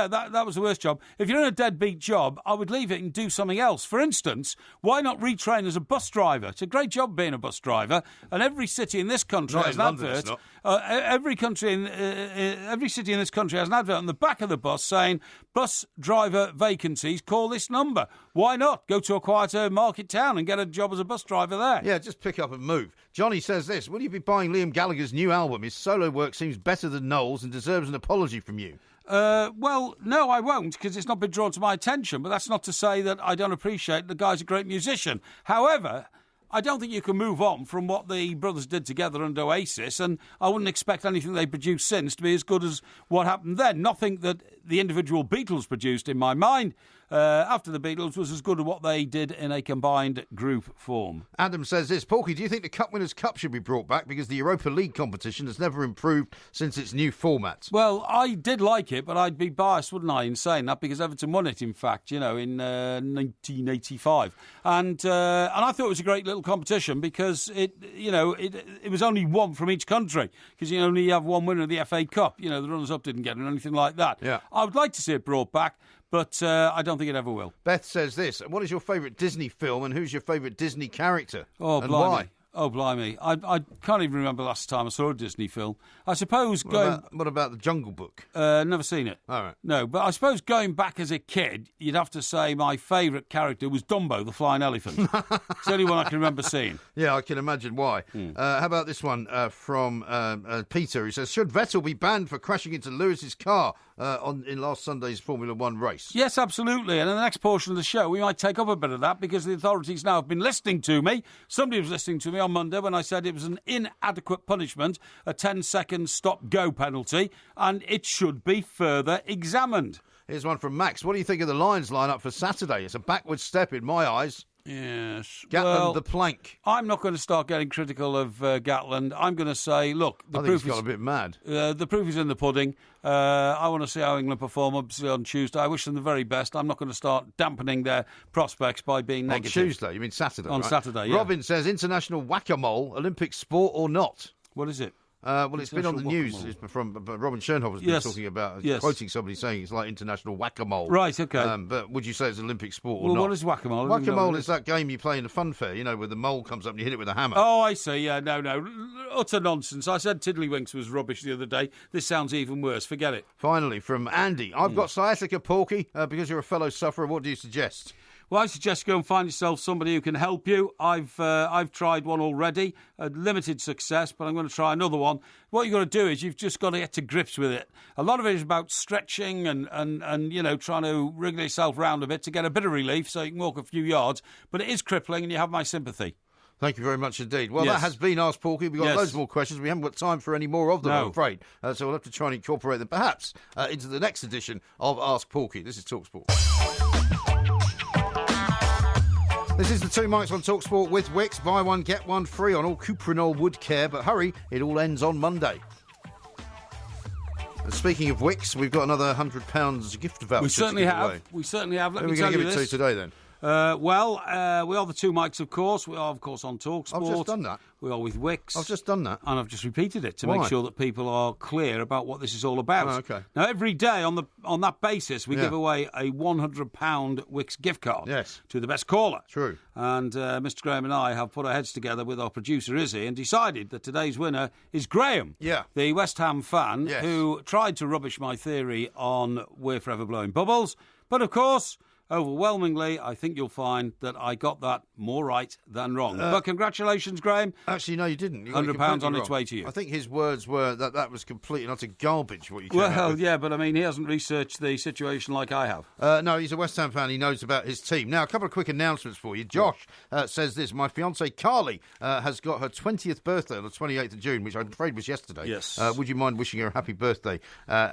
that was the worst job. If you're in a deadbeat job, I would leave it and do something else. For instance, why not retrain as a bus driver? It's a great job being a bus driver, and every city in this country has an advert. Every city in this country has an advert on the back of the bus saying, bus driver vacancies, call this number. Why not? Go to a quieter market town and get a job as a bus driver there. Yeah, just pick up and move. Johnny says this, will you be buying Liam Gallagher's new album? His solo work seems better than Noel's and deserves an apology from you. Well, no, I won't, because it's not been drawn to my attention, but that's not to say that I don't appreciate the guy's a great musician. However, I don't think you can move on from what the brothers did together under Oasis, and I wouldn't expect anything they produced since to be as good as what happened then. Nothing that the individual Beatles produced, in my mind, after the Beatles, was as good as what they did in a combined group form. Adam says this, Porky, do you think the Cup Winners' Cup should be brought back because the Europa League competition has never improved since its new format? Well, I did like it, but I'd be biased, wouldn't I, in saying that, because Everton won it, in fact, in 1985. And I thought it was a great little competition because it was only one from each country, because you only have one winner of the FA Cup. The runners-up didn't get it or anything like that. Yeah. I would like to see it brought back, but I don't think it ever will. Beth says this, what is your favourite Disney film and who's your favourite Disney character? Oh, and blimey. why? Oh, blimey. I can't even remember the last time I saw a Disney film. I suppose What about The Jungle Book? Never seen it. All right. No, but I suppose going back as a kid, you'd have to say my favourite character was Dumbo, the flying elephant. It's the only one I can remember seeing. Yeah, I can imagine why. How about this one from Peter, who says, should Vettel be banned for crashing into Lewis's car in last Sunday's Formula One race? Yes, absolutely. And in the next portion of the show, we might take up a bit of that because the authorities now have been listening to me. Somebody was listening to me on Monday when I said it was an inadequate punishment, a 10-second stop-go penalty, and it should be further examined. Here's one from Max. What do you think of the Lions line-up for Saturday? It's a backward step in my eyes. Yes. Gatland the plank. I'm not going to start getting critical of Gatland. I'm going to say, look, I think he's got a bit mad. The proof is in the pudding. I want to see how England perform obviously on Tuesday. I wish them the very best. I'm not going to start dampening their prospects by being negative. On Tuesday? You mean Saturday, On right? Saturday, yeah. Robin says, international whack-a-mole, Olympic sport or not? What is it? Well, it's been on the news. It's from Robin Schoenhofer's been talking about, quoting somebody saying it's like international whack-a-mole. Right, okay. But would you say it's an Olympic sport or not? Well, what is whack-a-mole? Whack-a-mole is that game you play in a fun fair, where the mole comes up and you hit it with a hammer. Oh, I see. Yeah, no. Utter nonsense. I said Tiddlywinks was rubbish the other day. This sounds even worse. Forget it. Finally, from Andy. I've got sciatica, Porky. Because you're a fellow sufferer, what do you suggest? Well, I suggest go and find yourself somebody who can help you. I've tried one already, limited success, but I'm going to try another one. What you've got to do is you've just got to get to grips with it. A lot of it is about stretching and trying to wriggle yourself round a bit to get a bit of relief so you can walk a few yards. But it is crippling, and you have my sympathy. Thank you very much indeed. Well, that has been Ask Porky. We've got loads more questions. We haven't got time for any more of them, I'm afraid. So we'll have to try and incorporate them, perhaps, into the next edition of Ask Porky. This is talkSPORT. This is the Two Mics on talkSPORT with Wicks. Buy one, get one free on all Cuprinol wood care. But hurry, it all ends on Monday. And speaking of Wicks, we've got another £100 gift voucher. We certainly have. Away. We certainly have. Who are we going to give it to today, then? We are the Two Mics, of course. We are, of course, on talkSPORT. I've just done that. We are with Wicks. I've just done that. And I've just repeated it to make sure that people are clear about what this is all about. Oh, okay. Now, every day on that basis, we give away a £100 Wicks gift card to the best caller. True. And Mr. Graham and I have put our heads together with our producer, Izzy, and decided that today's winner is Graham, the West Ham fan who tried to rubbish my theory on We're Forever Blowing Bubbles. But, of course, overwhelmingly, I think you'll find that I got that more right than wrong. But congratulations, Graham. Actually, no, you didn't. You £100 on its way to you. I think his words were that was complete and utter garbage, what you came out with. Yeah, but I mean, he hasn't researched the situation like I have. No, he's a West Ham fan. He knows about his team. Now, a couple of quick announcements for you. Josh says this. My fiancée, Carly, has got her 20th birthday on the 28th of June, which I'm afraid was yesterday. Yes. Would you mind wishing her a happy birthday?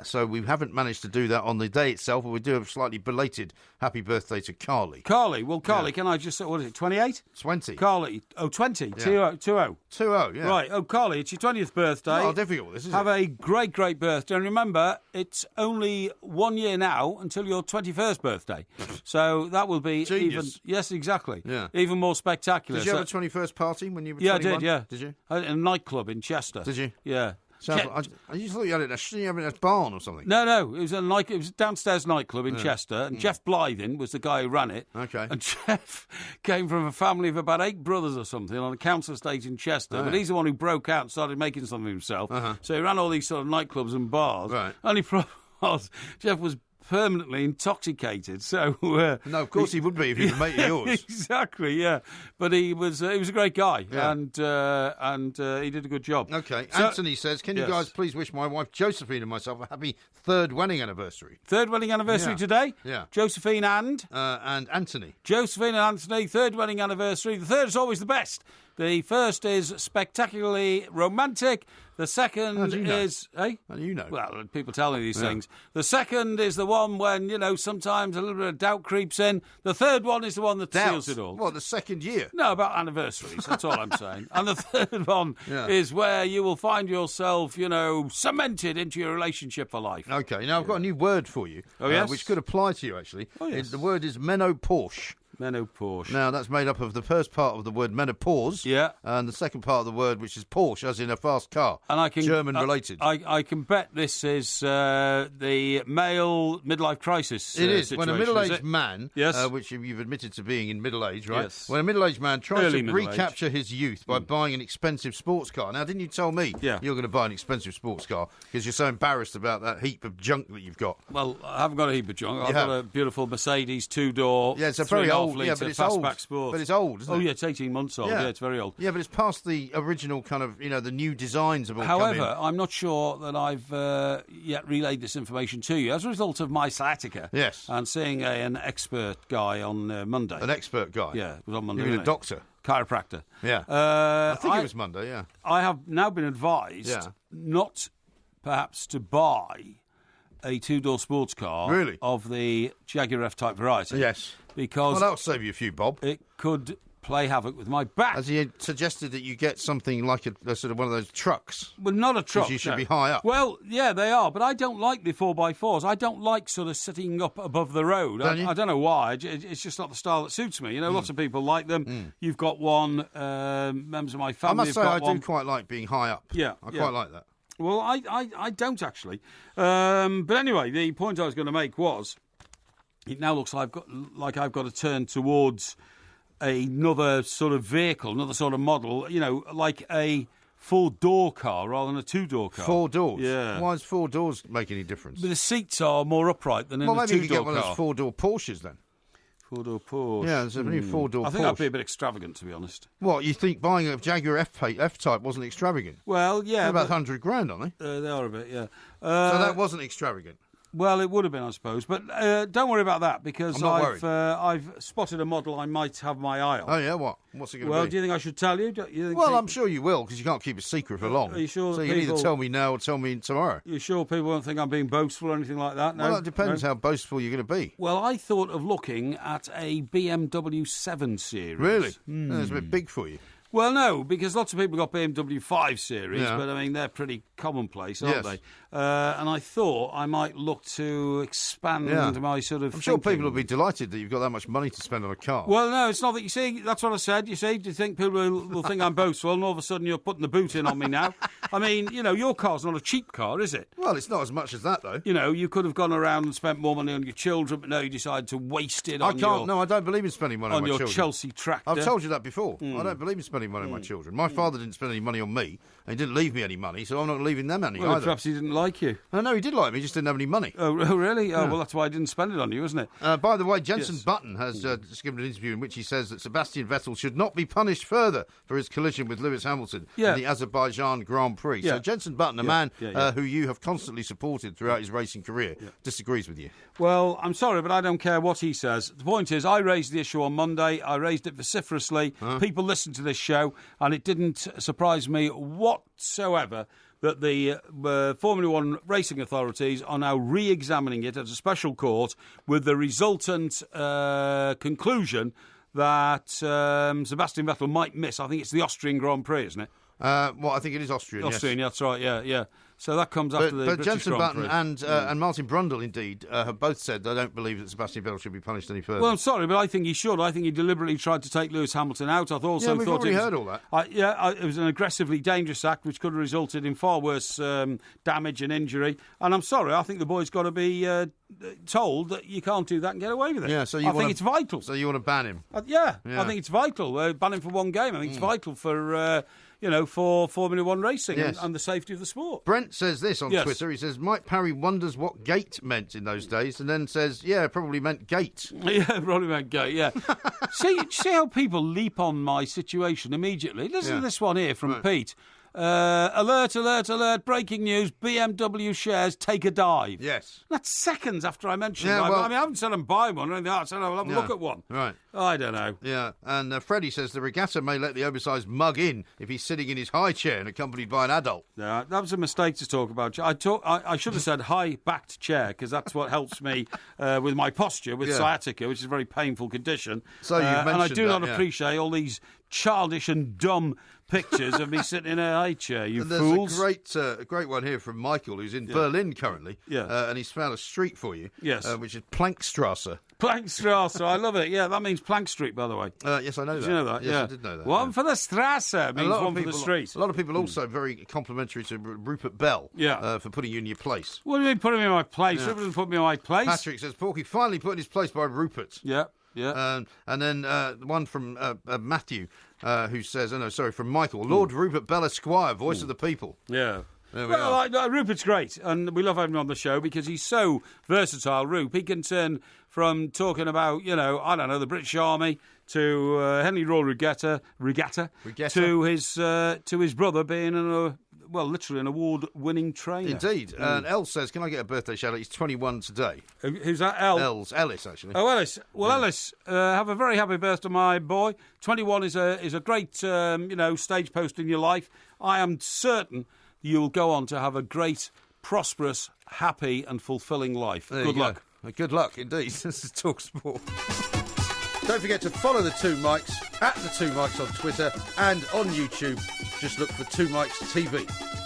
So we haven't managed to do that on the day itself, but we do have a slightly belated happy birthday to Carly. Carly, can I just say, what is it, 28? 20. Carly, 20, 20. 20, yeah. Right, Carly, it's your 20th birthday. Oh, difficult, this is Have a great, great birthday. And remember, it's only 1 year now until your 21st birthday. So that will be Genius. even... Yes, exactly. Yeah. Even more spectacular. Did you have a 21st party when you were 21? Yeah, I did, yeah. Did you? In a nightclub in Chester. Did you? Yeah. I just thought you had it in a barn or something. No. It was a downstairs nightclub in Chester, and Jeff Blythen was the guy who ran it. Okay. And Jeff came from a family of about 8 brothers or something on a council estate in Chester, but he's the one who broke out and started making something of himself. So he ran all these sort of nightclubs and bars. Right. Only problem was Jeff was permanently intoxicated. So no, of course he would be if he was a mate of yours. Exactly, yeah. But he was a great guy, and he did a good job. Okay. So, Anthony says, "Can you guys please wish my wife Josephine and myself a happy 3rd wedding anniversary?" 3rd wedding anniversary today. Yeah. Josephine and Anthony. Josephine and Anthony. 3rd wedding anniversary. The 3rd is always the best. The 1st is spectacularly romantic. The 2nd is... How do you know? Well, people tell me these things. The 2nd is the one when, sometimes a little bit of doubt creeps in. The 3rd one is the one that seals it all. What, the 2nd year? No, about anniversaries. That's all I'm saying. And the 3rd one is where you will find yourself, cemented into your relationship for life. Okay. Now, I've got a new word for you. Oh, yes? Which could apply to you, actually. Oh, yes. The word is menopause. Menopause. Now, that's made up of the first part of the word menopause, and the second part of the word, which is Porsche, as in a fast car, and German-related. I can bet this is the male midlife crisis It is. situation, When a middle-aged man, yes. which you've admitted to being in middle age, right? Yes. When a middle-aged man tries to recapture his youth by buying an expensive sports car. Now, didn't you tell me you're going to buy an expensive sports car because you're so embarrassed about that heap of junk that you've got? Well, I haven't got a heap of junk. I've got a beautiful Mercedes 2-door, it's a very old, but it's old. Sport. But it's old, isn't it? Oh, yeah, it's 18 months old. Yeah, it's very old. Yeah, but it's past the original kind of, the new designs have all come in. However, I'm not sure that I've yet relayed this information to you. As a result of my sciatica, and seeing an expert guy on Monday. An expert guy? Yeah, it was on Monday. You mean a doctor? Chiropractor. Yeah. I think it was Monday, yeah. I have now been advised not perhaps to buy a 2-door sports car of the Jaguar F-Type variety. Yes. Because that'll save you a few bob. It could play havoc with my back. Has he suggested that you get something like a sort of one of those trucks? Well, not a truck. Because you should be high up. Well, yeah, they are, but I don't like the 4x4s. I don't like sort of sitting up above the road. I don't know why. It's just not the style that suits me. You know, lots of people like them. You've got one. Members of my family. I must say, I do quite like being high up. Yeah, I quite like that. Well, I don't actually. But anyway, the point I was going to make was, it now looks like I've got to turn towards another sort of vehicle, another sort of model, you know, like a 4-door car rather than a 2-door car. 4 doors? Yeah. Why does 4 doors make any difference? But the seats are more upright than in a 2-door car. Well, maybe you could get one of those 4-door Porsches then. 4-door Porsche. Yeah, there's a new 4-door Porsche. I think that'd be a bit extravagant, to be honest. What, you think buying a Jaguar F-Type wasn't extravagant? Well, yeah. They're about 100 grand, aren't they? They are a bit, yeah. So that wasn't extravagant? Well, it would have been, I suppose. But don't worry about that, because I've spotted a model I might have my eye on. Oh, yeah? What? What's it going to be? Well, do you think I should tell you? I'm sure you will, because you can't keep a secret for long. Are you sure? So you can either tell me now or tell me tomorrow. You sure people won't think I'm being boastful or anything like that? No? Well, it depends how boastful you're going to be. Well, I thought of looking at a BMW 7 Series. Really? That's a bit big for you. Well, no, because lots of people got BMW 5 Series, but, I mean, they're pretty commonplace, aren't they? And I thought I might look to expand my sort of I'm sure people will be delighted that you've got that much money to spend on a car. Well, no, it's not that. You see, that's what I said. You see, do you think people will think I'm boastful, and all of a sudden you're putting the boot in on me now? I mean, you know, your car's not a cheap car, is it? Well, it's not as much as that, though. You know, you could have gone around and spent more money on your children, but no, you decided to waste it on No, I don't believe in spending money on my children. On your Chelsea tractor. I've told you that before. I don't believe in spending money on my children. My father didn't spend any money on me, and he didn't leave me any money, so I'm not leaving them any either. Perhaps he didn't like you. No, he did like me, he just didn't have any money. Oh, really? Oh, well, that's why I didn't spend it on you, isn't it? By the way, Jenson Button has just given an interview in which he says that Sebastian Vettel should not be punished further for his collision with Lewis Hamilton in the Azerbaijan Grand Prix. So Jenson Button, a man who you have constantly supported throughout his racing career, disagrees with you. Well, I'm sorry, but I don't care what he says. The point is, I raised the issue on Monday. I raised it vociferously. People listened to this show, and it didn't surprise me whatsoever that the Formula One racing authorities are now re-examining it at a special court with the resultant conclusion that Sebastian Vettel might miss. I think it's the Austrian Grand Prix, isn't it? Well, I think it is Austrian, Austrian, that's right, yeah. So that comes after the British Jenson Grand Prix. Button and Martin Brundle, indeed, have both said they don't believe that Sebastian Vettel should be punished any further. Well, I'm sorry, but I think he should. I think he deliberately tried to take Lewis Hamilton out. I also we've already heard all that. It was an aggressively dangerous act which could have resulted in far worse damage and injury. And I'm sorry, I think the boy's got to be told that you can't do that and get away with it. Yeah, so I think it's vital. So you want to ban him? I think it's vital. Ban him for one game. I think it's vital for... for Formula One racing and the safety of the sport. Brent says this on Twitter. He says, Mike Parry wonders what gate meant in those days, and then says, probably meant gate. Yeah, probably meant gate, yeah. see how people leap on my situation immediately? Listen to this one here from Pete. Alert, alert, alert, breaking news, BMW shares take a dive. Yes. That's seconds after I mentioned it. I haven't said I'm buying one or anything else. I said I'll have a look at one. Right. I don't know. Yeah, and Freddie says the regatta may let the oversized mug in if he's sitting in his high chair and accompanied by an adult. Yeah, that was a mistake to talk about. I should have said high-backed chair, because that's what helps me with my posture, with sciatica, which is a very painful condition. So you mentioned and I do not appreciate all these childish and dumb pictures of me sitting in a high chair, fools. There's a great one here from Michael, who's in Berlin currently, and he's found a street for you, which is Plankstrasse. Plankstrasse, I love it. Yeah, that means Plank Street, by the way. Yes, I know that. Did you know that? Yes, I did know that. One for the Strasse means one for the street. A lot of people also very complimentary to Rupert Bell for putting you in your place. What do you mean putting me in my place? Rupert didn't put me in my place. Patrick says, Porky finally put in his place by Rupert. Yeah. Yeah. And then one from Matthew, who says, from Michael, Lord Rupert Bell Esquire, voice of the people. Yeah. Rupert's great, and we love having him on the show because he's so versatile. He can turn from talking about, the British Army to Henley Regatta to his brother being literally an award-winning trainer. Indeed. And Elle says, can I get a birthday shout-out? He's 21 today. Who's that, Elle? Ellis, actually. Oh, Ellis. Well, Ellis, have a very happy birthday, my boy. 21 is a great, stage post in your life. I am certain you'll go on to have a great, prosperous, happy and fulfilling life. Good luck. Good luck, indeed. This is talkSPORT. Don't forget to follow the two Mikes at the Two Mics on Twitter and on YouTube. Just look for Two Mics TV.